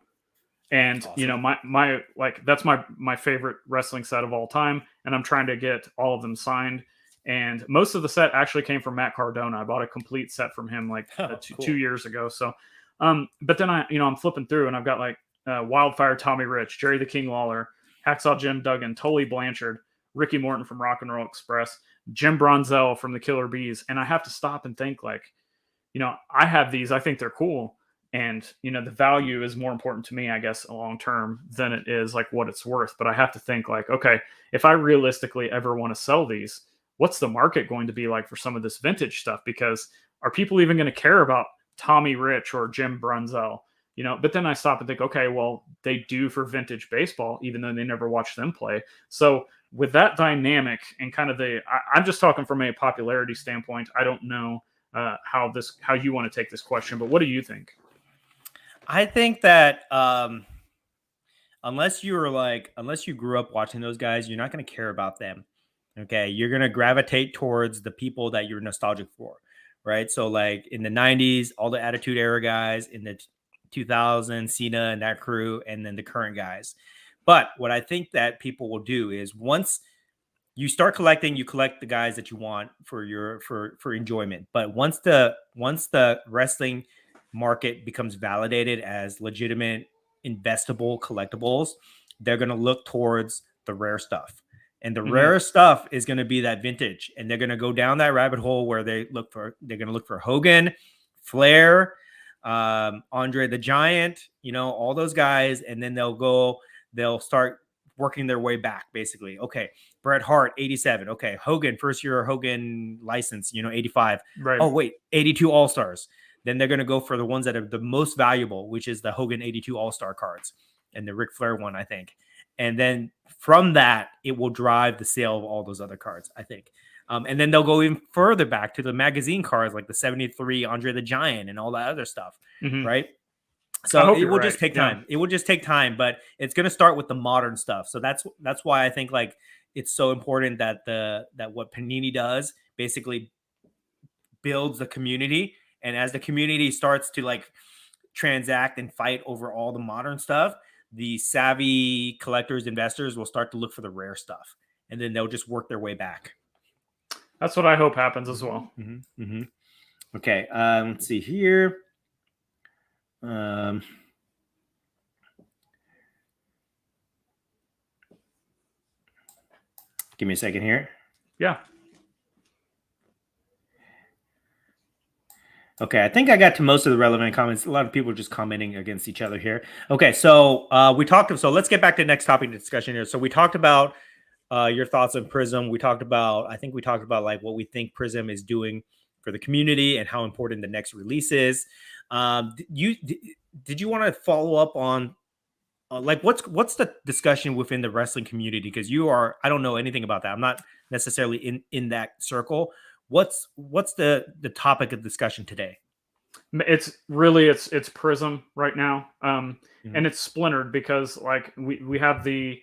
And, awesome. My that's my favorite wrestling set of all time. And I'm trying to get all of them signed. And most of the set actually came from Matt Cardona. I bought a complete set from him cool. 2 years ago. So, but then I'm flipping through and I've got like Wildfire Tommy Rich, Jerry the King Lawler, Hacksaw Jim Duggan, Tully Blanchard, Ricky Morton from Rock and Roll Express, Jim Bronzell from the Killer Bees. And I have to stop and think I have these, I think they're cool. And, the value is more important to me, I guess, long term than it is like what it's worth. But I have to think like, okay, if I realistically ever want to sell these, what's the market going to be like for some of this vintage stuff? Because are people even going to care about Tommy Rich or Jim Brunzell? But then I stop and think, okay, well, they do for vintage baseball, even though they never watch them play. So with that dynamic and kind of I'm just talking from a popularity standpoint. I don't know how you want to take this question, but what do you think? I think that unless you grew up watching those guys, you're not going to care about them. Okay, you're going to gravitate towards the people that you're nostalgic for, right? So like in the 90s, all the Attitude Era guys, in the 2000s, Cena and that crew, and then the current guys. But what I think that people will do is once you start collecting, you collect the guys that you want for enjoyment. But once the wrestling market becomes validated as legitimate investable collectibles, they're going to look towards the rare stuff. And the rare stuff is going to be that vintage. And they're going to go down that rabbit hole where they're going to look for Hogan, Flair, Andre the Giant, all those guys. And then they'll start working their way back, basically. Okay, Bret Hart, 87. Okay, Hogan, first year Hogan license, 85. Right. Oh, wait, 82 All-Stars. Then they're going to go for the ones that are the most valuable, which is the Hogan 82 All-Star cards and the Ric Flair one, I think. And then from that, it will drive the sale of all those other cards, I think. And then they'll go even further back to the magazine cards, like the 73 Andre the Giant and all that other stuff, right? So it will just take time. Yeah. It will just take time, but it's going to start with the modern stuff. So that's why I think like it's so important that what Panini does basically builds the community. And as the community starts to like transact and fight over all the modern stuff, the savvy collectors, investors will start to look for the rare stuff, and then they'll just work their way back. That's what I hope happens as well. Okay. Let's see here. Give me a second here. Yeah. Okay, I think I got to most of the relevant comments. A lot of people are just commenting against each other here. Okay, so we talked. So let's get back to the next topic of discussion here. So we talked about your thoughts on Prizm. We talked about, I think we talked about like what we think Prizm is doing for the community and how important the next release is. Did you want to follow up on like what's the discussion within the wrestling community? Because I don't know anything about that. I'm not necessarily in that circle. What's the topic of discussion today? It's Prizm right now, and it's splintered because like we have the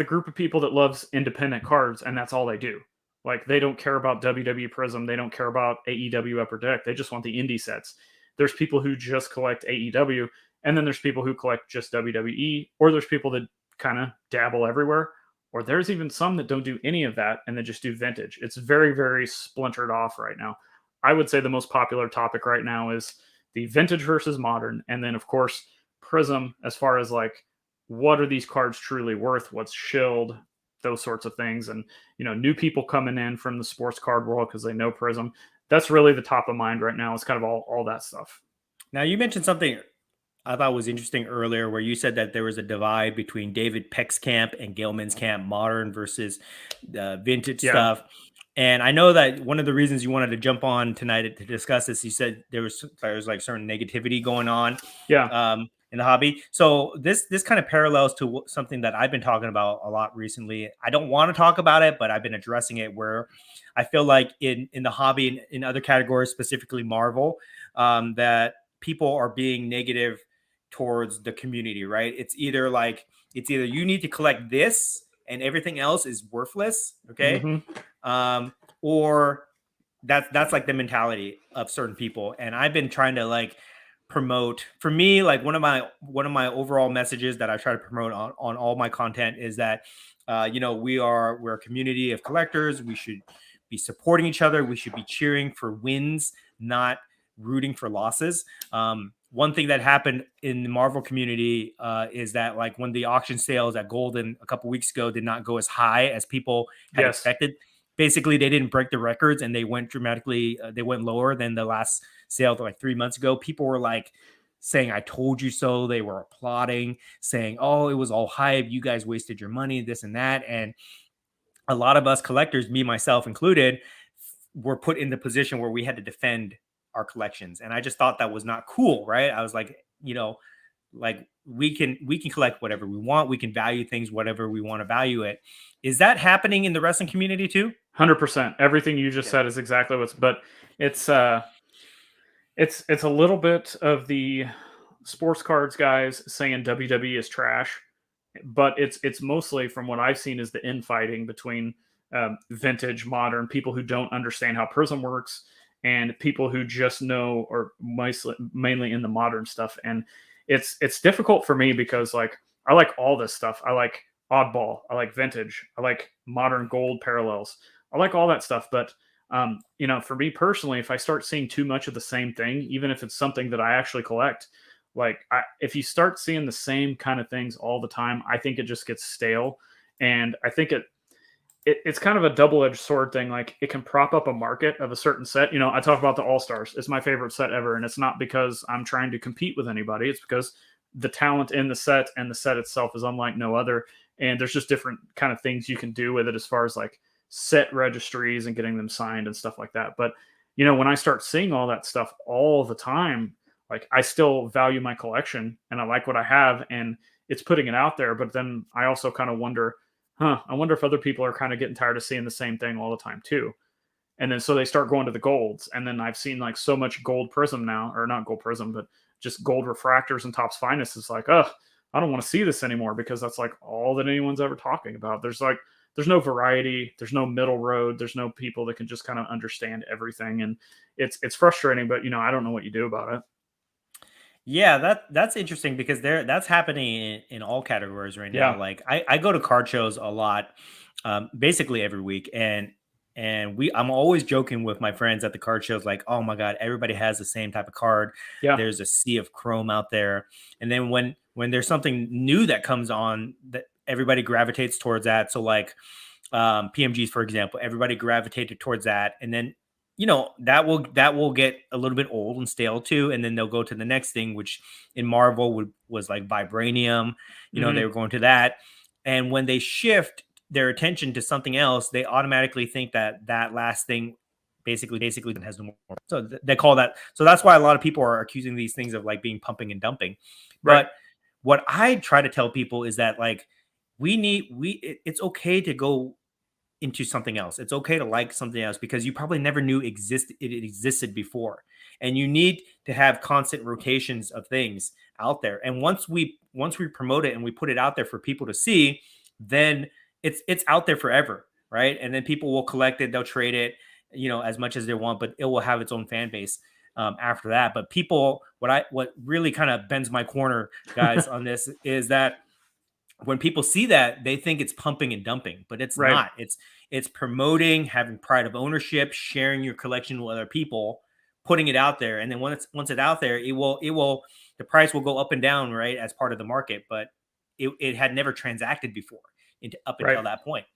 group of people that loves independent cards, and that's all they do. Like they don't care about WWE Prizm, they don't care about AEW Upper Deck. They just want the indie sets. There's people who just collect AEW, and then there's people who collect just WWE, or there's people that kind of dabble everywhere, or there's even some that don't do any of that and they just do vintage. It's very, very splintered off right now. I would say the most popular topic right now is the vintage versus modern, and then of course Prizm, as far as like what are these cards truly worth, what's shilled, those sorts of things. And new people coming in from the sports card world because they know Prizm. That's really the top of mind right now. It's kind of all that stuff. Now you mentioned something I thought was interesting earlier, where you said that there was a divide between David Peck's camp and Gilman's camp, modern versus vintage stuff. And I know that one of the reasons you wanted to jump on tonight to discuss this, you said there was like certain negativity going on. In the hobby. So this kind of parallels to something that I've been talking about a lot recently. I don't want to talk about it, but I've been addressing it, where I feel like in the hobby, in other categories, specifically Marvel, that people are being negative towards the community, right? It's either you need to collect this and everything else is worthless, okay? Or that's like the mentality of certain people. And I've been trying to like promote, for me, like one of my overall messages that I try to promote on all my content is that we're a community of collectors. We should be supporting each other. We should be cheering for wins, not rooting for losses. One thing that happened in the Marvel community is that like when the auction sales at Golden a couple weeks ago did not go as high as people had expected. Basically, they didn't break the records and they went dramatically. They went lower than the last sale like 3 months ago. People were like saying, "I told you so." They were applauding, saying, "Oh, it was all hype. You guys wasted your money, this and that." And a lot of us collectors, me, myself included, were put in the position where we had to defend our collections. And I just thought that was not cool, right? I was like, like we can collect whatever we want. We can value things whatever we want to value it. Is that happening in the wrestling community too? 100%. Everything you just said is exactly but it's a little bit of the sports cards guys saying WWE is trash, but it's mostly, from what I've seen, is the infighting between vintage, modern people who don't understand how Prizm works and people who just know, or mainly in the modern stuff. And it's difficult for me because like I like all this stuff. I like oddball, I like vintage, I like modern gold parallels, I like all that stuff. But for me personally, if I start seeing too much of the same thing, even if it's something that I actually collect, like if you start seeing the same kind of things all the time, I think it just gets stale. And I think it's kind of a double-edged sword thing. Like it can prop up a market of a certain set. I talk about the All-Stars. It's my favorite set ever. And it's not because I'm trying to compete with anybody. It's because the talent in the set and the set itself is unlike no other. And there's just different kind of things you can do with it as far as like set registries and getting them signed and stuff like that. But, when I start seeing all that stuff all the time, like I still value my collection and I like what I have and it's putting it out there. But then I also kind of wonder, I wonder if other people are kind of getting tired of seeing the same thing all the time too. And then so they start going to the golds. And then I've seen like so much gold Prizm now, or not gold Prizm, but just gold refractors and Topps Finest. It's like, I don't want to see this anymore because that's like all that anyone's ever talking about. There's no variety, there's no middle road, there's no people that can just kind of understand everything. And it's frustrating, but I don't know what you do about it. Yeah, that's interesting because that's happening in all categories right now. Like I go to card shows a lot, basically every week, and And I'm always joking with my friends at the card shows, like, oh my God, everybody has the same type of card. Yeah. There's a sea of chrome out there. And then when there's something new that comes on, that everybody gravitates towards that. So like PMGs, for example, everybody gravitated towards that. And then, that will get a little bit old and stale too. And then they'll go to the next thing, which in Marvel was like vibranium, they were going to that. And when they shift their attention to something else, they automatically think that last thing basically has no more. So they call that. So that's why a lot of people are accusing these things of like being pumping and dumping. Right. But what I try to tell people is that like it's okay to go into something else. It's okay to like something else because you probably never knew it existed before. And you need to have constant rotations of things out there. And once we promote it and we put it out there for people to see, then it's out there forever, right? And then people will collect it, they'll trade it, as much as they want, but it will have its own fan base after that. But people, what really kind of bends my corner, guys, on this is that when people see that, they think it's pumping and dumping, but it's not. It's promoting, having pride of ownership, sharing your collection with other people, putting it out there, and then once it's out there, the price will go up and down, right, as part of the market, but it had never transacted before until that point.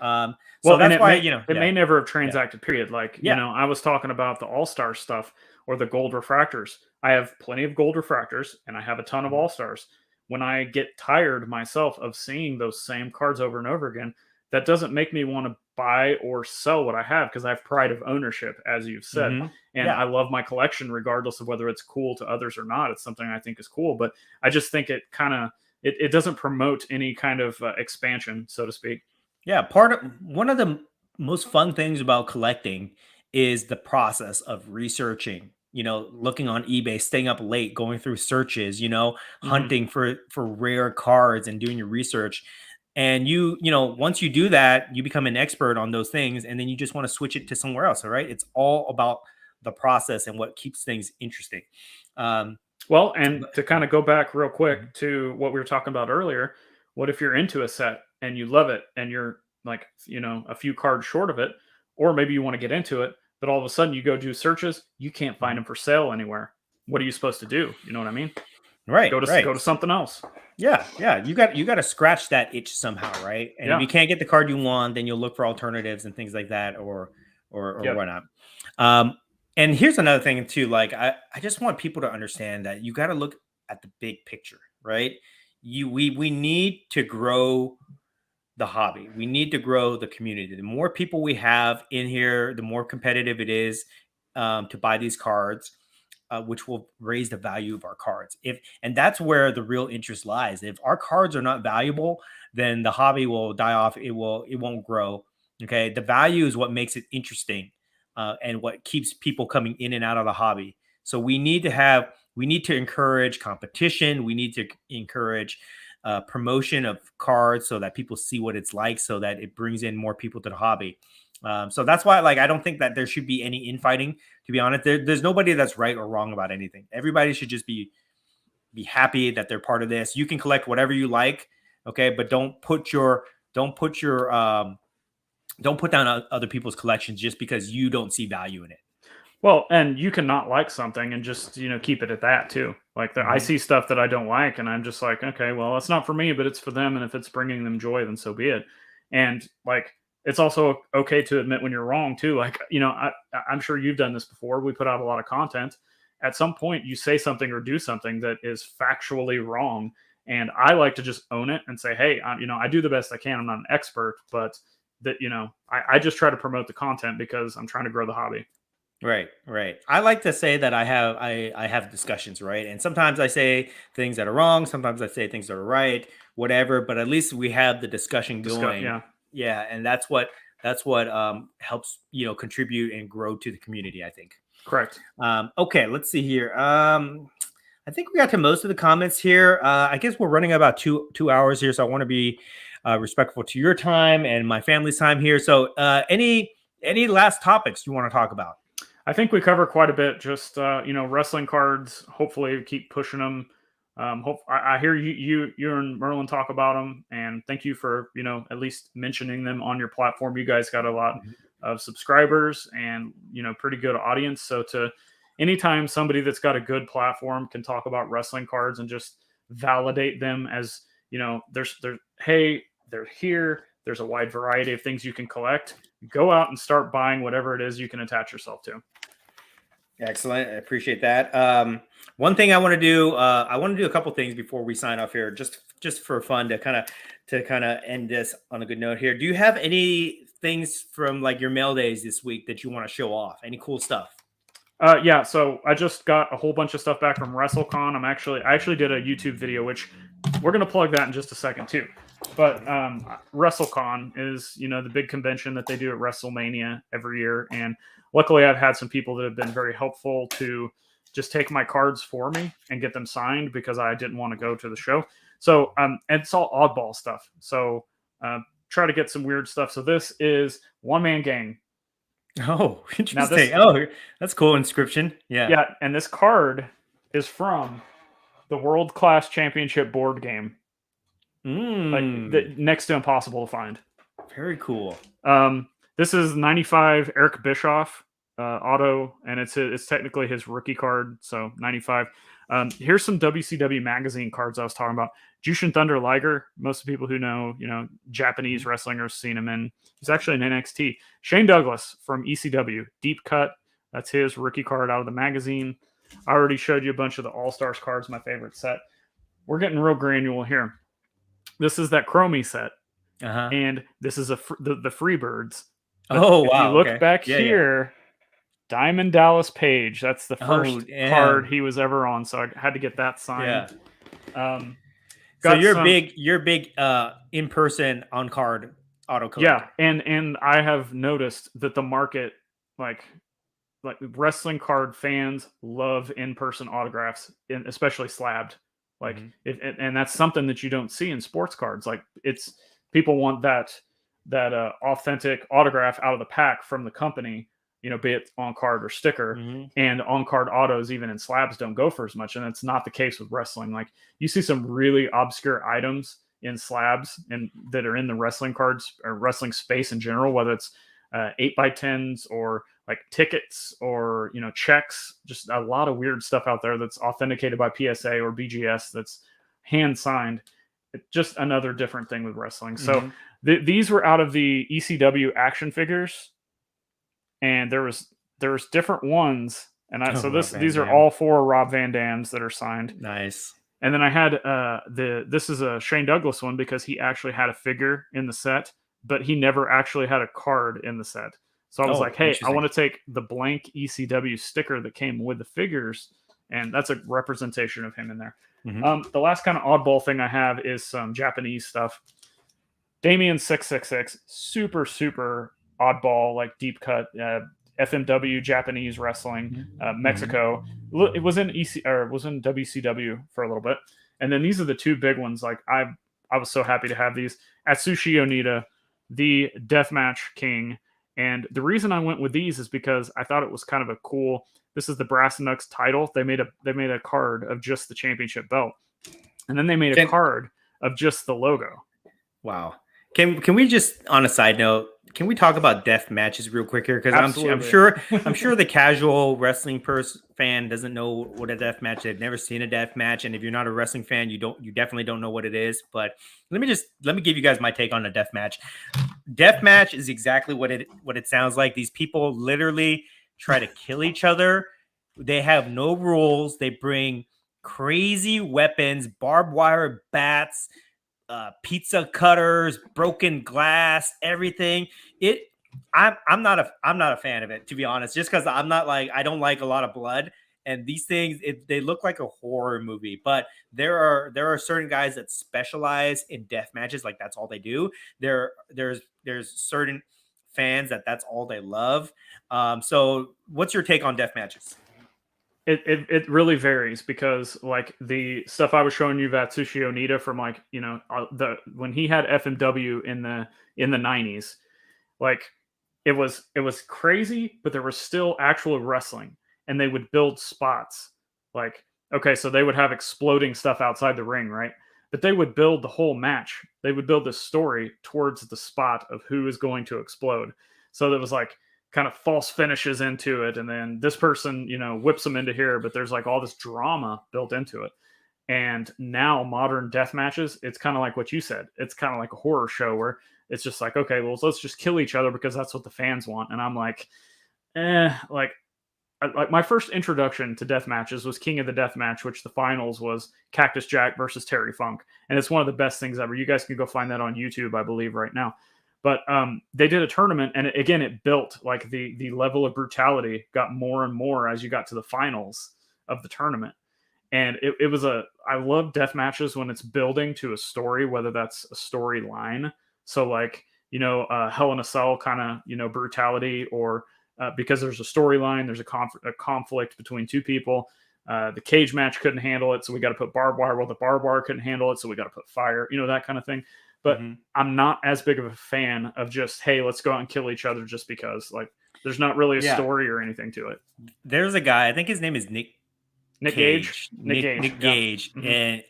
So that's why it may never have transacted. Period. Like I was talking about the All-Star stuff or the gold refractors. I have plenty of gold refractors, and I have a ton of All-Stars. When I get tired myself of seeing those same cards over and over again, that doesn't make me want to buy or sell what I have because I have pride of ownership, as you've said. And I love my collection regardless of whether it's cool to others or not. It's something I think is cool, but I just think it kind of it doesn't promote any kind of expansion, so to speak. Yeah, one of the most fun things about collecting is the process of researching, looking on eBay, staying up late, going through searches, hunting for rare cards and doing your research. And once you do that, you become an expert on those things, and then you just want to switch it to somewhere else. All right. It's all about the process and what keeps things interesting. Well, and to kind of go back real quick to what we were talking about earlier, what if you're into a set and you love it and you're like, a few cards short of it, or maybe you want to get into it, but all of a sudden you go do searches, you can't find them for sale anywhere. What are you supposed to do? You know what I mean? Right. Go to something else. Yeah. You got to scratch that itch somehow, right? And if you can't get the card you want, then you'll look for alternatives and things like that, or whatnot. And here's another thing too. Like I just want people to understand that you got to look at the big picture, right? We need to grow the hobby. We need to grow the community. The more people we have in here, the more competitive it is to buy these cards, which will raise the value of our cards. And that's where the real interest lies. If our cards are not valuable, then the hobby will die off. It won't grow. Okay. The value is what makes it interesting and what keeps people coming in and out of the hobby. So we need to encourage competition. We need to encourage promotion of cards so that people see what it's like, so that it brings in more people to the hobby. So that's why, like, I don't think that there should be any infighting, to be honest. There's nobody that's right or wrong about anything. Everybody should just be happy that they're part of this. You can collect whatever you like, okay, but don't put down other people's collections just because you don't see value in it. Well, and you can not like something and just, keep it at that too. Like I see stuff that I don't like and I'm just like, okay, well, it's not for me, but it's for them. And if it's bringing them joy, then so be it. And like, it's also okay to admit when you're wrong too. Like, I'm sure you've done this before. We put out a lot of content. At some point you say something or do something that is factually wrong. And I like to just own it and say, hey, I do the best I can. I'm not an expert, but that, I just try to promote the content because I'm trying to grow the hobby. Right. I like to say that I have discussions, right? And sometimes I say things that are wrong, sometimes I say things that are right, whatever, but at least we have the discussion going. Yeah, and that's what helps, contribute and grow to the community, I think. Correct. Okay, let's see here. I think we got to most of the comments here. I guess we're running about two hours here, so I want to be respectful to your time and my family's time here. So any last topics you want to talk about? I think we cover quite a bit. Just wrestling cards. Hopefully, keep pushing them. I hear you and Merlin talk about them, and thank you for at least mentioning them on your platform. You guys got a lot of subscribers and, pretty good audience. So anytime somebody that's got a good platform can talk about wrestling cards and just validate them as, they're here. There's a wide variety of things you can collect. Go out and start buying whatever it is you can attach yourself to. Excellent. I appreciate that. One thing I want to do, a couple things before we sign off here, just for fun to kind of end this on a good note here. Do you have any things from like your mail days this week that you want to show off? Any cool stuff? Yeah. So I just got a whole bunch of stuff back from WrestleCon. I actually did a YouTube video, which we're going to plug that in just a second too. But WrestleCon is, the big convention that they do at WrestleMania every year. And luckily I've had some people that have been very helpful to just take my cards for me and get them signed because I didn't want to go to the show. So it's all oddball stuff. So try to get some weird stuff. So this is One Man Gang. Oh, interesting. That's cool. Inscription. Yeah. Yeah. And this card is from the World Class Championship board game. Like next to impossible to find. Very cool. This is 95 Eric Bischoff auto, and it's technically his rookie card. So 95. Here's some WCW magazine cards I was talking about. Jushin Thunder Liger. Most people who know, Japanese wrestling have seen him in. He's actually in NXT. Shane Douglas from ECW. Deep cut. That's his rookie card out of the magazine. I already showed you a bunch of the All-Stars cards, my favorite set. We're getting real granular here. This is that Chromie set. And this is the Freebirds. Wow. If you look back here, Diamond Dallas Page. That's the first card he was ever on. So I had to get that signed. Yeah. So you're big in-person on-card auto collector. Yeah, and I have noticed that the market, like wrestling card fans love in-person autographs, especially slabbed. Like, and that's something that you don't see in sports cards. Like, people want that authentic autograph out of the pack from the company, be it on card or sticker. And on card autos, even in slabs, don't go for as much. And it's not the case with wrestling. Like, you see some really obscure items in slabs and that are in the wrestling cards or wrestling space in general, whether it's 8x10s or like tickets or checks. Just a lot of weird stuff out there that's authenticated by PSA or BGS that's hand signed. It's just another different thing with wrestling. So these were out of the ECW action figures, and there was different ones. And these are all 4 Rob Van Dams that are signed. Nice. And then I had this is a Shane Douglas one because he actually had a figure in the set, but he never actually had a card in the set. So I was like, hey, I want to take the blank ECW sticker that came with the figures, and that's a representation of him in there. The last kind of oddball thing I have is some Japanese stuff. Damien 666, super, super oddball, like deep cut, FMW Japanese wrestling, Mexico. It was in WCW for a little bit. And then these are the 2 big ones. Like I was so happy to have these. Atsushi Onita, the Deathmatch King. And the reason I went with these is because I thought it was kind of a cool. This is the Brass Knucks title. They made a card of just the championship belt, and then they made a card of just the logo. Wow. Can we just, on a side note, can we talk about death matches real quick here? Because I'm sure the casual wrestling fan doesn't know what a death match is. They've never seen a death match, and if you're not a wrestling fan, you definitely don't know what it is. But let me give you guys my take on a death match. Death match is exactly what it sounds like. These people literally try to kill each other. They have no rules. They bring crazy weapons, barbed wire bats, pizza cutters, broken glass, everything. I'm not a fan of it, to be honest, just because I don't like a lot of blood, and these things they look like a horror movie. But there are certain guys that specialize in death matches, like that's all they do. There's certain fans that's all they love. So what's your take on death matches? It really varies because like the stuff I was showing you, Atsushi Onita from when he had FMW in the 90s, like it was crazy, but there was still actual wrestling, and they would build spots. Like, okay, so they would have exploding stuff outside the ring, right? But they would build the whole match. They would build the story towards the spot of who is going to explode. So there was like kind of false finishes into it, and then this person, whips them into here, but there's like all this drama built into it. And now modern death matches, it's kind of like what you said. It's kind of like a horror show where it's just like, okay, well, let's just kill each other because that's what the fans want. And I'm like, like my first introduction to death matches was King of the Death Match, which the finals was Cactus Jack versus Terry Funk, and it's one of the best things ever. You guys can go find that on YouTube, I believe, right now. But they did a tournament, and it built like the level of brutality got more and more as you got to the finals of the tournament. And it was I love death matches when it's building to a story, whether that's a storyline. So like, Hell in a Cell kind of, brutality, or because there's a storyline, there's a conflict between two people. The cage match couldn't handle it, so we got to put barbed wire. Well, the barbed wire couldn't handle it, so we got to put fire, that kind of thing. But I'm not as big of a fan of just, hey, let's go out and kill each other just because. Like, there's not really a story or anything to it. There's a guy, I think his name is Nick Gage. Nick Gage. Yeah. And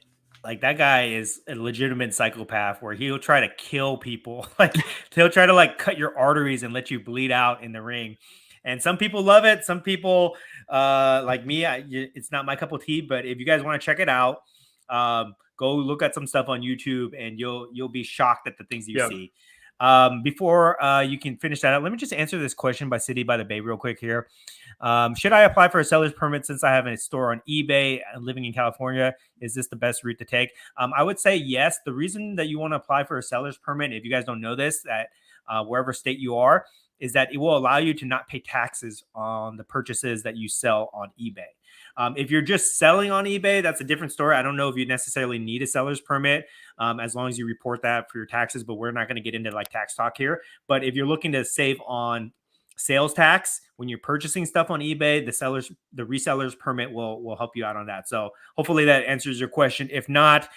like, that guy is a legitimate psychopath where he'll try to kill people. Like, he'll try to like cut your arteries and let you bleed out in the ring. And some people love it. Some people, like me, it's not my cup of tea. But if you guys want to check it out, go look at some stuff on YouTube, and you'll be shocked at the things you see. Before you can finish that out, let me just answer this question by City by the Bay real quick here. Should I apply for a seller's permit since I have a store on eBay living in California? Is this the best route to take? I would say yes. The reason that you want to apply for a seller's permit, if you guys don't know this, that wherever state you are, is that it will allow you to not pay taxes on the purchases that you sell on eBay. If you're just selling on eBay, that's a different story. I don't know if you necessarily need a seller's permit as long as you report that for your taxes, but we're not going to get into like tax talk here. But if you're looking to save on sales tax when you're purchasing stuff on eBay, the reseller's permit will help you out on that. So hopefully that answers your question. If not,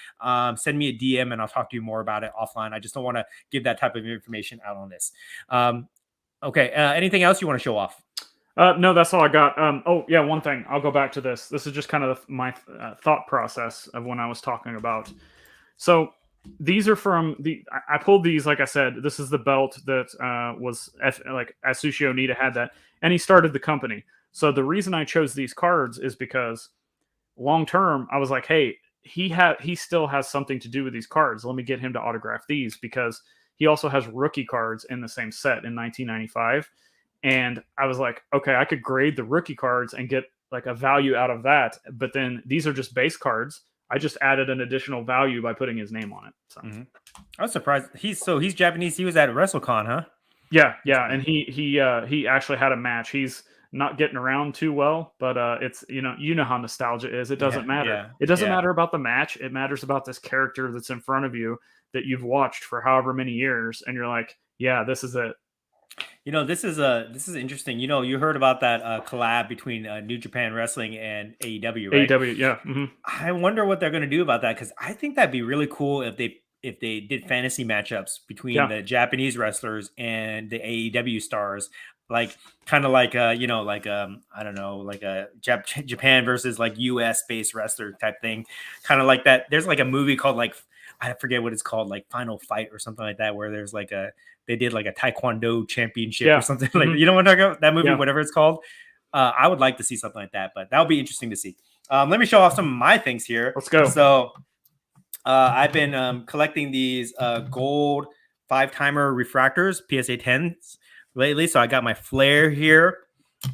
send me a DM and I'll talk to you more about it offline. I just don't want to give that type of information out on this. Okay. Anything else you want to show off? No, that's all I got. Oh yeah, one thing. I'll go back to this. This is just kind of my thought process of when I was talking about. So these are from I pulled these, like I said, this is the belt that was like Atsushi Onita had that, and he started the company. So the reason I chose these cards is because long term, I was like, hey, he still has something to do with these cards. Let me get him to autograph these, because he also has rookie cards in the same set in 1995. And I was like, okay, I could grade the rookie cards and get like a value out of that. But then these are just base cards. I just added an additional value by putting his name on it. So I was surprised. He's Japanese. He was at WrestleCon, huh? Yeah. And he actually had a match. He's not getting around too well, but it's you know how nostalgia is. It doesn't matter. Yeah. It doesn't matter about the match. It matters about this character that's in front of you that you've watched for however many years, and you're like, yeah, this is it. This is interesting. You heard about that collab between New Japan Wrestling and AEW, right? AEW, yeah. Mm-hmm. I wonder what they're going to do about that, because I think that'd be really cool if they did fantasy matchups between the Japanese wrestlers and the AEW stars, like kind of like I don't know, like a Japan versus like US based wrestler type thing, kind of like that. There's like a movie called like, I forget what it's called, like Final Fight or something like that, where there's like they did like a Taekwondo championship or something. Like, you know what I'm talking about? That movie, whatever it's called. I would like to see something like that, but that would be interesting to see. Let me show off some of my things here. Let's go. So I've been collecting these gold 5-timer refractors, PSA 10s lately. So I got my Flare here.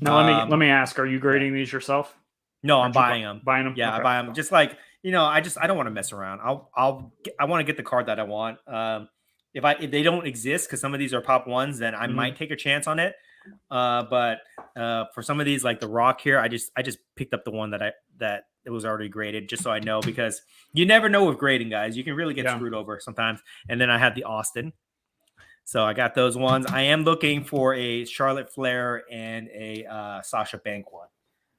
Now let me ask, are you grading these yourself? No, I'm buying them. Buying them? Yeah, okay. I buy them. Just like, I don't want to mess around. I want to get the card that I want. If they don't exist, because some of these are pop ones, then I might take a chance on it. But for some of these, like the Rock here, I just picked up the one that it was already graded, just so I know, because you never know with grading, guys. You can really get screwed over sometimes. And then I had the Austin. So I got those ones. I am looking for a Charlotte Flair and a Sasha Banks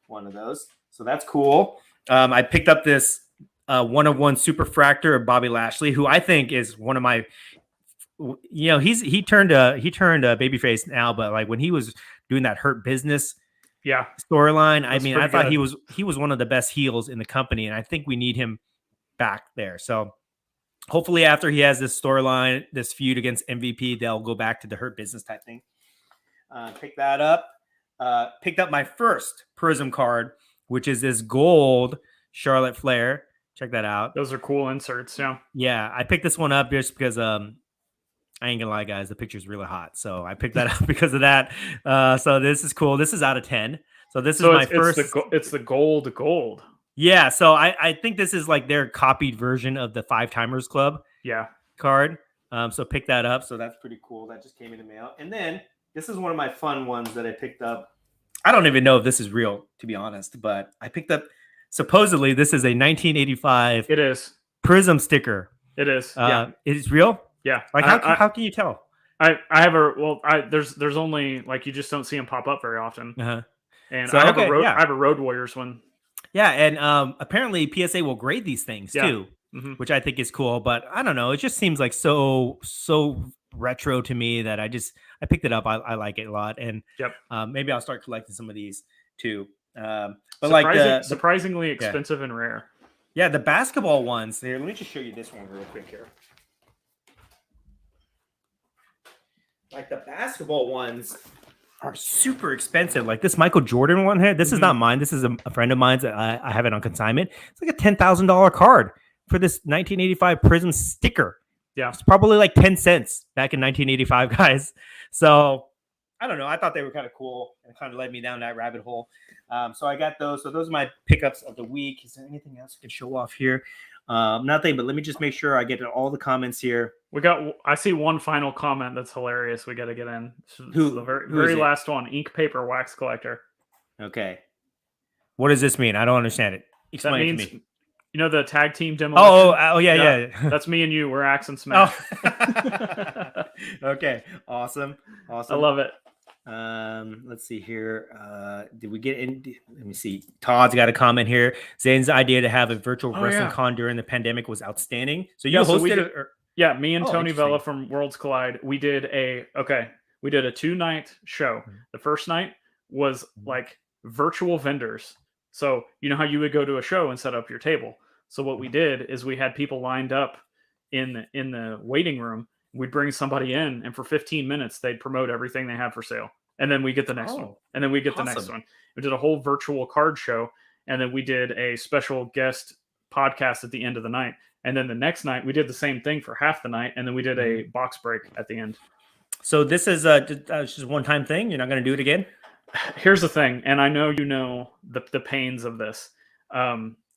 one of those. So that's cool. I picked up this 1-of-1 Superfractor of Bobby Lashley, who I think is one of my, he turned a babyface now, but like when he was doing that Hurt Business storyline, I thought he was one of the best heels in the company, and I think we need him back there. So hopefully after he has this storyline, this feud against MVP, they'll go back to the Hurt Business type thing. Picked that up. Picked up my first Prizm card, which is this gold Charlotte Flair. Check that out. Those are cool inserts. Yeah. Yeah. I picked this one up just because I ain't gonna lie, guys, the picture's really hot. So I picked that up because of that. So this is cool. This is out of 10. So this is my first. It's the gold. Yeah. So I think this is like their copied version of the 5 Timers Club. Yeah. Card. So pick that up. So that's pretty cool. That just came in the mail. And then this is one of my fun ones that I picked up. I don't even know if this is real, to be honest, but I picked up. Supposedly, this is a 1985. It is Prizm sticker. It is. Yeah. It is real. Yeah. Like how can you tell? There's only like you just don't see them pop up very often. And so, I have a Road Warriors one. Yeah, and apparently PSA will grade these things too, which I think is cool. But I don't know, it just seems like so retro to me that I picked it up. I like it a lot, and maybe I'll start collecting some of these too. But surprisingly expensive and rare. Yeah, the basketball ones. Here, let me just show you this one real quick here. Like the basketball ones are super expensive. Like this Michael Jordan one here. This is not mine. This is a friend of mine's. I have it on consignment. It's like a $10,000 card for this 1985 Prizm sticker. Yeah, it's probably like 10 cents back in 1985, guys. So I don't know. I thought they were kind of cool and kind of led me down that rabbit hole. So I got those. So those are my pickups of the week. Is there anything else I can show off here? Nothing, but let me just make sure I get to all the comments here. I see one final comment that's hilarious. We got to get in. The very last one, ink, paper, wax collector. Okay. What does this mean? I don't understand it. Explain it to me. You know the tag team demolition? Oh, yeah. That's me and you. We're Axe and Smash. Oh. Okay. Awesome. I love it. Let's see here. Did we get in? Let me see. Todd's got a comment here. Zane's idea to have a virtual wrestling con during the pandemic was outstanding. So you hosted it? Me and Tony Vella from Worlds Collide. We did a 2-night show. The first night was like virtual vendors. So you know how you would go to a show and set up your table. So what we did is we had people lined up in the waiting room. We'd bring somebody in, and for 15 minutes, they'd promote everything they have for sale. And then we get the next one. And then we get the next one. We did a whole virtual card show. And then we did a special guest podcast at the end of the night. And then the next night, we did the same thing for half the night. And then we did a box break at the end. So this is just a one-time thing? You're not going to do it again? Here's the thing. And I know you know the pains of this.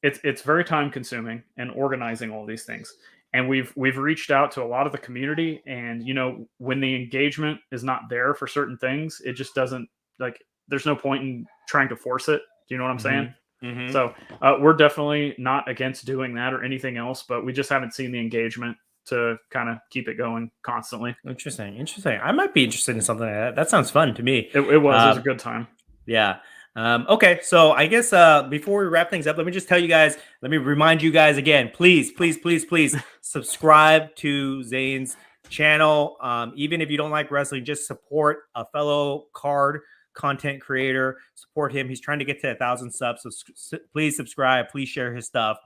It's very time-consuming and organizing all these things. And we've reached out to a lot of the community, and when the engagement is not there for certain things, it just doesn't there's no point in trying to force it. Do you know what I'm saying? Mm-hmm. So we're definitely not against doing that or anything else, but we just haven't seen the engagement to kind of keep it going constantly. Interesting. I might be interested in something like that. That sounds fun to me. It was a good time. Yeah. Okay, so I guess before we wrap things up, let me just tell you guys, let me remind you guys again, please subscribe to Zane's channel. Even if you don't like wrestling, just support a fellow card content creator. Support him. He's trying to get to 1,000 subs, so please subscribe. Please share his stuff.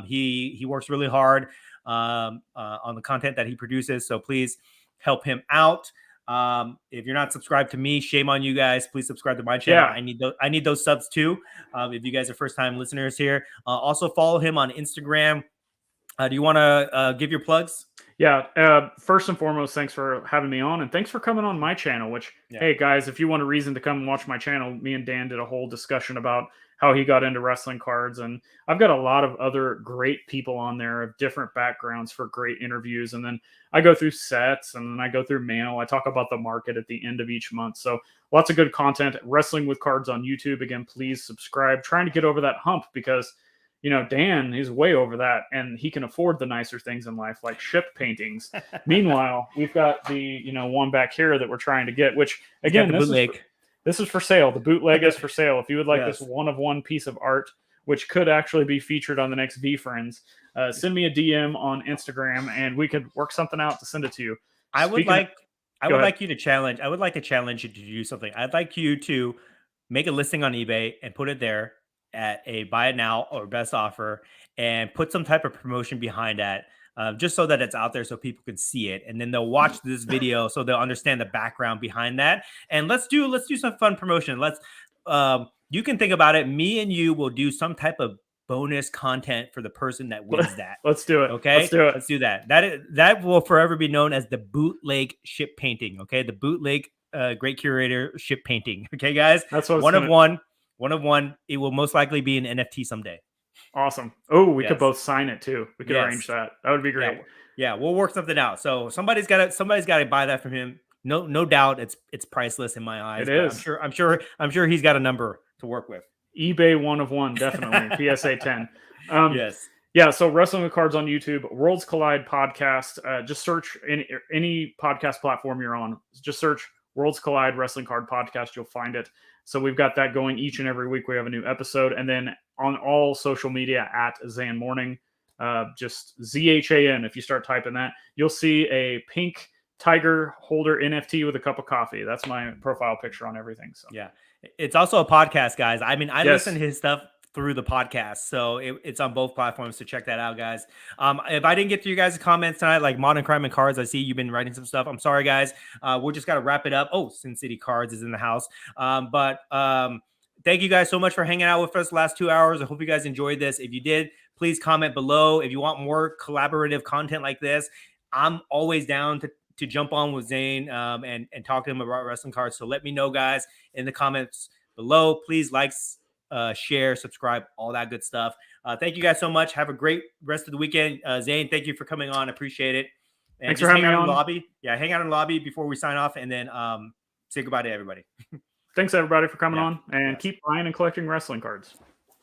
He works really hard on the content that he produces, so please help him out. If you're not subscribed to me, shame on you guys. Please subscribe to my channel. Yeah. I need those subs too. If you guys are first time listeners here, also follow him on Instagram. Do you want to give your plugs? Yeah. First and foremost, thanks for having me on, and thanks for coming on my channel, which, hey guys, if you want a reason to come and watch my channel, me and Dan did a whole discussion about how he got into wrestling cards. And I've got a lot of other great people on there of different backgrounds for great interviews. And then I go through sets, and then I go through mail. I talk about the market at the end of each month. So lots of good content. Wrestling with Cards on YouTube. Again, please subscribe. Trying to get over that hump because, Dan, he's way over that, and he can afford the nicer things in life, like ship paintings. Meanwhile, we've got the, one back here that we're trying to get, which, again, this is for sale. The bootleg is for sale. If you would like this one-of-one piece of art, which could actually be featured on the next V-Friends, send me a DM on Instagram, and we could work something out to send it to you. I would like to challenge you to do something. I'd like you to make a listing on eBay and put it there at a buy it now or best offer, and put some type of promotion behind that. just so that it's out there so people can see it, and then they'll watch this video so they'll understand the background behind that. And let's do some fun promotion. You can think about it. Me and you will do some type of bonus content for the person that wins that. Let's do it. Okay, let's do that. That will forever be known as the bootleg ship painting. Okay, the bootleg great curator ship painting. Okay, guys, that's what one of one. It will most likely be an NFT someday. Awesome. Oh, we could both sign it too. We could arrange that. That would be great. Yeah, we'll work something out. So somebody's got to buy that from him. No doubt, it's priceless in my eyes. It is. I'm sure he's got a number to work with. eBay 1 of 1, definitely. PSA 10. Yes. Yeah, so Wrestling with Cards on YouTube, Worlds Collide podcast. Just search any podcast platform you're on. Just search Worlds Collide Wrestling Card Podcast. You'll find it. So we've got that going each and every week. We have a new episode. And then on all social media at Zan Morning, just ZHAN. If you start typing that, you'll see a pink tiger holder NFT with a cup of coffee. That's my profile picture on everything. So yeah, it's also a podcast, guys. I mean, I listen to his stuff through the podcast, so it's on both platforms, so check that out, guys. If I didn't get to you guys' comments tonight, like Modern Crime and Cards, I see you've been writing some stuff. I'm sorry, guys. We're just got to wrap it up. Oh, Sin City Cards is in the house. But thank you guys so much for hanging out with us the last 2 hours. I hope you guys enjoyed this. If you did, please comment below. If you want more collaborative content like this, I'm always down to jump on with Zane and talk to him about wrestling cards. So let me know, guys, in the comments below. Please like, share, subscribe, all that good stuff. Thank you guys so much. Have a great rest of the weekend. Zane, thank you for coming on. Appreciate it. And thanks for having me on. In the lobby. Yeah, hang out in the lobby before we sign off, and then say goodbye to everybody. Thanks, everybody, for coming on, and keep buying and collecting wrestling cards.